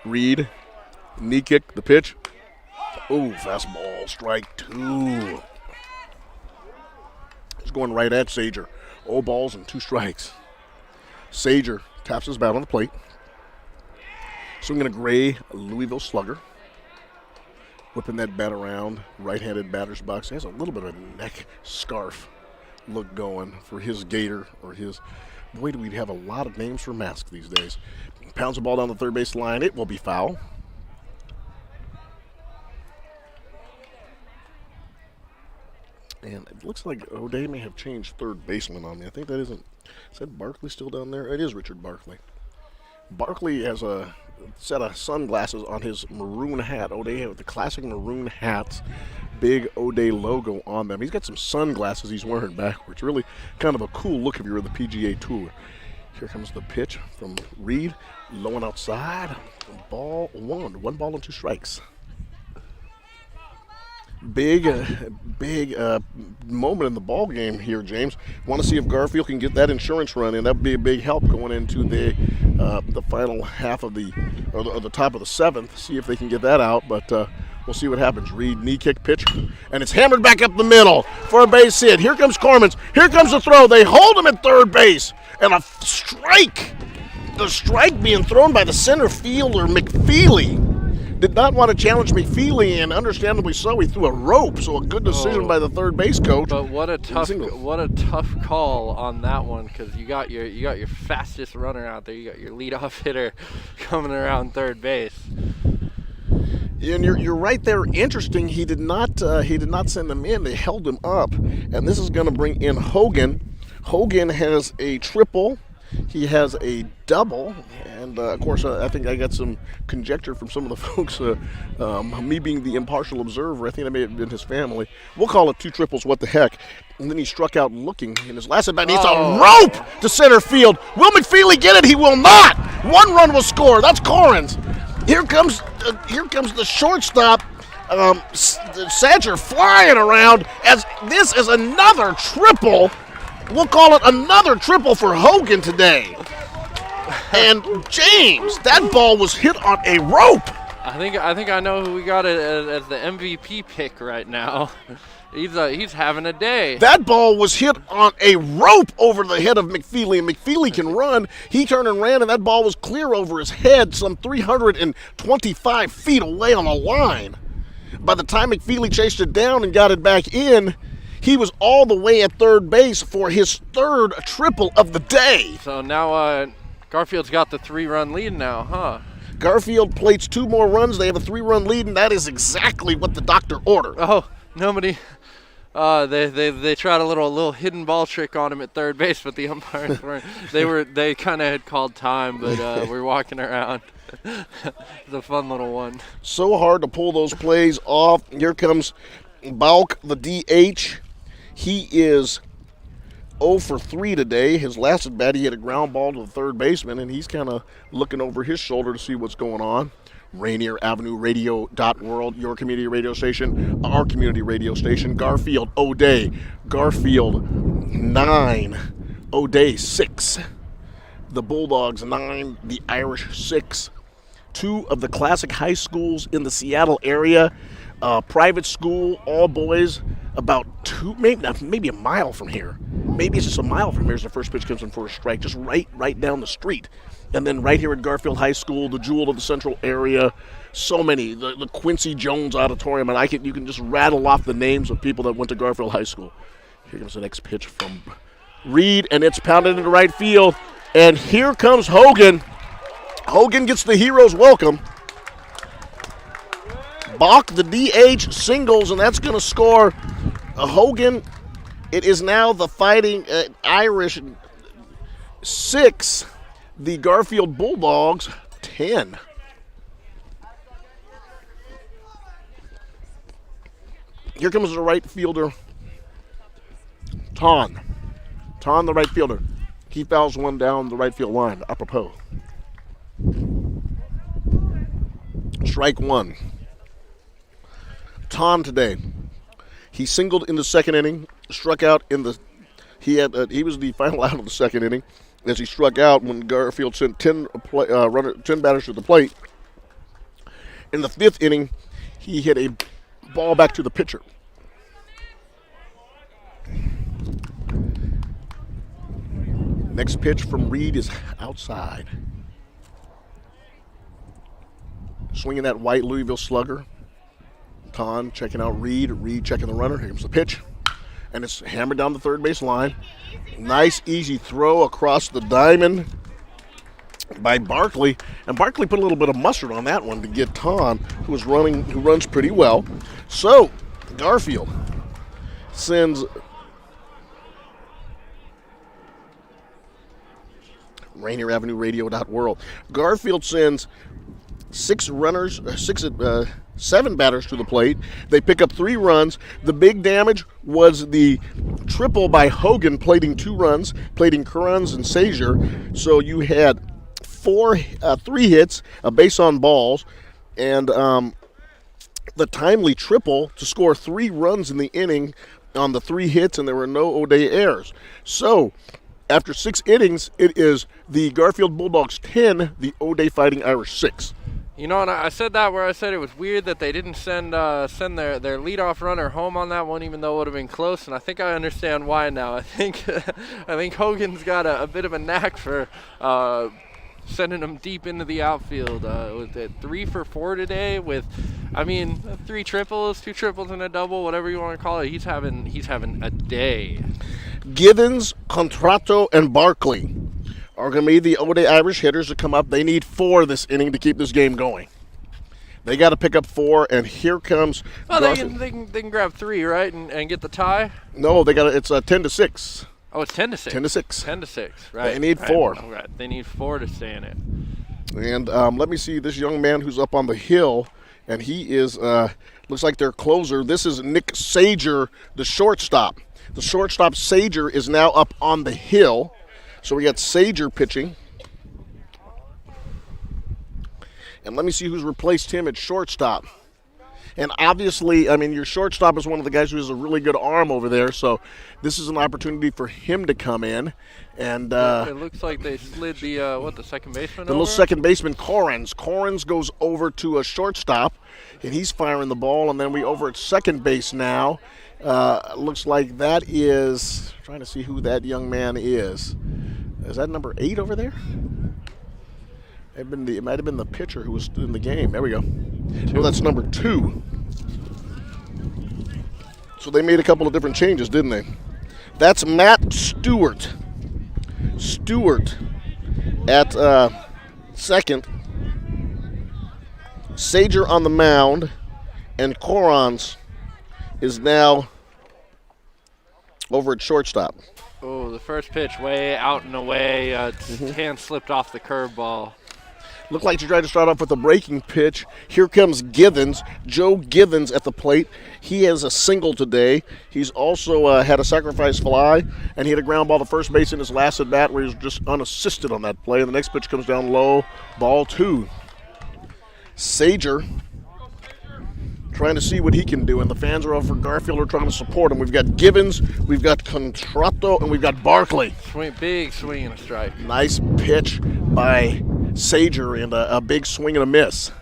Reed, knee kick, the pitch. Oh, fastball, strike 2. He's going right at Sager. 0 balls and 2 strikes. Sager taps his bat on the plate. Swinging a gray Louisville slugger. Whipping that bat around, right-handed batter's box. He has a little bit of a neck scarf look going for his gator or his. Boy, do we have a lot of names for masks these days. Pounds the ball down the third base line. It will be foul. And it looks like O'Day may have changed third baseman on me. I think that isn't. Is that Barkley still down there? It is Richard Barkley. Barkley has a set of sunglasses on his maroon hat. O'Day with the classic maroon hats. Big O'Day logo on them. He's got some sunglasses he's wearing backwards. Really kind of a cool look if you're in the PGA Tour. Here comes the pitch from Reed. Low and outside. Ball 1. 1 ball and 2 strikes. Big moment in the ball game here, James. Want to see if Garfield can get that insurance run in. That would be a big help going into the final half of the top of the 7th. See if they can get that out, but we'll see what happens. Reed, knee kick, pitch, and it's hammered back up the middle for a base hit. Here comes Cormans. Here comes the throw. They hold him at third base, and a strike. The strike being thrown by the center fielder, McFeely. Did not want to challenge McFeely, and understandably so. He threw a rope, so a good decision by the third base coach. But what a tough call on that one, because you got your fastest runner out there. You got your leadoff hitter coming around third base. And you're right there. Interesting. He did not send him in. They held him up, and this is going to bring in Hogan. Hogan has a triple. He has a double, and of course, I think I got some conjecture from some of the folks. Me being the impartial observer, I think that may have been his family. We'll call it 2 triples. What the heck? And then he struck out looking in his last at bat. He's a rope to center field. Will McFeely get it? He will not. 1 run will score. That's Corrins. Here comes the shortstop. Sadger flying around as this is another triple. We'll call it another triple for Hogan today. And James, that ball was hit on a rope. I think I know who we got as the MVP pick right now. He's having a day. That ball was hit on a rope over the head of McFeely, and McFeely can run. He turned and ran, and that ball was clear over his head, some 325 feet away on the line. By the time McFeely chased it down and got it back in, he was all the way at third base for his 3rd triple of the day. So now Garfield's got the 3-run lead now, huh? Garfield plates 2 more runs. They have a 3-run lead, and that is exactly what the doctor ordered. Oh, nobody. They tried a little hidden ball trick on him at third base, but the umpires weren't. They kind of had called time, but we're walking around. It's a fun little one. So hard to pull those plays off. Here comes Balk, the DH. He is 0 for 3 today. His last at bat, he hit a ground ball to the third baseman, and he's kind of looking over his shoulder to see what's going on. Rainier Avenue Radio.world, your community radio station, our community radio station. Garfield, O'Day. Garfield, 9. O'Day, 6. The Bulldogs, 9. The Irish, 6. 2 of the classic high schools in the Seattle area. Private school, all boys, about 2, maybe a mile from here. Maybe it's just a mile from here as the first pitch comes in for a strike, just right down the street. And then right here at Garfield High School, the jewel of the central area, so many, the Quincy Jones Auditorium, and you can just rattle off the names of people that went to Garfield High School. Here comes the next pitch from Reed, and it's pounded into right field. And here comes Hogan. Hogan gets the hero's welcome. Bach, the DH, singles, and that's going to score Hogan. It is now the Fighting Irish 6, the Garfield Bulldogs 10. Here comes the right fielder, Ton, the right fielder. He fouls one down the right field line, apropos. Strike 1. Ton today. He singled in the second inning, struck out in the. He was the final out of the second inning, as he struck out when Garfield sent 10 batters to the plate. In the 5th inning, he hit a ball back to the pitcher. Next pitch from Reed is outside. Swinging that white Louisville slugger. Ton checking out Reed. Reed checking the runner. Here comes the pitch. And it's hammered down the third base line. Nice, easy throw across the diamond by Barkley. And Barkley put a little bit of mustard on that one to get Ton, who runs pretty well. So, Garfield sends Rainier Avenue Radio.world. Garfield sends 7 batters to the plate. They pick up 3 runs. The big damage was the triple by Hogan, plating 2 runs, plating Currans and Sager. So you had 3 hits, a base on balls, and the timely triple to score 3 runs in the inning on the 3 hits, and there were no O'Day errors. So after 6 innings, it is the Garfield Bulldogs 10, the O'Day Fighting Irish 6. You know, and I said that where I said it was weird that they didn't send their leadoff runner home on that one, even though it would have been close. And I think I understand why now. I think Hogan's got a bit of a knack for sending them deep into the outfield. Was it 3 for 4 today? With, 3 triples, 2 triples and a double, whatever you want to call it. He's having a day. Givens, Contratto, and Barkley are going to be the O'Day Irish hitters to come up. They need 4 this inning to keep this game going. They got to pick up 4, and here comes. Well, they can grab 3, right, and get the tie. No, they got it's 10-6. Oh, it's 10-6. 10-6. 10-6. Right. They need 4. All right. They need 4 to stay in it. And let me see this young man who's up on the hill, and he is looks like their closer. This is Nick Sager, the shortstop. The shortstop Sager is now up on the hill. So we got Sager pitching. And let me see who's replaced him at shortstop. And obviously, your shortstop is one of the guys who has a really good arm over there. So this is an opportunity for him to come in. And it looks like they slid the second baseman the over? little second baseman, Corrins. Corrins goes over to a shortstop, and he's firing the ball. And then we over at second base now. Looks like that is, trying to see who that young man is. Is that number 8 over there? It might have been the pitcher who was in the game. There we go. No, that's number 2. So they made a couple of different changes, didn't they? That's Matt Stewart. Stewart at second. Sager on the mound. And Corrins is now over at shortstop. Oh, the first pitch way out and away. Hand slipped off the curveball. Looked like you tried to start off with a breaking pitch. Here comes Givens, Joe Givens at the plate. He has a single today. He's also had a sacrifice fly, and he hit a ground ball to first base in his last at bat where he was just unassisted on that play. And the next pitch comes down low, ball 2. Sager trying to see what he can do, and the fans are over Garfield are trying to support him. We've got Givens, we've got Contratto, and we've got Barkley. Big swing and a strike. Nice pitch by Sager and a big swing and a miss.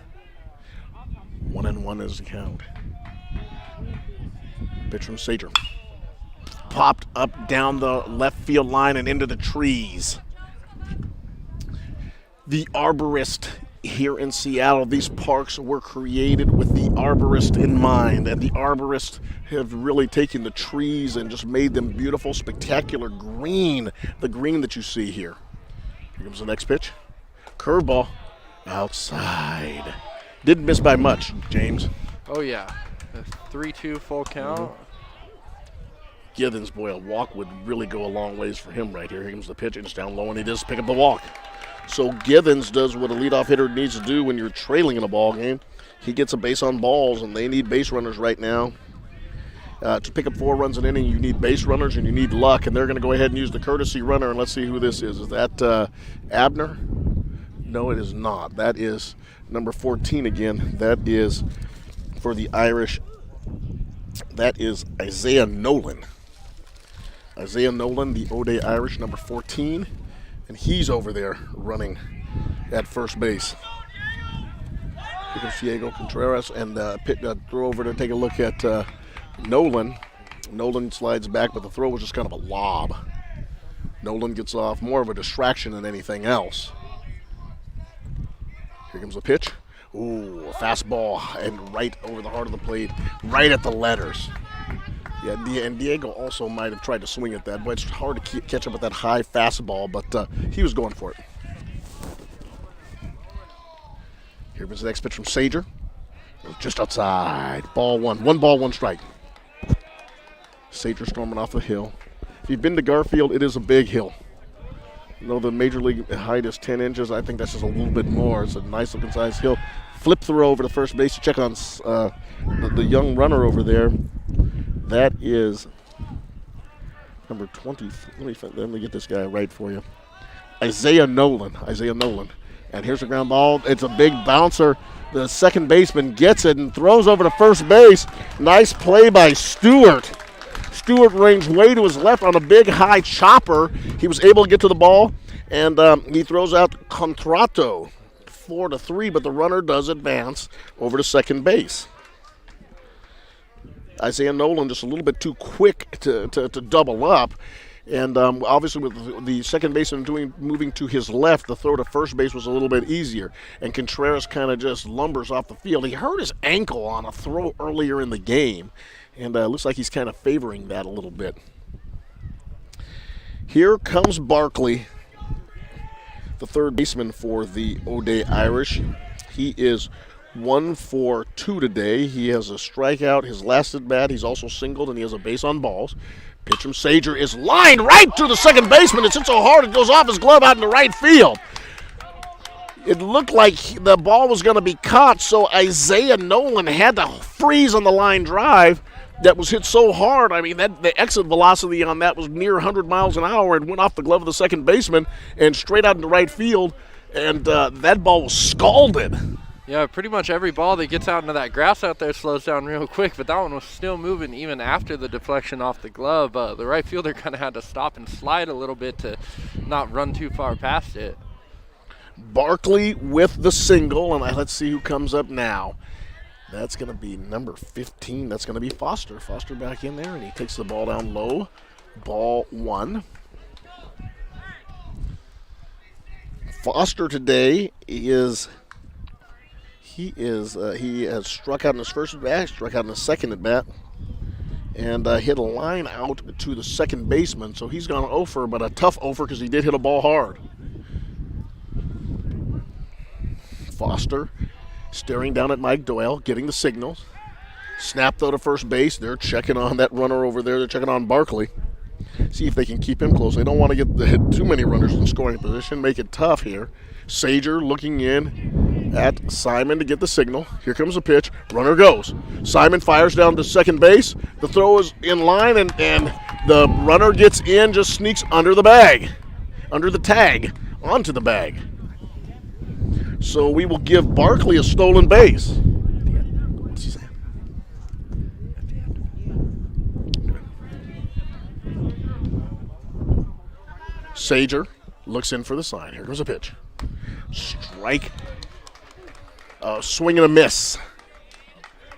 1-1 is the count. Pitch from Sager. Popped up down the left field line and into the trees. The arborist here in Seattle, these parks were created with the arborist in mind, and the arborists have really taken the trees and just made them beautiful, spectacular green, the green that you see here. Here comes the next pitch. Curveball outside. Didn't miss by much, James. Oh, yeah. A 3-2 full count. Givens, boy, a walk would really go a long ways for him right here. Here comes the pitch. It's down low, and he does pick up the walk. So Givens does what a leadoff hitter needs to do when you're trailing in a ball game. He gets a base on balls, and they need base runners right now. To pick up 4 runs an inning, you need base runners and you need luck, and they're going to go ahead and use the courtesy runner, and let's see who this is. Is that Abner? No, it is not. That is number 14 again. That is for the Irish. That is Isaiah Nolan. Isaiah Nolan, the O'Day Irish, number 14. And he's over there running at first base. Here comes Diego Contreras, and throw over to take a look at Nolan. Nolan slides back, but the throw was just kind of a lob. Nolan gets off, more of a distraction than anything else. Here comes the pitch. Ooh, a fastball, and right over the heart of the plate, right at the letters. Yeah, and Diego also might have tried to swing at that, but it's hard to catch up with that high fastball, but he was going for it. Here was the next pitch from Sager. Just outside. Ball one. 1 ball, 1 strike. Sager storming off the hill. If you've been to Garfield, it is a big hill. You know, the major league height is 10 inches. I think that's just a little bit more. It's a nice looking sized hill. Flip throw over to first base to check on the young runner over there. That is number 20. Let me get this guy right for you. Isaiah Nolan. And here's a ground ball. It's a big bouncer. The second baseman gets it and throws over to first base. Nice play by Stewart. Stewart ranged way to his left on a big high chopper. He was able to get to the ball, and he throws out Contrato 4-3, but the runner does advance over to second base. Isaiah Nolan just a little bit too quick to double up. And obviously with the second baseman moving to his left, the throw to first base was a little bit easier. And Contreras kind of just lumbers off the field. He hurt his ankle on a throw earlier in the game. And looks like he's kind of favoring that a little bit. Here comes Barkley, the third baseman for the O'Day Irish. He is 1 for 2 today. He has a strikeout, his last at bat. He's also singled, and he has a base on balls. Pitch from Sager is lined right to the second baseman. It's hit so hard it goes off his glove out in the right field. It looked like the ball was going to be caught, so Isaiah Nolan had to freeze on the line drive that was hit so hard. I mean, the exit velocity on that was near 100 miles an hour. It went off the glove of the second baseman and straight out into right field, and that ball was scalded. Yeah, pretty much every ball that gets out into that grass out there slows down real quick, but that one was still moving even after the deflection off the glove. The right fielder kind of had to stop and slide a little bit to not run too far past it. Barkley with the single, and let's see who comes up now. That's going to be number 15. That's going to be Foster. Foster back in there, and he takes the ball down low. Ball 1. Foster today he has struck out in his first at bat, struck out in his second at bat, and hit a line out to the second baseman. So he's gone over, but a tough over because he did hit a ball hard. Foster staring down at Mike Doyle, getting the signals. Snap though to first base. They're checking on that runner over there. They're checking on Barkley. See if they can keep him close. They don't want to hit too many runners in scoring position. Make it tough here. Sager looking in at Simon to get the signal. Here comes the pitch. Runner goes. Simon fires down to second base. The throw is in line, and the runner gets in, just sneaks under the bag, under the tag, onto the bag. So we will give Barkley a stolen base. Sager looks in for the sign. Here goes a pitch. Strike. Swing and a miss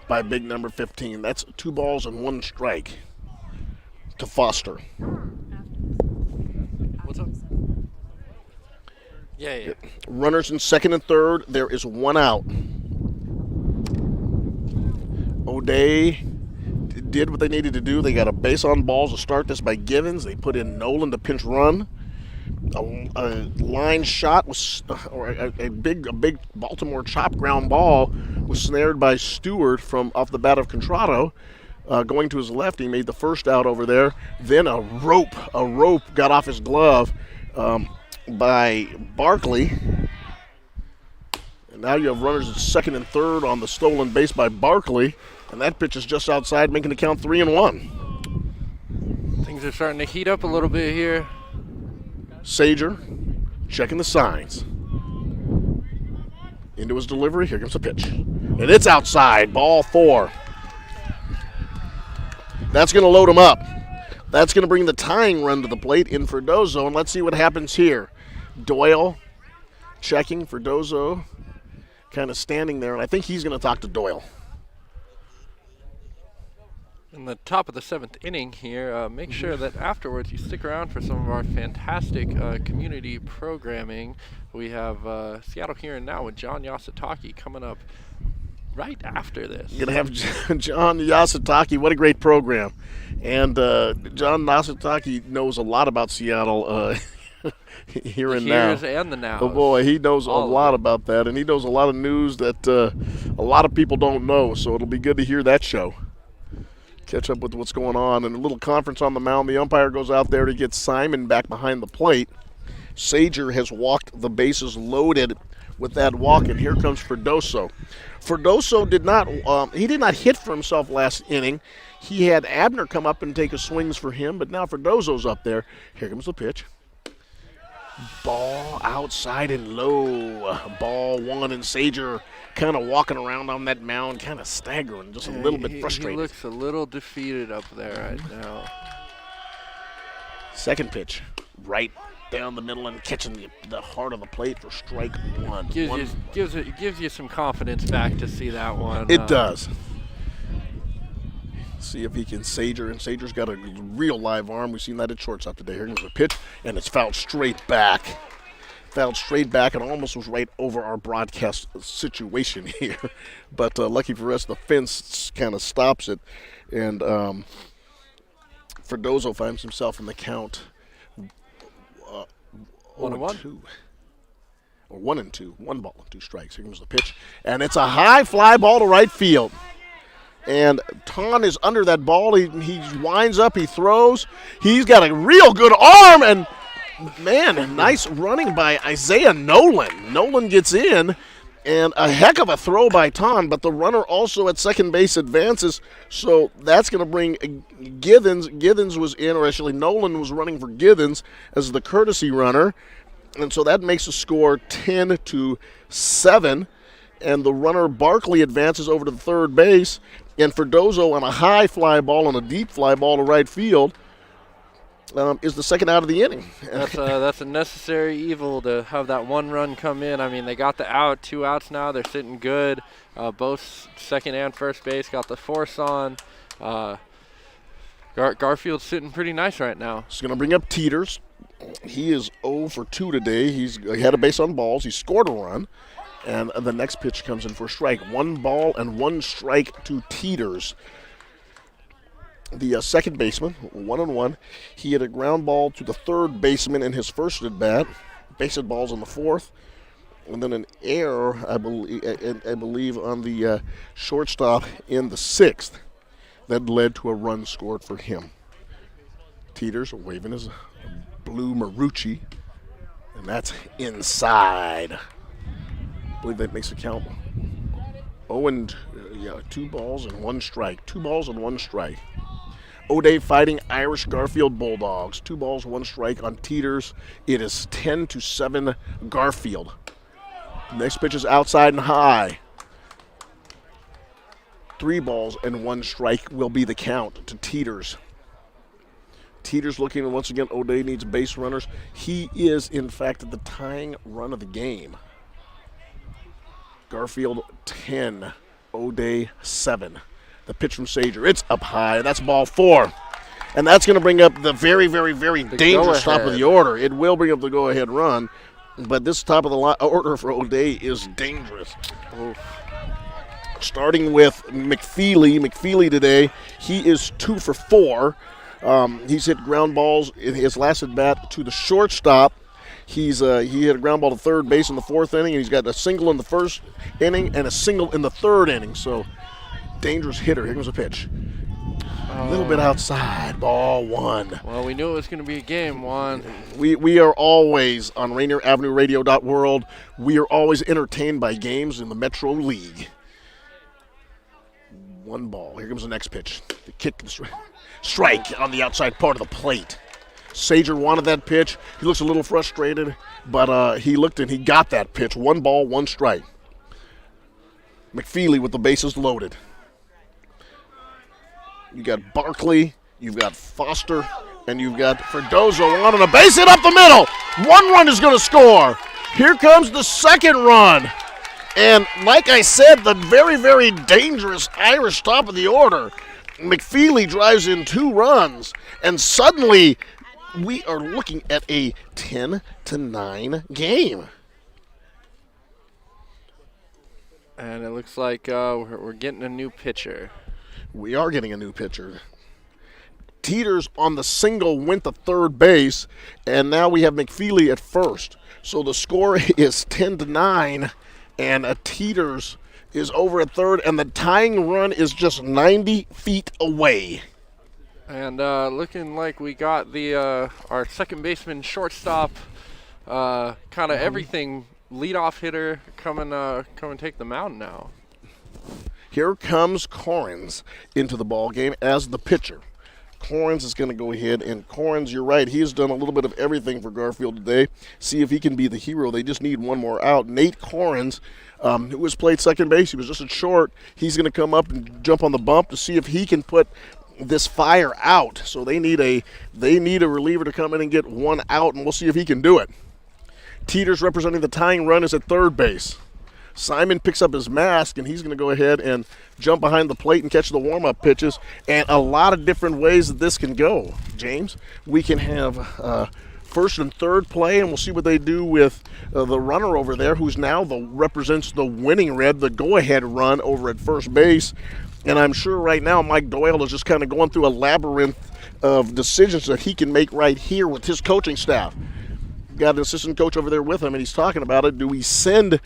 by big number 15. That's 2 balls and 1 strike to Foster. What's up? Yeah. Runners in second and third. There is 1 out. O'Day did what they needed to do. They got a base on balls to start this by Givens. They put in Nolan to pinch run. A line shot was, or a big Baltimore chop ground ball was snared by Stewart from off the bat of Contrato. Going to his left, he made the first out over there. Then a rope got off his glove by Barkley. And now you have runners at second and third on the stolen base by Barkley, and that pitch is just outside, making the count 3-1. Things are starting to heat up a little bit here. Sager checking the signs. Into his delivery. Here comes the pitch. And it's outside. Ball 4. That's going to load him up. That's going to bring the tying run to the plate in for Dozo. And let's see what happens here. Doyle checking for Dozo. kind of standing there, and I think he's going to talk to Doyle. In the top of the 7th inning here, make sure that afterwards you stick around for some of our fantastic community programming. We have Seattle Here and Now with John Yasutaki coming up right after this. You're going to have John Yasutaki. What a great program. And John Yasutaki knows a lot about Seattle here and now. Here's and the now. Oh, boy, he knows a lot about that, and he knows a lot of news that a lot of people don't know, so it'll be good to hear that show. Catch up with what's going on. And a little conference on the mound. The umpire goes out there to get Simon back behind the plate. Sager has walked the bases loaded with that walk, and here comes Ferdoso. Ferdoso did not hit for himself last inning. He had Abner come up and take a swings for him, but now Ferdoso's up there. Here comes the pitch. Ball outside and low. Ball 1, and Sager kind of walking around on that mound, kind of staggering, just a little bit frustrated. He looks a little defeated up there right now. Second pitch, right down the middle and catching the heart of the plate for strike 1. Gives you some confidence back to see that one. It does. See if he can Sager, and Sager's got a real live arm. We've seen that at shortstop today. Here comes the pitch, and it's fouled straight back. Fouled straight back, and almost was right over our broadcast situation here. But lucky for us, the fence kind of stops it, and Ferdoso finds himself in the count 1-1. Or 1-2. 1 ball and 2 strikes. Here comes the pitch, and it's a high fly ball to right field. And Ton is under that ball. He winds up, he throws. He's got a real good arm, and man, nice running by Isaiah Nolan. Nolan gets in, and a heck of a throw by Ton, but the runner also at second base advances, so that's going to bring Githens. Githens was in, or actually Nolan was running for Githens as the courtesy runner, and so that makes the score 10-7, and the runner Barkley advances over to the third base, and Ferdoso on a high fly ball and a deep fly ball to right field is the second out of the inning. That's a necessary evil to have that one run come in. I mean, they got the out, 2 outs now. They're sitting good. Both second and first base got the force on. Garfield's sitting pretty nice right now. He's going to bring up Teeters. He is 0 for 2 today. He had a base on balls. He scored a run. And the next pitch comes in for a strike. 1 ball and 1 strike to Teeters. The second baseman, 1-1. He had a ground ball to the third baseman in his first at bat. Base hit balls in the fourth, and then an error, I believe, on the shortstop in the sixth. That led to a run scored for him. Teeters waving his blue Marucci, and that's inside. I believe that makes the count 2 balls and 1 strike. 2 balls and 1 strike. O'Day fighting Irish Garfield Bulldogs. 2 balls, 1 strike on Teeters. It is 10-7 Garfield. Next pitch is outside and high. 3 balls and 1 strike will be the count to Teeters. Teeters looking, and once again, O'Day needs base runners. He is, in fact, the tying run of the game. Garfield 10, O'Day 7. The pitch from Sager, it's up high. That's ball 4. And that's going to bring up the very, very, very dangerous top of the order. It will bring up the go-ahead run, but this top of the order for O'Day is dangerous. Oof. Starting with McFeely. McFeely today, he is 2 for 4. He's hit ground balls in his last at bat to the shortstop. He hit a ground ball to third base in the 4th inning, and he's got a single in the 1st inning and a single in the 3rd inning. So, dangerous hitter. Here comes a pitch. A little bit outside. Ball 1. Well, we knew it was going to be a game, Juan. We are always on Rainier Avenue Radio.world. We are always entertained by games in the Metro League. 1 ball. Here comes the next pitch. The kick, strike on the outside part of the plate. Sager wanted that pitch. He looks a little frustrated, but he looked and he got that pitch. 1 ball, 1 strike. McFeely with the bases loaded. You got Barkley, you've got Foster, and you've got Ferdoso on a base hit up the middle. 1 run is going to score. Here comes the second run. And like I said, the very, very dangerous Irish top of the order. McFeely drives in 2 runs, and suddenly we are looking at a 10-9 game. And it looks like we're getting a new pitcher. We are getting a new pitcher. Teeters on the single went to third base, and now we have McFeely at first. So the score is 10-9, and Teeters is over at third, and the tying run is just 90 feet away. And looking like we got the our second baseman, shortstop, kind of everything, leadoff hitter, come and take the mound now. Here comes Corrins into the ball game as the pitcher. Corrins is going to go ahead, and Corrins, you're right, he has done a little bit of everything for Garfield today. See if he can be the hero. They just need one more out. Nate Corrins, who has played second base, he was just at short. He's going to come up and jump on the bump to see if he can put this fire out. So they need a reliever to come in and get one out, and we'll see if he can do it. Teeters, representing the tying run, is at third base. Simon picks up his mask, and he's going to go ahead and jump behind the plate and catch the warm-up pitches. And a lot of different ways that this can go, James. We can have first and third play, and we'll see what they do with the runner over there, who's now represents the winning red, the go-ahead run over at first base. And I'm sure right now Mike Doyle is just kind of going through a labyrinth of decisions that he can make right here with his coaching staff. Got an assistant coach over there with him, and he's talking about it. Do we send the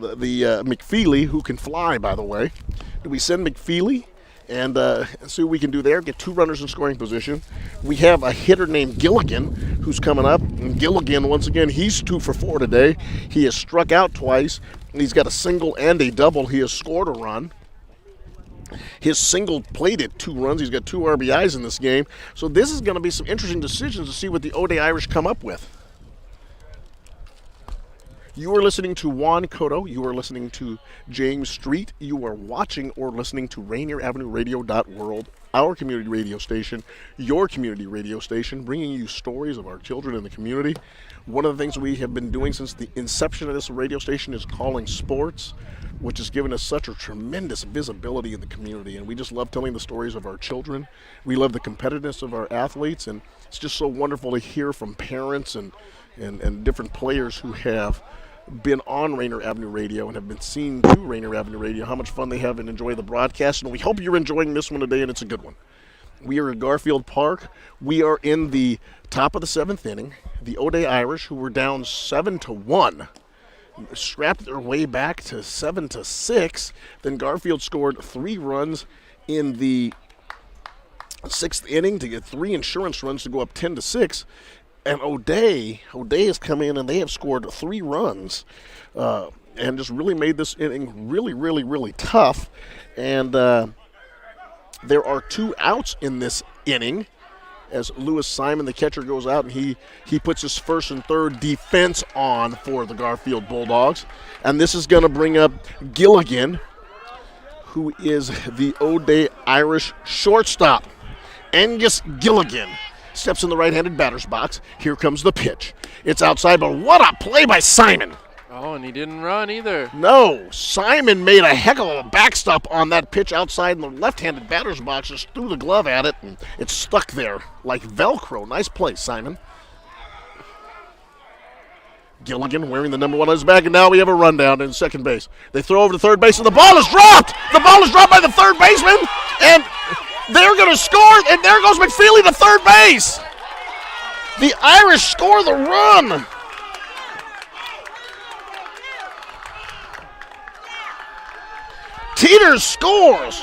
McFeely, who can fly, by the way? Do we send McFeely and see what we can do there? Get 2 runners in scoring position. We have a hitter named Gilligan who's coming up. And Gilligan, once again, he's 2 for 4 today. He has struck out twice. He's got a single and a double. He has scored a run. His single plated 2 runs. He's got 2 RBIs in this game. So this is going to be some interesting decisions to see what the O'Day Irish come up with. You are listening to Juan Cotto. You are listening to James Street. You are watching or listening to Rainier Avenue Radio.world, our community radio station, your community radio station, bringing you stories of our children in the community. One of the things we have been doing since the inception of this radio station is calling sports, which has given us such a tremendous visibility in the community. And we just love telling the stories of our children. We love the competitiveness of our athletes. And it's just so wonderful to hear from parents and different players who have been on Rainier Avenue Radio and have been seen through Rainier Avenue Radio, how much fun they have and enjoy the broadcast. And we hope you're enjoying this one today, and it's a good one. We are at Garfield Park. We are in the top of the 7th inning. The O'Day Irish, who were down 7-1, strapped their way back to 7-6. Then Garfield scored 3 runs in the 6th inning to get 3 insurance runs to go up 10-6. And O'Day has come in and they have scored 3 runs and just really made this inning really, really, really tough. And there are 2 outs in this inning as Lewis Simon, the catcher, goes out and he puts his first and third defense on for the Garfield Bulldogs. And this is going to bring up Gilligan, who is the O'Day Irish shortstop. Angus Gilligan steps in the right-handed batter's box. Here comes the pitch. It's outside, but what a play by Simon. Oh, and he didn't run either. No, Simon made a heck of a backstop on that pitch outside in the left-handed batter's box, just threw the glove at it, and it stuck there like Velcro. Nice play, Simon. Gilligan wearing the number 1 on his back, and now we have a rundown in second base. They throw over to third base, and the ball is dropped! The ball is dropped by the third baseman, and they're going to score, and there goes McFeely to third base. The Irish score the run. Teeters scores.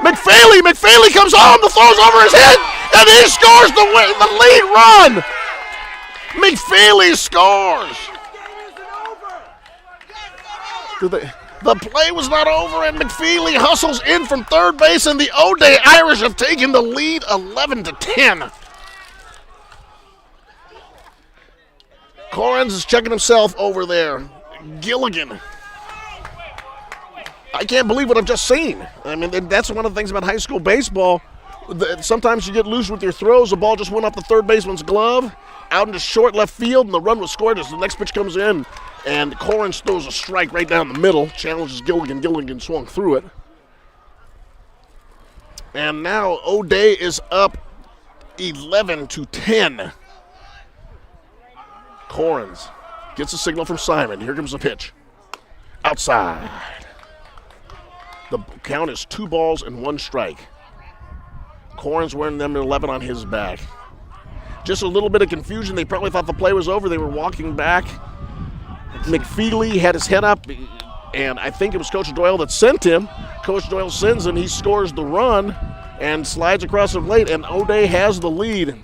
McFeely comes home, the throw's over his head, and he scores the lead run. McFeely scores. The play was not over, and McFeely hustles in from third base, and the O'Day Irish have taken the lead 11-10. Corrins is checking himself over there. Gilligan. I can't believe what I've just seen. I mean, that's one of the things about high school baseball. Sometimes you get loose with your throws. The ball just went off the third baseman's glove, out into short left field, and the run was scored as the next pitch comes in. And Corrins throws a strike right down the middle, challenges Gilligan. Gilligan swung through it. And now O'Day is up 11-10. Corrins gets a signal from Simon. Here comes the pitch. Outside. The count is 2 balls and 1 strike. Corrins wearing number 11 on his back. Just a little bit of confusion. They probably thought the play was over. They were walking back. McFeely had his head up, and I think it was Coach Doyle that sent him. Coach Doyle sends him. He scores the run and slides across the plate, and O'Day has the lead.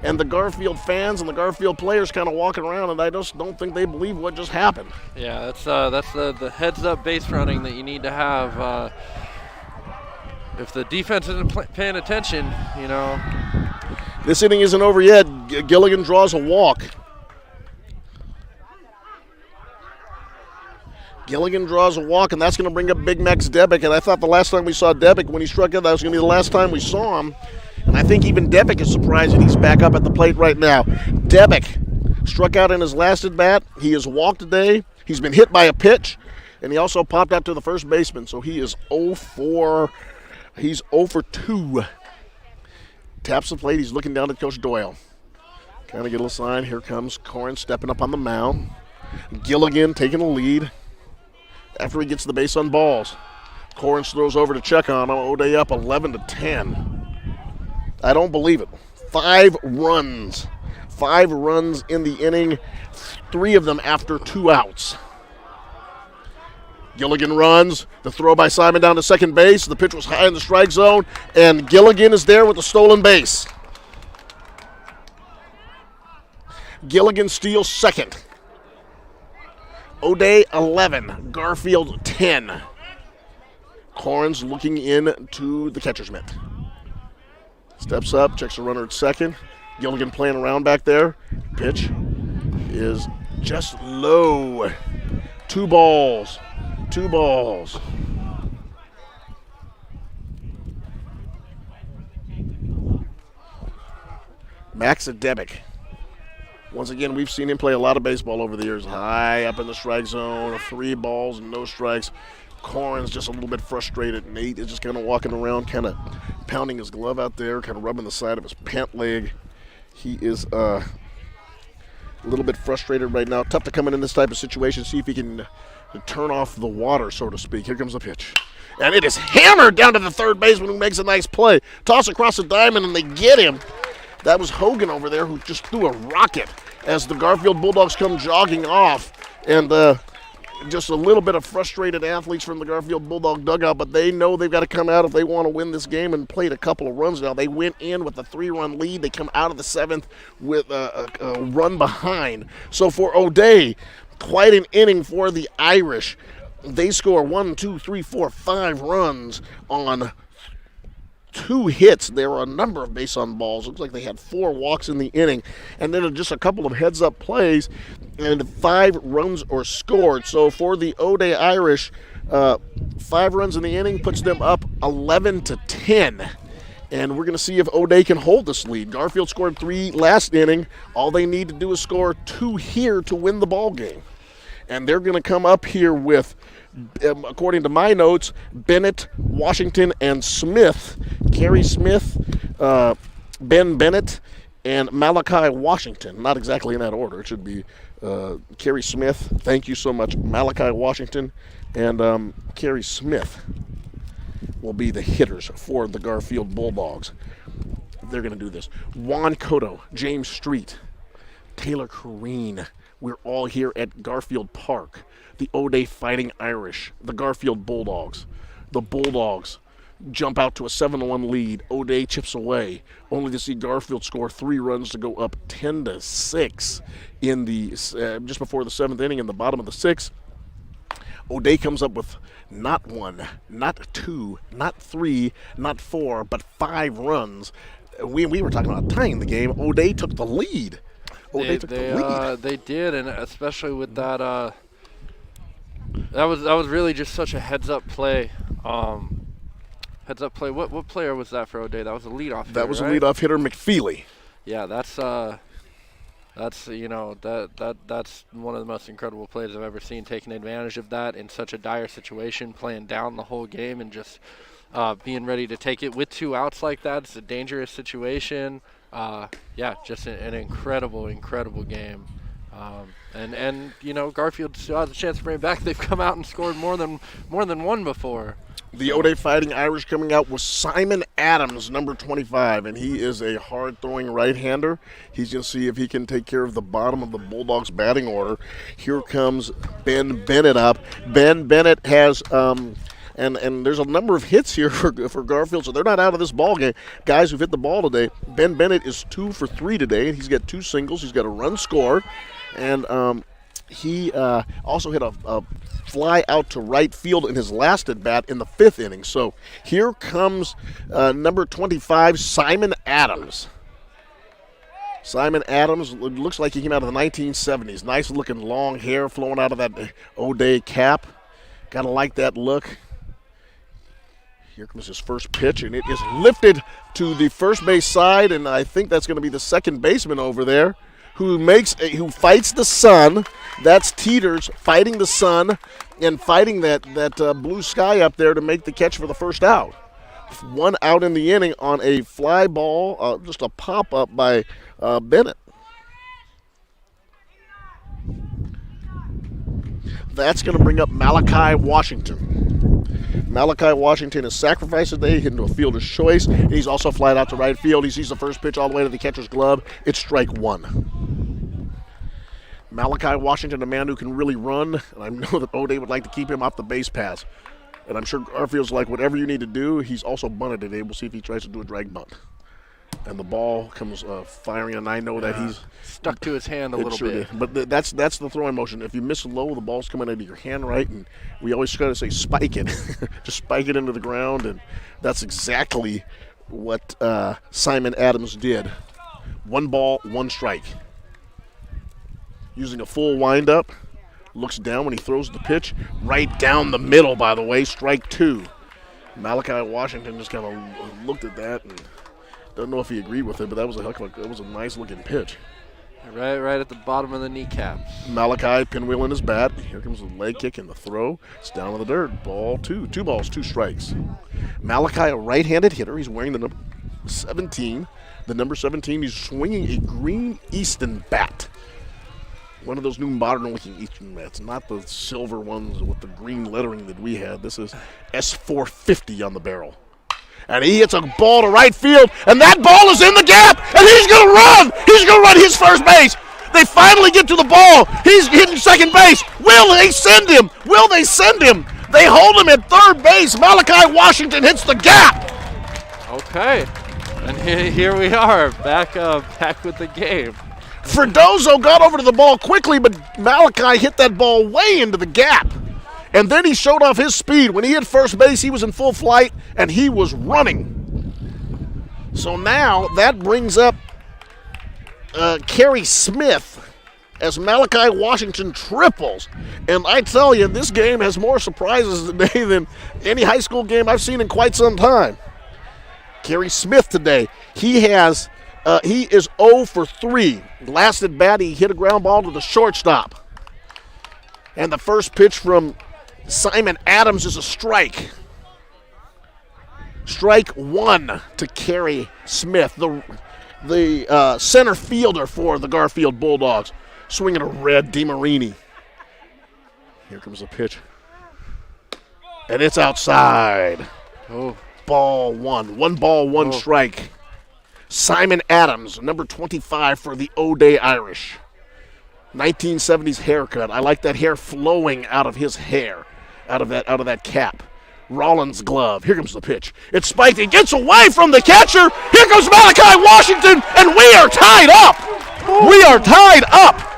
And the Garfield fans and the Garfield players kind of walking around, and I just don't think they believe what just happened. Yeah, that's the heads-up base running that you need to have. If the defense isn't paying attention, you know. This inning isn't over yet. Gilligan draws a walk. Gilligan draws a walk, and that's going to bring up Big Max Debick. And I thought the last time we saw Debick, when he struck out, that was going to be the last time we saw him. And I think even Debick is surprised that he's back up at the plate right now. Debick struck out in his last at-bat. He has walked today. He's been hit by a pitch, and he also popped out to the first baseman. So he is 0-4. He's 0-2. Taps the plate. He's looking down at Coach Doyle. Kind of get a little sign. Here comes Corrins stepping up on the mound. Gilligan taking the lead after he gets the base on balls. Corrins throws over to check on him. O'Day up 11-10. I don't believe it. 5 runs. 5 runs in the inning. 3 of them after 2 outs. Gilligan runs. The throw by Simon down to second base. The pitch was high in the strike zone, and Gilligan is there with the stolen base. Gilligan steals second. O'Day 11, Garfield 10. Corrins looking into the catcher's mitt. Steps up, checks the runner at second. Gilligan playing around back there. Pitch is just low. 2 balls. 2 balls. Max Debick. Once again, we've seen him play a lot of baseball over the years. High up in the strike zone, 3 balls and no strikes. Corrins just a little bit frustrated. Nate is just kind of walking around, kind of pounding his glove out there, kind of rubbing the side of his pant leg. He is a little bit frustrated right now. Tough to come in this type of situation, see if he can turn off the water, so to speak. Here comes the pitch. And it is hammered down to the third baseman, who makes a nice play. Toss across the diamond, and they get him. That was Hogan over there, who just threw a rocket as the Garfield Bulldogs come jogging off. And just a little bit of frustrated athletes from the Garfield Bulldog dugout, but they know they've got to come out if they want to win this game, and played a couple of runs now. They went in with a 3-run lead. They come out of the 7th with a run behind. So for O'Day, quite an inning for the Irish. They score 1, 2, 3, 4, 5 runs on 2 hits. There were a number of base on balls. Looks like they had 4 walks in the inning, and then just a couple of heads-up plays, and 5 runs are scored. So for the O'Day Irish, 5 runs in the inning puts them up 11-10. And we're going to see if O'Day can hold this lead. Garfield scored 3 last inning. All they need to do is score 2 here to win the ball game. And they're going to come up here with, according to my notes, Bennett, Washington, and Smith. Kerry Smith, Ben Bennett, and Malachi Washington. Not exactly in that order. It should be Kerry Smith. Thank you so much. Malachi Washington and Kerry Smith will be the hitters for the Garfield Bulldogs. They're going to do this. Juan Cotto, James Street, Taylor Corrine. We're all here at Garfield Park. The O'Day Fighting Irish, the Garfield Bulldogs. The Bulldogs jump out to a 7-1 lead. O'Day chips away, only to see Garfield score 3 runs to go up 10-6 in the just before the 7th inning. In the bottom of the 6th, O'Day comes up with not 1, not 2, not 3, not 4, but 5 runs. We were talking about tying the game. O'Day took the lead. O'Day took the lead. They did, and especially with that. That was really just such a heads-up play. Heads-up play. What player was that for O'Day? That was a leadoff hitter, That was right? a leadoff hitter, McFeely. Yeah, that's That's that's one of the most incredible plays I've ever seen. Taking advantage of that in such a dire situation, playing down the whole game, and just being ready to take it with 2 outs like that. It's a dangerous situation. Just an incredible game. And Garfield still has a chance to bring it back. They've come out and scored more than one before. The O'Day Fighting Irish coming out with Simon Adams, number 25, and he is a hard-throwing right-hander. He's going to see if he can take care of the bottom of the Bulldogs' batting order. Here comes Ben Bennett up. Ben Bennett has and there's a number of hits here for Garfield, so they're not out of this ball game. Guys who've hit the ball today. Ben Bennett is 2 for 3 today, and he's got 2 singles. He's got a run score, and he also hit a fly out to right field in his last at bat in the 5th inning. So here comes number 25, Simon Adams. Simon Adams looks like he came out of the 1970s. Nice looking long hair flowing out of that O'Day cap. Gotta like that look. Here comes his first pitch, and it is lifted to the first base side, and I think that's going to be the second baseman over there who fights the sun. That's Teeters fighting the sun and fighting that blue sky up there to make the catch for the first out. 1 out in the inning on a fly ball, just a pop-up by Bennett. That's going to bring up Malachi Washington. Malachi Washington is sacrificed today, hit into a fielder's choice. He's also flied out to right field. He sees the first pitch all the way to the catcher's glove. It's strike 1. Malachi Washington, a man who can really run, and I know that O'Day would like to keep him off the base paths. And I'm sure Garfield's like, whatever you need to do. He's also bunted today. We'll see if he tries to do a drag bunt. And the ball comes firing, and I know that he's stuck to his hand a little bit. But that's the throwing motion. If you miss low, the ball's coming into your hand right, and we always try to say spike it. Just spike it into the ground, and that's exactly what Simon Adams did. 1 ball, 1 strike. Using a full windup, looks down when he throws the pitch. Right down the middle, by the way, strike 2. Malachi Washington just kind of looked at that and don't know if he agreed with it, but that was a nice looking pitch. Right at the bottom of the kneecaps. Malachi pinwheeling his bat. Here comes the leg kick and the throw. It's down in the dirt. Ball 2. 2 balls, 2 strikes. Malachi, a right-handed hitter. He's wearing the number 17. The number 17, he's swinging a green Easton bat. One of those new modern-looking Easton bats, not the silver ones with the green lettering that we had. This is S450 on the barrel. And he hits a ball to right field, and that ball is in the gap, and he's going to run. He's going to run his first base. They finally get to the ball. He's hitting second base. Will they send him? Will they send him? They hold him at third base. Malachi Washington hits the gap. Okay, and here we are, back with the game. Fredoso got over to the ball quickly, but Malachi hit that ball way into the gap. And then he showed off his speed. When he hit first base, he was in full flight, and he was running. So now that brings up Kerry Smith as Malachi Washington triples. And I tell you, this game has more surprises today than any high school game I've seen in quite some time. Kerry Smith today, he is 0 for 3. Last at bat, he hit a ground ball to the shortstop. And the first pitch from Simon Adams is a strike. Strike 1 to Kerry Smith, the center fielder for the Garfield Bulldogs, swinging a red DeMarini. Here comes the pitch. And it's outside. Oh. Ball 1. 1 ball, 1 strike. Simon Adams, number 25 for the O'Day Irish. 1970s haircut. I like that hair flowing out of his hair, out of that cap. Rollins glove. Here comes the pitch. It's spiked. It gets away from the catcher. Here comes Malachi Washington, and we are tied up. We are tied up.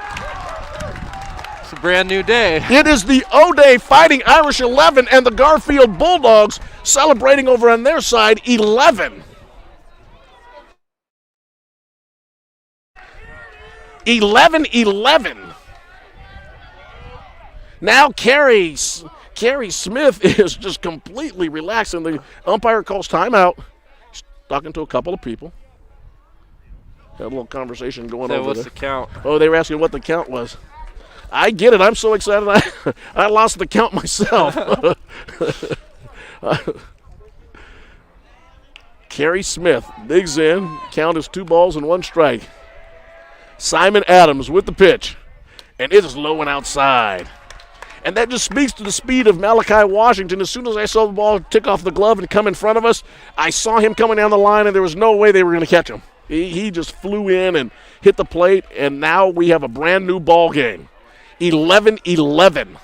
It's a brand new day. It is the O'Day Fighting Irish 11 and the Garfield Bulldogs celebrating over on their side 11. 11-11. Now Kerry Smith is just completely relaxed, and the umpire calls timeout. He's talking to a couple of people. Had a little conversation going So over what's there. the count? Oh, they were asking what the count was. I get it. I'm so excited. I lost the count myself. Kerry Smith digs in. Count is 2 balls and 1 strike. Simon Adams with the pitch. And it is low and outside. And that just speaks to the speed of Malachi Washington. As soon as I saw the ball tick off the glove and come in front of us, I saw him coming down the line, and there was no way they were going to catch him. He just flew in and hit the plate, and now we have a brand-new ball game. 11-11.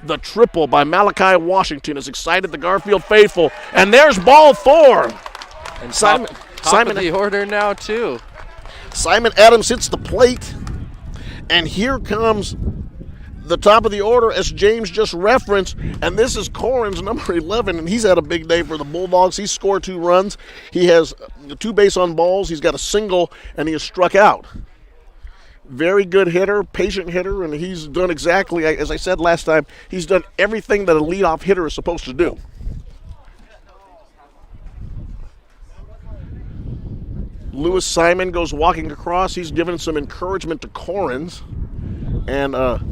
The triple by Malachi Washington has excited the Garfield faithful. And there's ball 4. And Simon top of the order now, too. Simon Adams hits the plate. And here comes the top of the order, as James just referenced. And this is Corin's number 11. And he's had a big day for the Bulldogs. He's scored 2 runs. He has 2 base on balls. He's got a single, and he has struck out. Very good hitter, patient hitter, and he's done exactly, as I said last time, he's done everything that a leadoff hitter is supposed to do. Lewis Simon goes walking across. He's given some encouragement to Corins. And a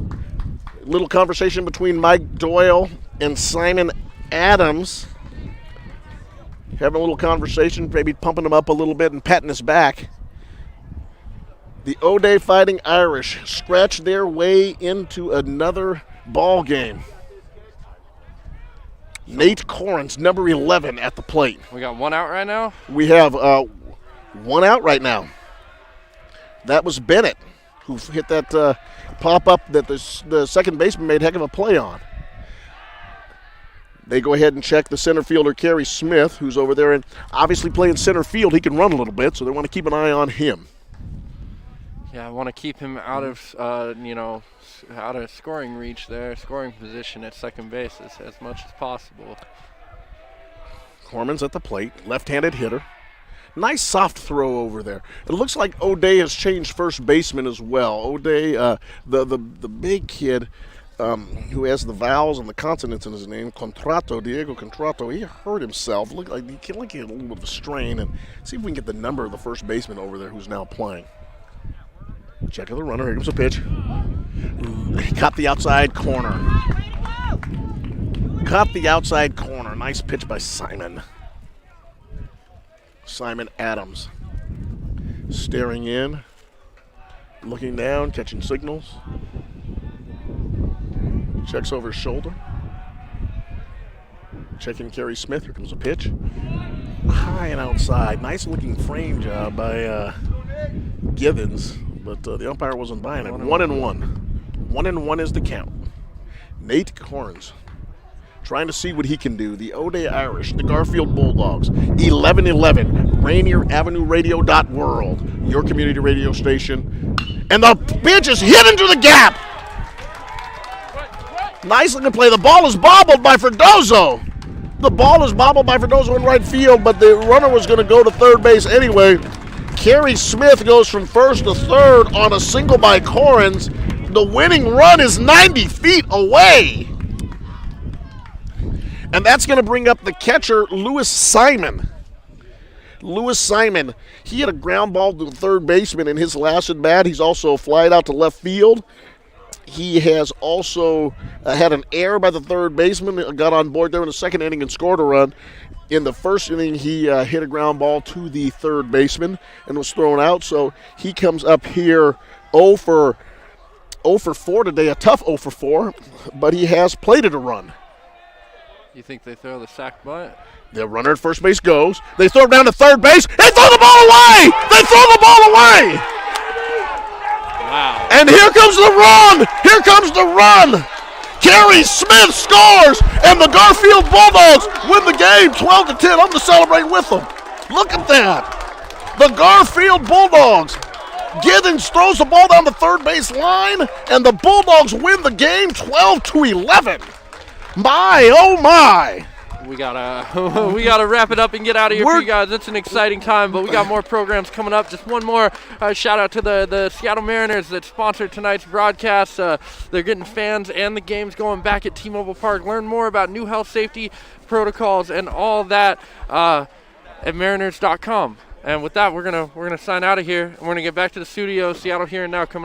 little conversation between Mike Doyle and Simon Adams. Having a little conversation, maybe pumping him up a little bit and patting his back. The O'Day Fighting Irish scratch their way into another ball game. Nate Corins, number 11, at the plate. We got 1 out right now? We have 1 out right now. That was Bennett, who hit that pop-up that the second baseman made heck of a play on. They go ahead and check the center fielder, Kerry Smith, who's over there. And obviously playing center field, he can run a little bit, so they want to keep an eye on him. Yeah, I want to keep him out of, out of scoring reach there, scoring position at second base as much as possible. Corman's at the plate, left-handed hitter. Nice soft throw over there. It looks like O'Day has changed first baseman as well. O'Day, the big kid who has the vowels and the consonants in his name, Diego Contrato, he hurt himself. Look like he had a little bit of a strain. And see if we can get the number of the first baseman over there who's now playing. Check of the runner. Here comes a pitch. He caught the outside corner. Caught the outside corner. Nice pitch by Simon. Simon Adams. Staring in. Looking down. Catching signals. Checks over his shoulder. Checking Kerry Smith. Here comes a pitch. High and outside. Nice looking frame job by Givens. But the umpire wasn't buying it. 1-1. 1-1 is the count. Nate Corns trying to see what he can do. The O'Day Irish, the Garfield Bulldogs. 11-11. Rainier Avenue Radio World, your community radio station. And the pitch is hit into the gap. Nice looking play. The ball is bobbled by Ferdozo. The ball is bobbled by Ferdozo in right field, but the runner was going to go to third base anyway. Kerry Smith goes from first to third on a single by Corins. The winning run is 90 feet away. And that's going to bring up the catcher, Lewis Simon. Lewis Simon, he had a ground ball to the third baseman in his last at bat. He's also flied out to left field. He has also had an error by the third baseman, got on board there in the second inning and scored a run. In the first inning, he hit a ground ball to the third baseman and was thrown out. So he comes up here 0 for 4 today, a tough 0 for 4, but he has plated a run. You think they throw the sack bunt? The runner at first base goes. They throw it down to third base. They throw the ball away! They throw the ball away! Wow. And here comes the run! Here comes the run! Kerry Smith scores, and the Garfield Bulldogs win the game 12-10. I'm going to celebrate with them. Look at that. The Garfield Bulldogs. Giddens throws the ball down the third base line, and the Bulldogs win the game 12-11. My, oh my. We gotta wrap it up and get out of here for you guys. It's an exciting time, but we got more programs coming up. Just one more shout out to the Seattle Mariners that sponsored tonight's broadcast. They're getting fans and the games going back at T-Mobile Park. Learn more about new health safety protocols and all that at mariners.com. And with that, we're gonna sign out of here. And we're gonna get back to the studio. Seattle Here and Now coming up.